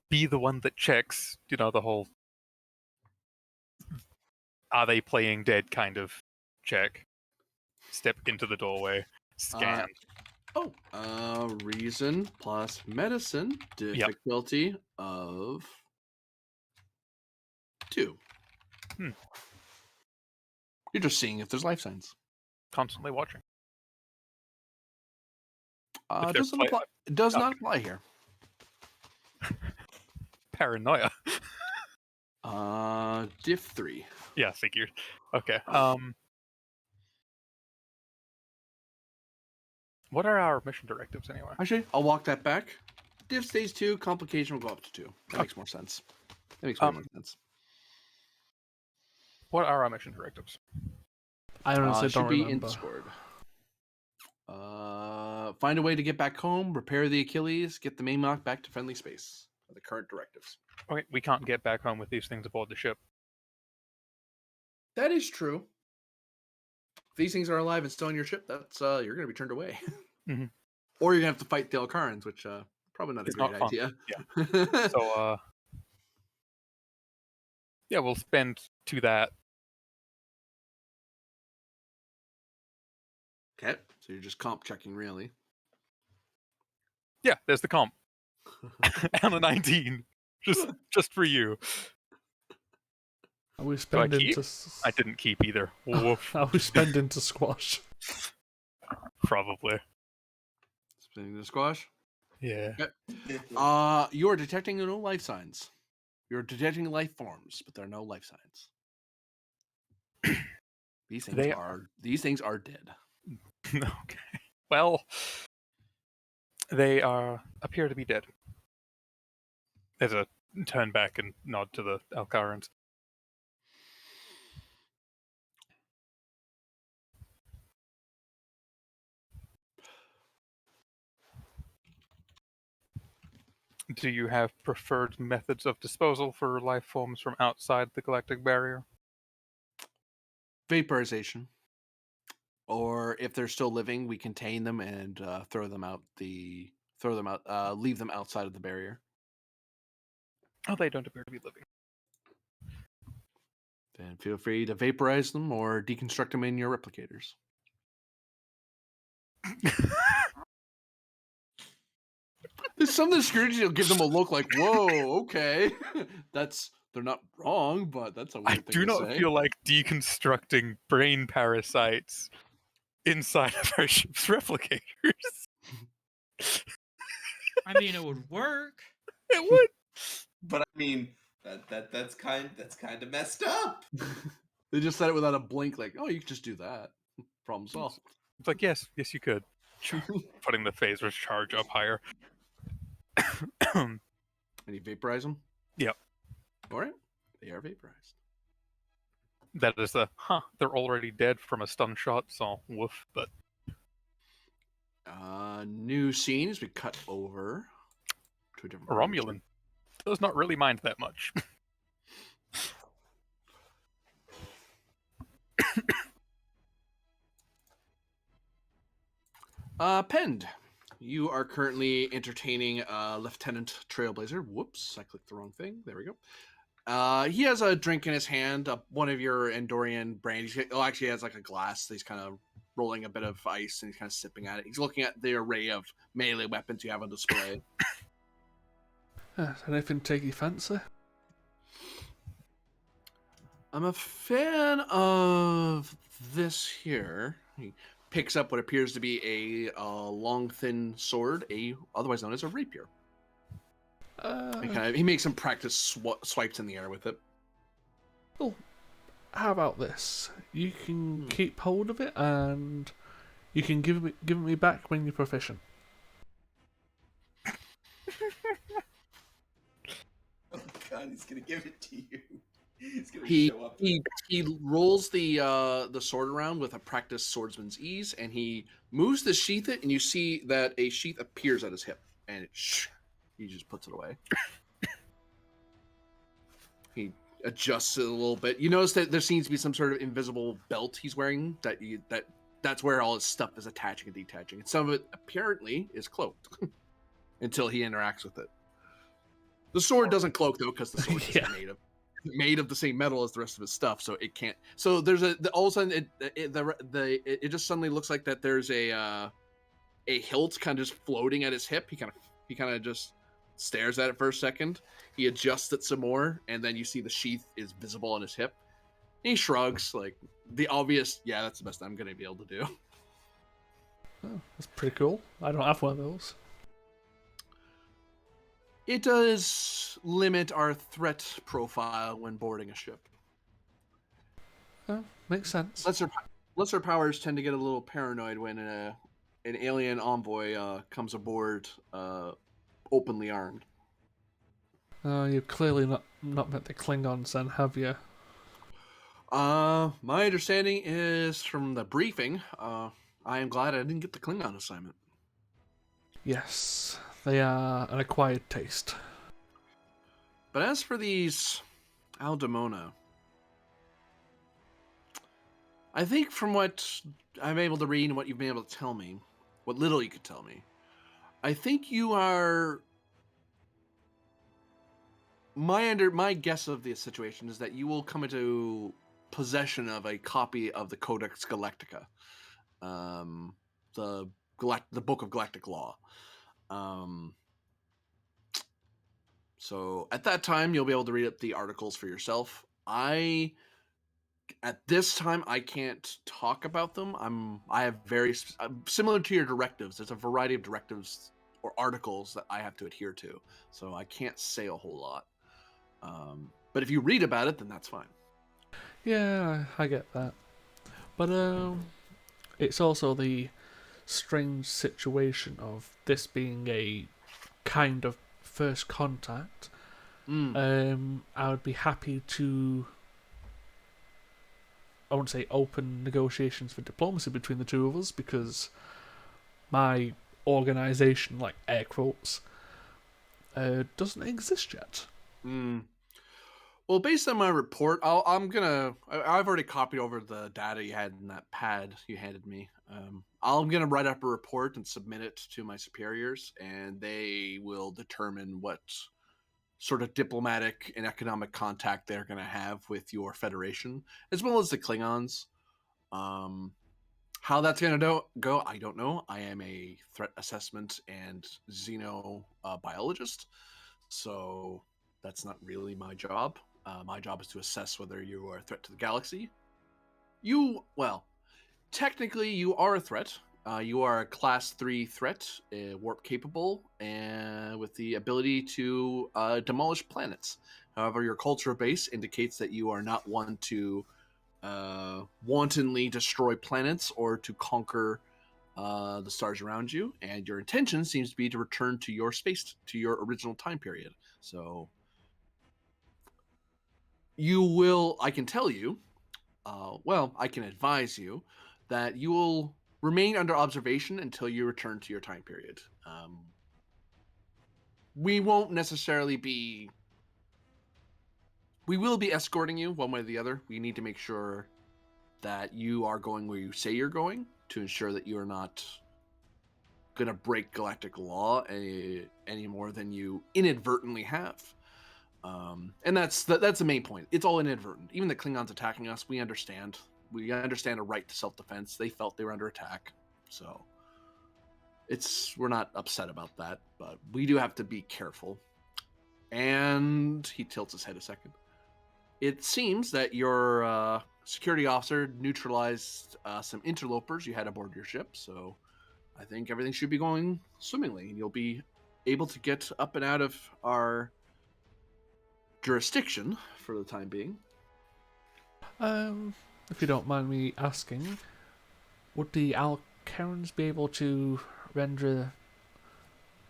be the one that checks, the whole are they playing dead kind of check. Step into the doorway, scan. Reason plus medicine, difficulty of 2. You're just seeing if there's life signs. Constantly watching. It doesn't apply. It does not apply here. Paranoia. Diff 3. Yeah, figured. Okay. What are our mission directives anyway? Actually, I'll walk that back. Diff stays 2. Complication will go up to 2. That makes more sense. That makes way more sense. What are our mission directives? I honestly Should don't be remember. in Discord. Find a way to get back home, repair the Achilles, get the Maymok back to friendly space. Are the current directives. Okay, we can't get back home with these things aboard the ship. That is true. If these things are alive and still on your ship, that's you're going to be turned away. Mhm. Or you're going to have to fight the Alcarans, which probably not a It's great not fun. idea. So, yeah, we'll spend to that. Okay, so you're just comp checking, really. Yeah, there's the comp. And a 19. Just for you. Are we Do I spending keep? to? I didn't keep either. Woof. Are we spending to squash? Probably. Spinning the squash. Yeah. You are detecting no life signs. You're detecting life forms, but there are no life signs. These things are dead. Okay. Well, they appear to be dead. There's a turn back and nod to the Alcarans. Do you have preferred methods of disposal for life forms from outside the galactic barrier? Vaporization. Or if they're still living, we contain them and leave them outside of the barrier. Oh, they don't appear to be living. Then feel free to vaporize them or deconstruct them in your replicators. Some of the Scrooges will give them a look like, "Whoa, okay, they're not wrong, but that's a I weird thing do to not say." feel like deconstructing brain parasites inside of our ship's replicators. I mean, it would work. It would. But I mean, that's kind of messed up. They just said it without a blink, like, "Oh, you can just do that." Problem solved. It's like, yes, you could. Putting the phaser charge up higher. And you vaporize them? Yep. All right. They are vaporized. That is they're already dead from a stun shot, so woof, but New scene as we cut over to a different a part of the Romulan does not really mind that much. Pend, you are currently entertaining Lieutenant Trailblazer. Whoops, I clicked the wrong thing. There we go. He has a drink in his hand, one of your Andorian brandies. Actually, he has like a glass. He's kind of rolling a bit of ice and he's kind of sipping at it. He's looking at the array of melee weapons you have on display. Anything take your fancy? I'm a fan of this here. He picks up what appears to be a long, thin sword, otherwise known as a rapier. He makes some practice swipes in the air with it. Well, how about this? You can keep hold of it, and you can give it me back when you're proficient. Oh God, he's gonna give it to you. He's gonna He show up. he rolls the sword around with a practiced swordsman's ease, and he moves to sheath it, and you see that a sheath appears at his hip, and he just puts it away. He adjusts it a little bit. You notice that there seems to be some sort of invisible belt he's wearing that's where all his stuff is attaching and detaching. And some of it apparently is cloaked until he interacts with it. The sword doesn't cloak though, because the sword is made of the same metal as the rest of his stuff, so it can't. So there's all of a sudden it just suddenly looks like that there's a hilt kind of just floating at his hip. He kind of just stares at it for a second. He adjusts it some more, and then you see the sheath is visible on his hip. And he shrugs, like the obvious, yeah, that's the best I'm gonna be able to do. Oh, that's pretty cool. I don't have one of those. It does limit our threat profile when boarding a ship. Oh, makes sense. Lesser powers tend to get a little paranoid when an alien envoy comes aboard openly armed. You've clearly not met the Klingons then, have you? My understanding is from the briefing, I am glad I didn't get the Klingon assignment. Yes, they are an acquired taste. But as for these Aldemona, I think from what I'm able to read and what you've been able to tell me, what little you could tell me, I think you are. My guess of the situation is that you will come into possession of a copy of the Codex Galactica, um, the the Book of Galactic Law. So at that time, you'll be able to read up the articles for yourself. At this time, I can't talk about them. I have very similar to your directives. There's a variety of directives or articles that I have to adhere to, so I can't say a whole lot. But if you read about it, then that's fine. Yeah, I get that. But it's also the strange situation of this being a kind of first contact. I would be happy to, I won't say open negotiations for diplomacy between the two of us, because my organisation, like air quotes, doesn't exist yet. Well, based on my report, I've already copied over the data you had in that pad you handed me. I'm gonna write up a report and submit it to my superiors, and they will determine what sort of diplomatic and economic contact they're gonna have with your federation, as well as the Klingons. How that's gonna go, I don't know. I am a threat assessment and xenobiologist, so that's not really my job. My job is to assess whether you are a threat to the galaxy. Well, technically, you are a threat. You are a Class 3 threat, warp capable, and with the ability to demolish planets. However, your culture base indicates that you are not one to wantonly destroy planets or to conquer the stars around you, and your intention seems to be to return to your space, to your original time period. So you will, I can tell you, I can advise you that you will remain under observation until you return to your time period. We won't necessarily be. We will be escorting you one way or the other. We need to make sure that you are going where you say you're going to ensure that you are not going to break galactic law any more than you inadvertently have. And that's the main point. It's all inadvertent. Even the Klingons attacking us, we understand. We understand a right to self-defense. They felt they were under attack, so we're not upset about that. But we do have to be careful. And he tilts his head a second. It seems that your security officer neutralized some interlopers you had aboard your ship, so I think everything should be going swimmingly, and you'll be able to get up and out of our jurisdiction for the time being. If you don't mind me asking, would the Alcarans be able to render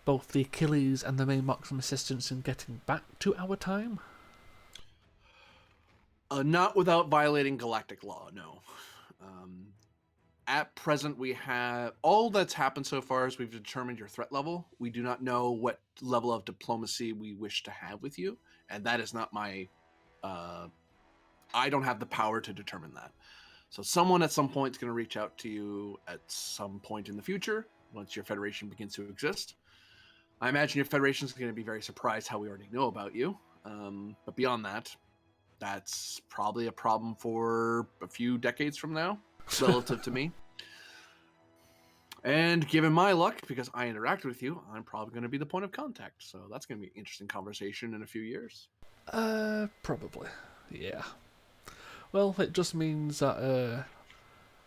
both the Achilles and the Maymock some assistance in getting back to our time? Not without violating galactic law, no. At present, we have all that's happened so far is we've determined your threat level. We do not know what level of diplomacy we wish to have with you, and that is not my. I don't have the power to determine that. So someone at some point is going to reach out to you at some point in the future once your federation begins to exist. I imagine your federation is going to be very surprised how we already know about you. But beyond that, that's probably a problem for a few decades from now, relative to me. And given my luck, because I interact with you, I'm probably going to be the point of contact. So that's going to be an interesting conversation in a few years. Probably. Yeah. Well, it just means that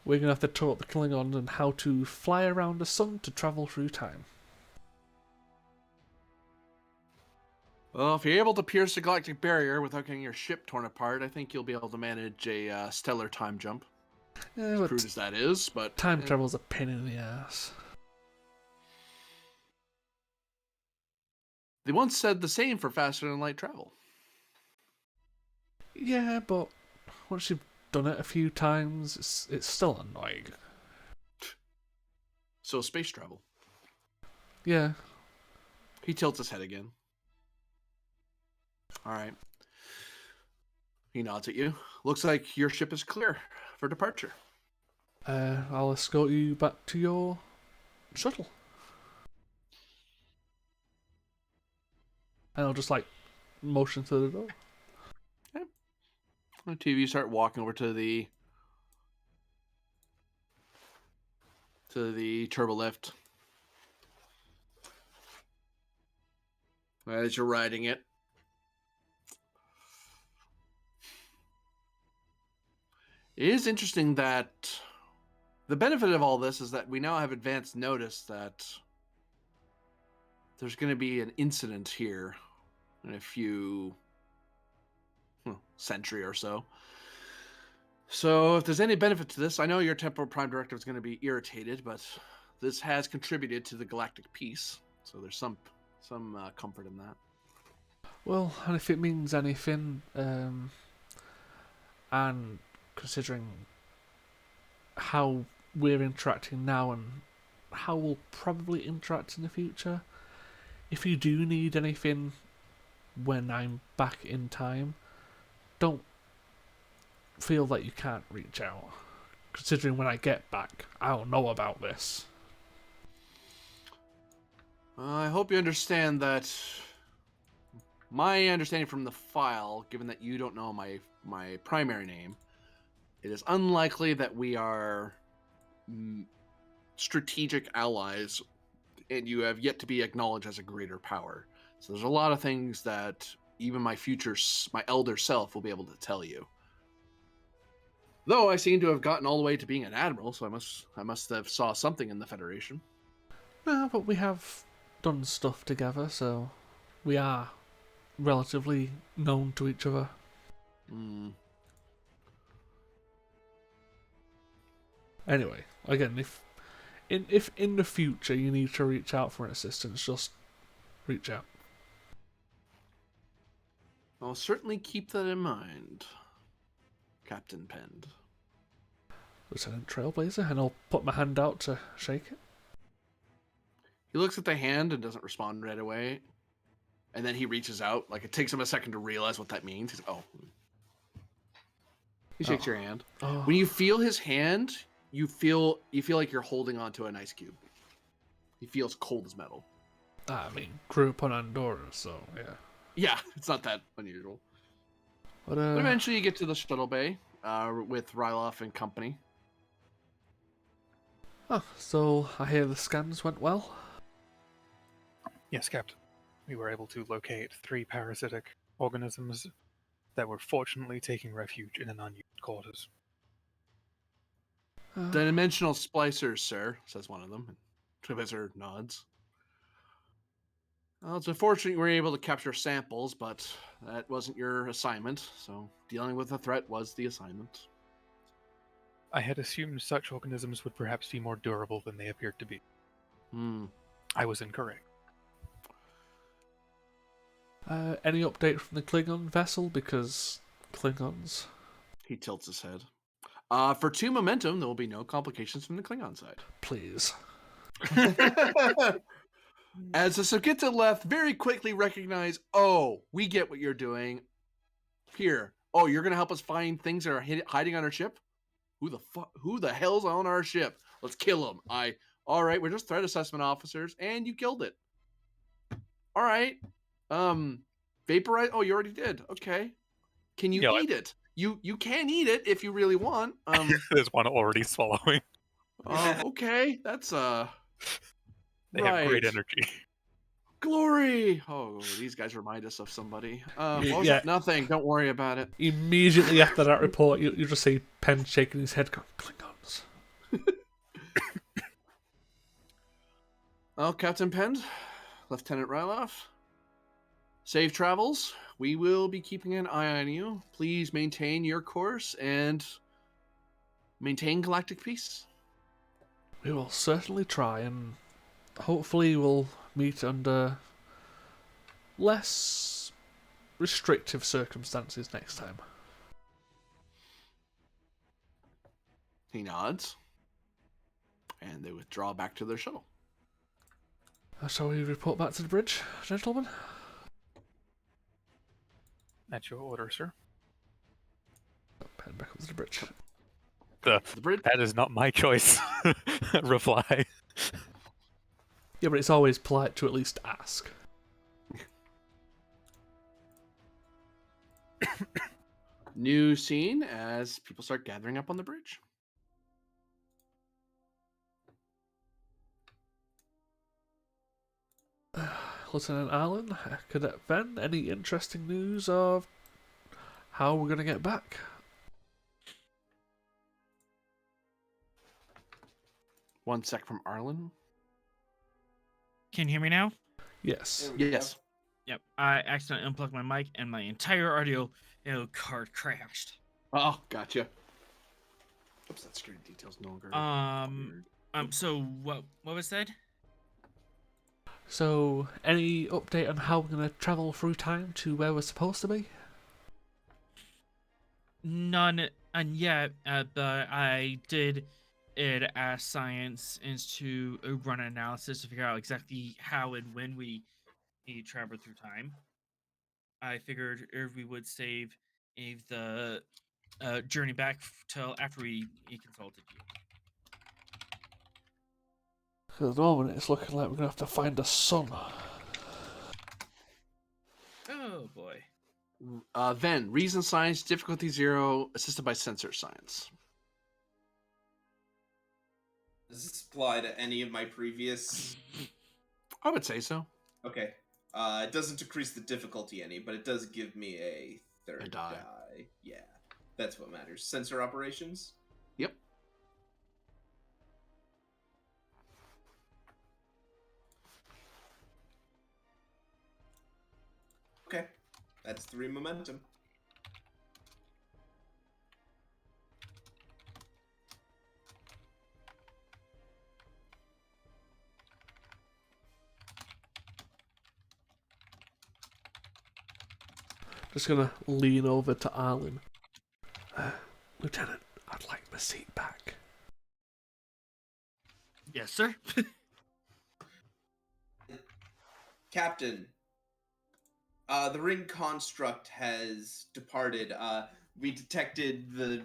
we're going to have to taught the Klingons on how to fly around the sun to travel through time. Well, if you're able to pierce the galactic barrier without getting your ship torn apart, I think you'll be able to manage a stellar time jump. As crude as that is, but time travel's a pain in the ass. They once said the same for faster than light travel. Yeah, but once you've done it a few times, it's still annoying. So space travel. Yeah. He tilts his head again. All right. He nods at you. Looks like your ship is clear for departure. I'll escort you back to your shuttle. And I'll just, like, motion to the door. The two of you start walking over to the turbo lift. As you're riding it, it is interesting that the benefit of all this is that we now have advance notice that there's going to be an incident here in a few century or so. So if there's any benefit to this, I know your Temporal Prime Directive is going to be irritated, but this has contributed to the galactic peace. So there's some comfort in that. Well, and if it means anything, and considering how we're interacting now and how we'll probably interact in the future, if you do need anything when I'm back in time, don't feel that you can't reach out. Considering when I get back, I'll know about this. I hope you understand that my understanding from the file, given that you don't know my primary name, it is unlikely that we are strategic allies, and you have yet to be acknowledged as a greater power. So there's a lot of things that even my elder self will be able to tell you. Though I seem to have gotten all the way to being an admiral, so I must have saw something in the Federation. No, but we have done stuff together, so we are relatively known to each other. Anyway, again, if in the future you need to reach out for assistance, just reach out. I'll certainly keep that in mind, Captain Pend. Lieutenant Trailblazer, and I'll put my hand out to shake it. He looks at the hand and doesn't respond right away. And then he reaches out. Like, it takes him a second to realize what that means. He's oh. He shakes your hand. Oh. When you feel his hand, you feel like you're holding onto an ice cube. He feels cold as metal. I mean, grew up on Andorra, so yeah. Yeah, it's not that unusual. But eventually you get to the shuttle bay with Ryloff and company. Oh, so I hear the scans went well? Yes, Captain. We were able to locate 3 parasitic organisms that were fortunately taking refuge in an unused quarters. Dimensional splicers, sir, says one of them. Twizzler nods. Well, it's unfortunate you were able to capture samples, but that wasn't your assignment, so dealing with the threat was the assignment. I had assumed such organisms would perhaps be more durable than they appeared to be. I was incorrect. Any update from the Klingon vessel? Because Klingons. He tilts his head. For 2 momentum, there will be no complications from the Klingon side. Please. As the Sokita left, very quickly recognize, oh, we get what you're doing. Here. Oh, you're going to help us find things that are hiding on our ship? Who the hell's on our ship? Let's kill them. All right, we're just threat assessment officers, and you killed it. All right. Vaporize. Oh, you already did. Okay. Can you eat it? You can eat it if you really want. There's one already swallowing. Okay. That's They have great energy. Glory. Oh, these guys remind us of somebody. Yeah. Nothing. Don't worry about it. Immediately after that report, you just see Penn shaking his head, going, Klingons. Well, Captain Penn, Lieutenant Ryloff, safe travels. We will be keeping an eye on you. Please maintain your course and maintain galactic peace. We will certainly try, and hopefully we'll meet under less restrictive circumstances next time. He nods, and they withdraw back to their shuttle. Shall we report back to the bridge, gentlemen? At your order, sir. Head back up to the bridge. The The bridge. that is not my choice. Reply. Yeah, but it's always polite to at least ask. New scene as people start gathering up on the bridge. Lieutenant Allen, Cadet Ven, any interesting news of how we're going to get back? One sec from Arlen. Can you hear me now? Yes. There we Yes. Yep. I accidentally unplugged my mic and my entire audio card crashed. Oh, gotcha. Oops, that security details no longer. weird. So what was said? So, any update on how we're going to travel through time to where we're supposed to be? None, and yet, but I did ask Science to run an analysis to figure out exactly how and when we travel through time. I figured if we would save the journey back till after we consulted you. At the moment, it's looking like we're going to have to find a sun. Oh boy. Then reason science, difficulty 0, assisted by sensor science. Does this apply to any of my previous? I would say so. Okay. It doesn't decrease the difficulty any, but it does give me a third A die. Yeah, that's what matters. Sensor operations. Yep. Okay, that's 3 momentum. Just going to lean over to Arlen. Lieutenant, I'd like my seat back. Yes, sir. Captain, the ring construct has departed. We detected the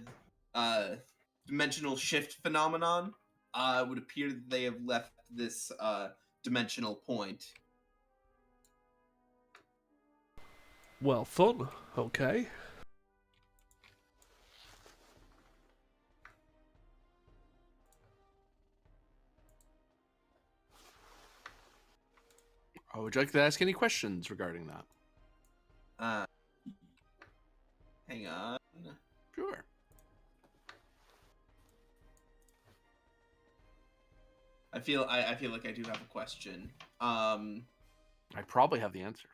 dimensional shift phenomenon. It would appear that they have left this dimensional point. Well, fun. Okay. Would you like to ask any questions regarding that? Hang on. Sure. I feel like I do have a question. I probably have the answer.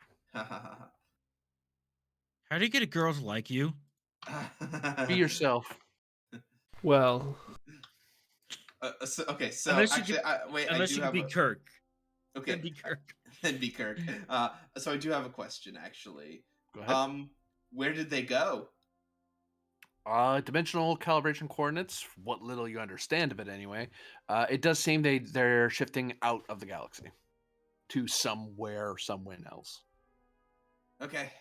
How do you get a girl to like you? Be yourself. Well, so Unless you actually, wait. I Unless do you have can be Kirk. Okay, Be Kirk. then be Kirk. So I do have a question, actually. Go ahead. Where did they go? Dimensional calibration coordinates, what little you understand of it anyway. It does seem they're shifting out of the galaxy to somewhere else. Okay.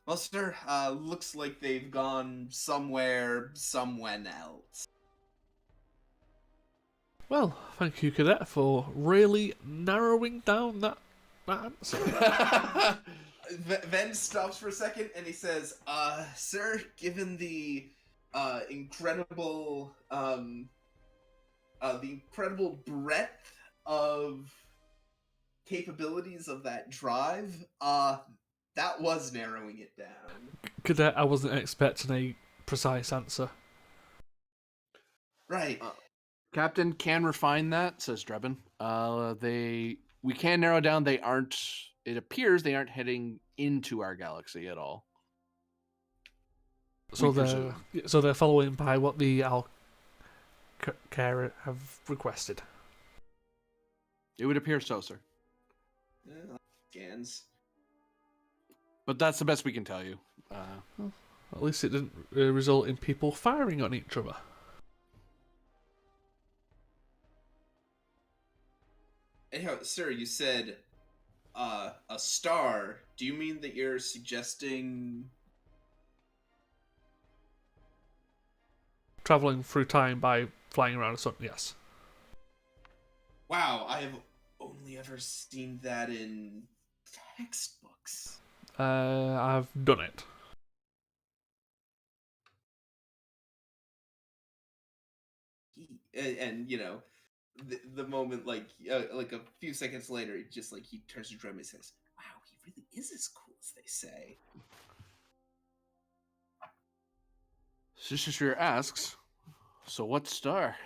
Well, sir, looks like they've gone somewhere else. well, thank you, Cadet, for really narrowing down that answer. Ven stops for a second and he says, sir, given the incredible breadth of capabilities of that drive, that was narrowing it down. Cadet, I wasn't expecting a precise answer. Right. Captain can refine that, says Drebin. We can narrow down. It appears they aren't heading into our galaxy at all. So We they're following by what the Alcair have requested. It would appear so, sir. Scans. But that's the best we can tell you. At least it didn't result in people firing on each other. Anyhow, sir, you said a star. Do you mean that you're suggesting traveling through time by flying around the sun. Yes. Wow, I have only ever seen that in textbooks. I've done it. And the moment like a few seconds later, he turns to Drum and says, "Wow, he really is as cool as they say." Sister Shreer asks, so what star?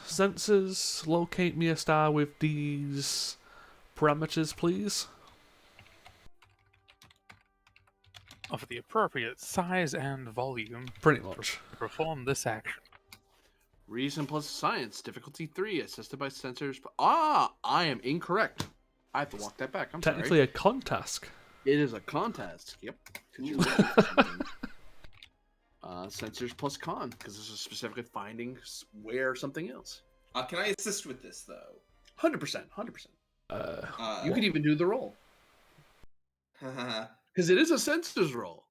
Sensors, locate me a star with these parameters, please. Of the appropriate size and volume Pretty much. to perform this action. Reason plus science, difficulty 3, assisted by sensors. I am incorrect. I have to walk that back. I'm Technically sorry. a contest. It is a contest. Yep. 'Cause you're Ooh. looking for something. Sensors plus con, because this is specifically finding where something else. Can I assist with this though? 100%. 100%. Uh, You could even do the roll. Because it is a sensors roll.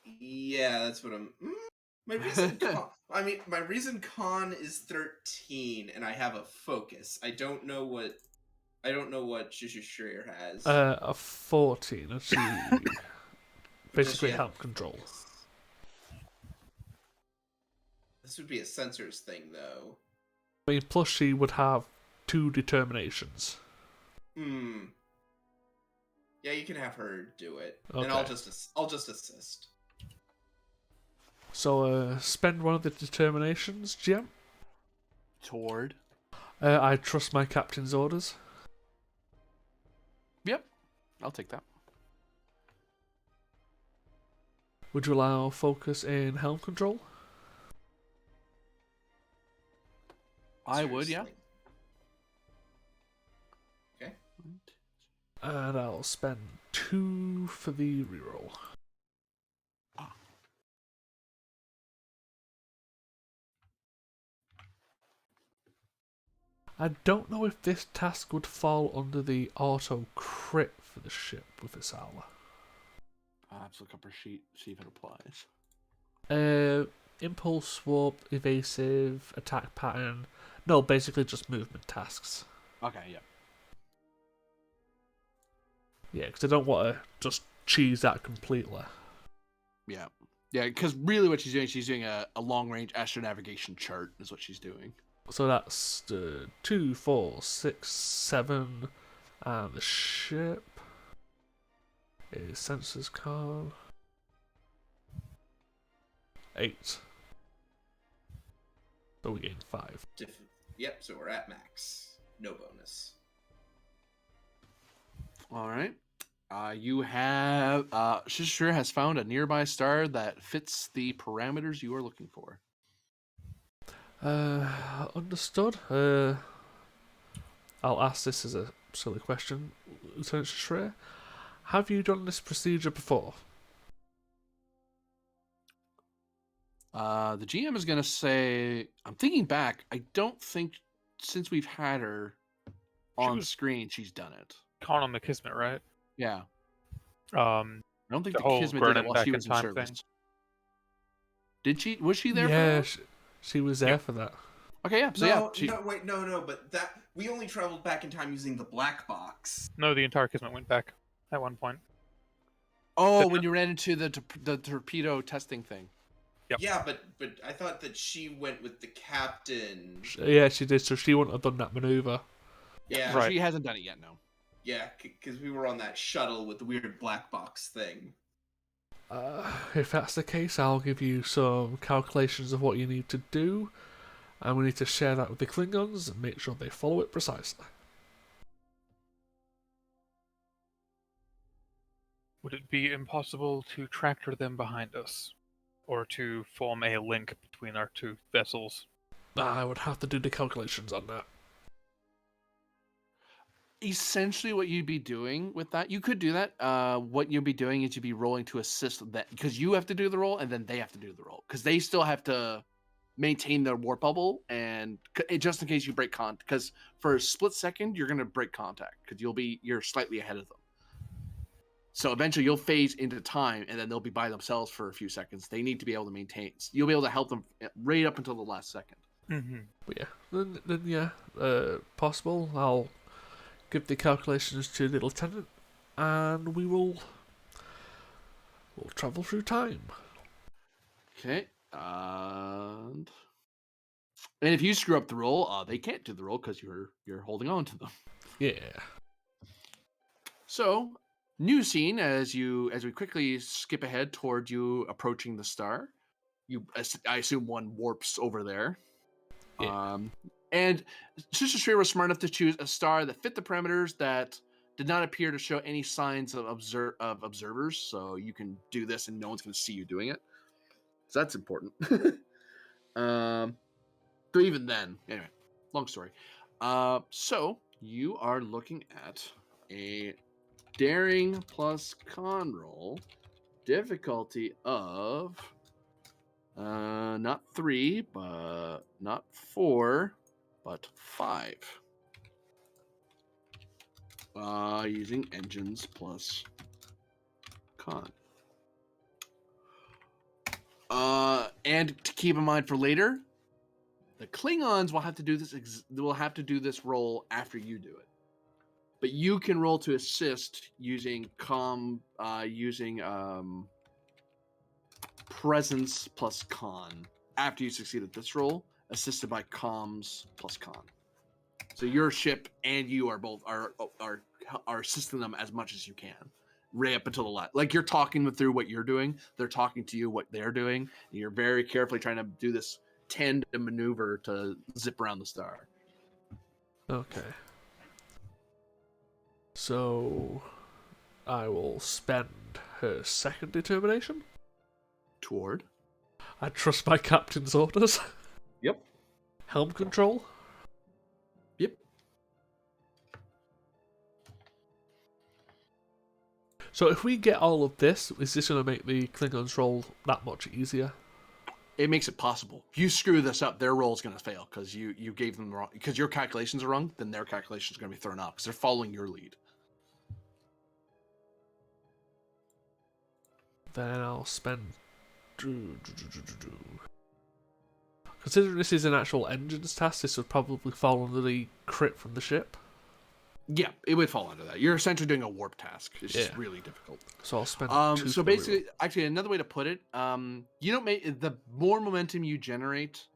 Yeah, that's what I'm. My reason con. My reason con is 13, and I have a focus. I don't know what Shushu Shreer has. A 14. Let's see. Basically have help control. focus? This would be a sensors thing, though. I mean, plus she would have 2 determinations. Yeah, you can have her do it, Okay. and I'll just assist. So, spend one of the determinations, GM. Toward. I trust my captain's orders. Yep. I'll take that. Would you allow focus in helm control? I would, yeah. Seriously. Okay. And I'll spend 2 for the reroll. I don't know if this task would fall under the auto crit for the ship with its hour. I'll have to look up her sheet, see if it applies. Impulse, warp, evasive, attack pattern. No, basically just movement tasks. Okay, yeah. Yeah, because I don't want to just cheese that completely. Yeah. Yeah, because really what she's doing a long-range astronavigation chart is what she's doing. So that's 2, 4, 6, 7, and the ship is sensors card 8. So we gain 5. Yep. So we're at max. No bonus. All right. You have... Sister has found a nearby star that fits the parameters you are looking for. Understood. I'll ask this as a silly question, Lieutenant Shreer. Have you done this procedure before? The GM is going to say... I'm thinking back. I don't think since we've had her on screen, she's done it. Con on the Kismet, right? Yeah. I I don't think The the whole Kismet did it burning while back she in was in time service. thing. Did she? Was she there? Yeah, For that? she was there for that. Okay, yeah. So no, yeah, no, but that we only traveled back in time using the black box. No, the entire Kismet went back at one point. Oh, when you ran into the torpedo testing thing. Yep. Yeah, but I thought that she went with the captain. Yeah, she did, so she wouldn't have done that maneuver. Yeah, So Right. she hasn't done it yet. No. yeah, because we were on that shuttle with the weird black box thing. If that's the case, I'll give you some calculations of what you need to do, and we need to share that with the Klingons and make sure they follow it precisely. Would it be impossible to tractor them behind us? Or to form a link between our 2 vessels? I would have to do the calculations on that. Essentially, what you'd be doing with that, you could do that. What you'd be doing is you'd be rolling to assist that, because you have to do the roll and then they have to do the roll, because they still have to maintain their warp bubble, and just in case you break contact, because for a split second you're going to break contact because you're slightly ahead of them. So eventually you'll phase into time, and then they'll be by themselves for a few seconds. They need to be able to maintain. You'll be able to help them right up until the last second. Mm-hmm. But yeah, then yeah, possible. I'll give the calculations to the lieutenant, and we'll travel through time. Okay. And if you screw up the roll, they can't do the roll because you're holding on to them. Yeah. So, new scene as we quickly skip ahead toward you approaching the star. I assume one warps over there. Yeah. And Sister Shreya was smart enough to choose a star that fit the parameters that did not appear to show any signs of observers. So you can do this and no one's going to see you doing it. So that's important. But even then, anyway, long story. So you are looking at a daring plus con roll, difficulty of not 3, but not 4, but 5. Using engines plus con. And to keep in mind for later, the Klingons will have to do this. Will have to do this roll after you do it, but you can roll to assist using presence plus con after you succeed at this roll, assisted by comms plus con. So your ship and you are both are assisting them as much as you can, right up until the last. Like you're talking them through what you're doing, they're talking to you what they're doing, and you're very carefully trying to do this tandem maneuver to zip around the star. Okay. So I will spend her second determination. Toward. I trust my captain's orders. Yep. Helm control. Yep. So if we get all of this, is this going to make the Klingons roll that much easier? It makes it possible. If you screw this up, their roll is going to fail because you gave them the wrong. Because your calculations are wrong, then their calculations are going to be thrown out because they're following your lead. Then I'll spend. Considering this is an actual engines task, this would probably fall under the crit from the ship. Yeah, it would fall under that. You're essentially doing a warp task. It's just really difficult. So I'll spend. So basically, actually, another way to put it, you don't make the more momentum you generate,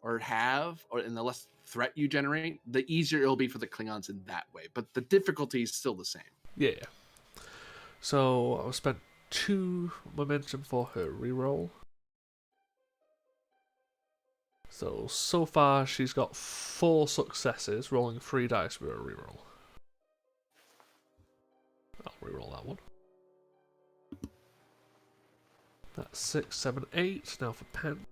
or have, and the less threat you generate, the easier it'll be for the Klingons in that way. But the difficulty is still the same. Yeah. So I'll spend 2 momentum for her reroll. So far she's got 4 successes, rolling 3 dice with a reroll. I'll reroll that one. That's 6, 7, 8. Now for pen.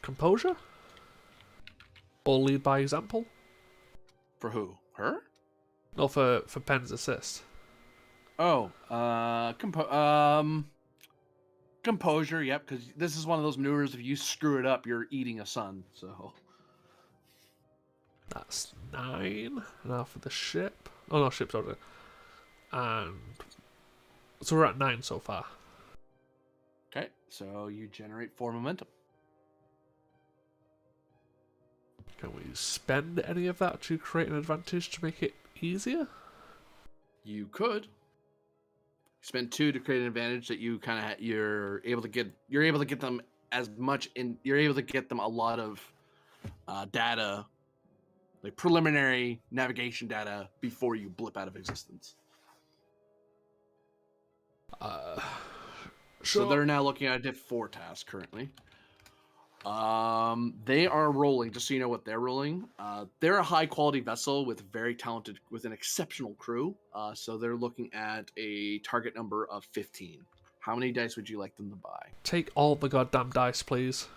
Composure? Or lead by example? For who? Her? No, for Pen's assist. Oh, composure. Yep, because this is one of those maneuvers. If you screw it up, you're eating a sun. So That's 9. Now for the ship. Oh no, ship's over. And so we're at 9 so far. okay, so you generate 4 momentum. Can we spend any of that to create an advantage to make it easier? You could spend 2 to create an advantage that you kind of you're able to get them as much in. You're able to get them a lot of data, like preliminary navigation data, before you blip out of existence. So they're now looking at a diff 4 task currently. They are rolling, just so you know what they're rolling. They're a high quality vessel with with an exceptional crew. So they're looking at a target number of 15. How many dice would you like them to buy? Take all the goddamn dice, please.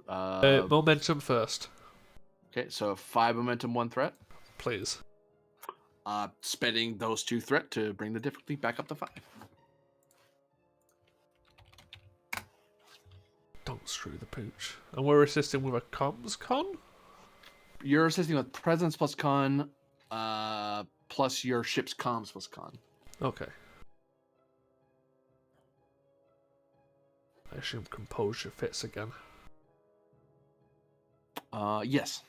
Momentum first. Okay, so 5 momentum, 1 threat. Please. Spending those 2 threat to bring the difficulty back up to 5. Dunk. screw the pooch. And we're assisting with a comms con? You're assisting with presence plus con, plus your ship's comms plus con. Okay. I assume composure fits again. Yes.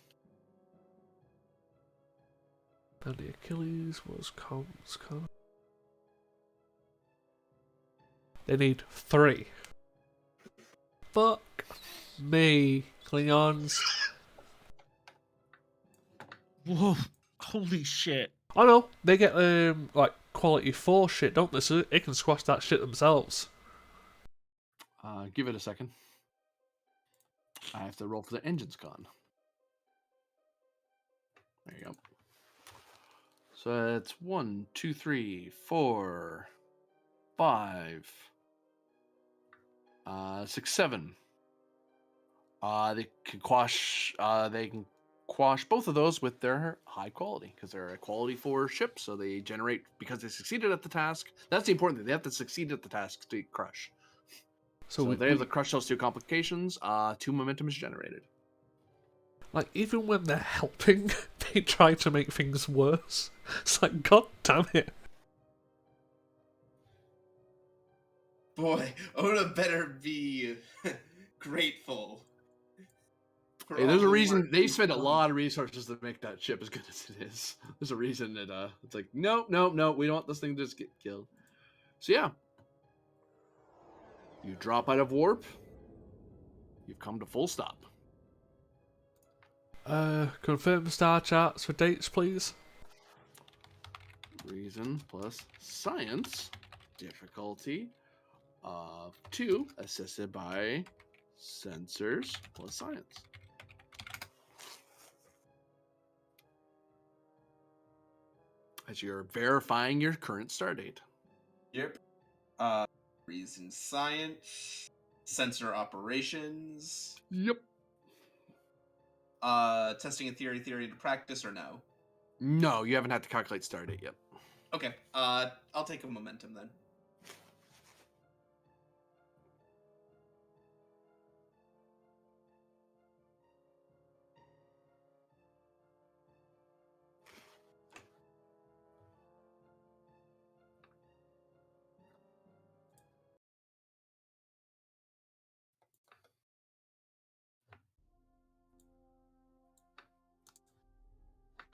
And the Achilles was comms con. They need 3. Fuck me, Klingons. Whoa! Holy shit! Oh no, they get like quality 4 shit, don't they? So they can squash that shit themselves. Give it a second. I have to roll for the engines con. There you go. So it's 1, 2, 3, 4, 5, 6, 7. They can quash. They can quash both of those with their high quality because they're a quality 4 ship. So they generate because they succeeded at the task. That's the important thing. They have to succeed at the task to crush. So if they have to crush those 2 complications. 2 momentum is generated. Like, even when they're helping, they try to make things worse. It's like, god damn it. Boy, Oda better be grateful. for Hey, all there's a the reason work they he's spend a done. lot of resources to make that ship as good as it is. There's a reason that it's like no, we don't want this thing to just get killed. So yeah, you drop out of warp. You've come to full stop. Confirm star charts for dates, please. Reason plus science, difficulty of 2, assisted by sensors plus science. As you're verifying your current start date. Yep. Reason science, sensor operations, Yep. testing a theory to practice or no? No, you haven't had to calculate start date yet. Okay. I'll take a momentum then.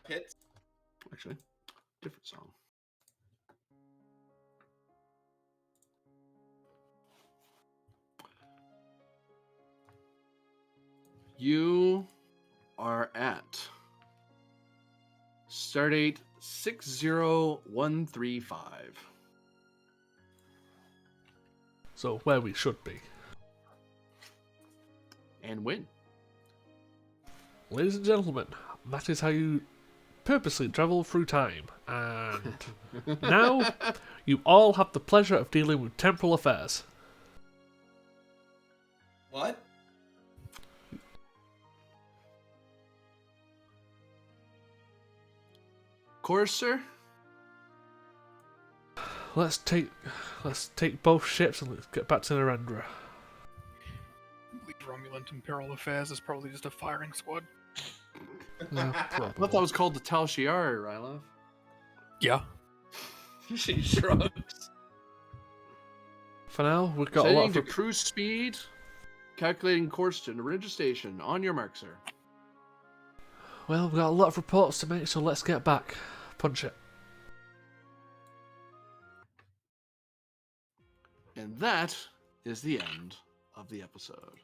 Hits. Actually, different song. You are at stardate 60135. So, where we should be. And win. Ladies and gentlemen, that is how you purposely travel through time. And now, you all have the pleasure of dealing with temporal affairs. What? Course, sir? Let's take both ships and let's get back to Narendra. Lead Romulan Imperial Affairs is probably just a firing squad. Yeah, I thought that probably. was called the Tal Shiar, Rylov. Yeah. She shrugs. For now, we've got a lot Setting to of... cruise speed. Calculating course to Narendra Station. On your mark, sir. Well, we've got a lot of reports to make, so let's get back. Punch it. And that is the end of the episode.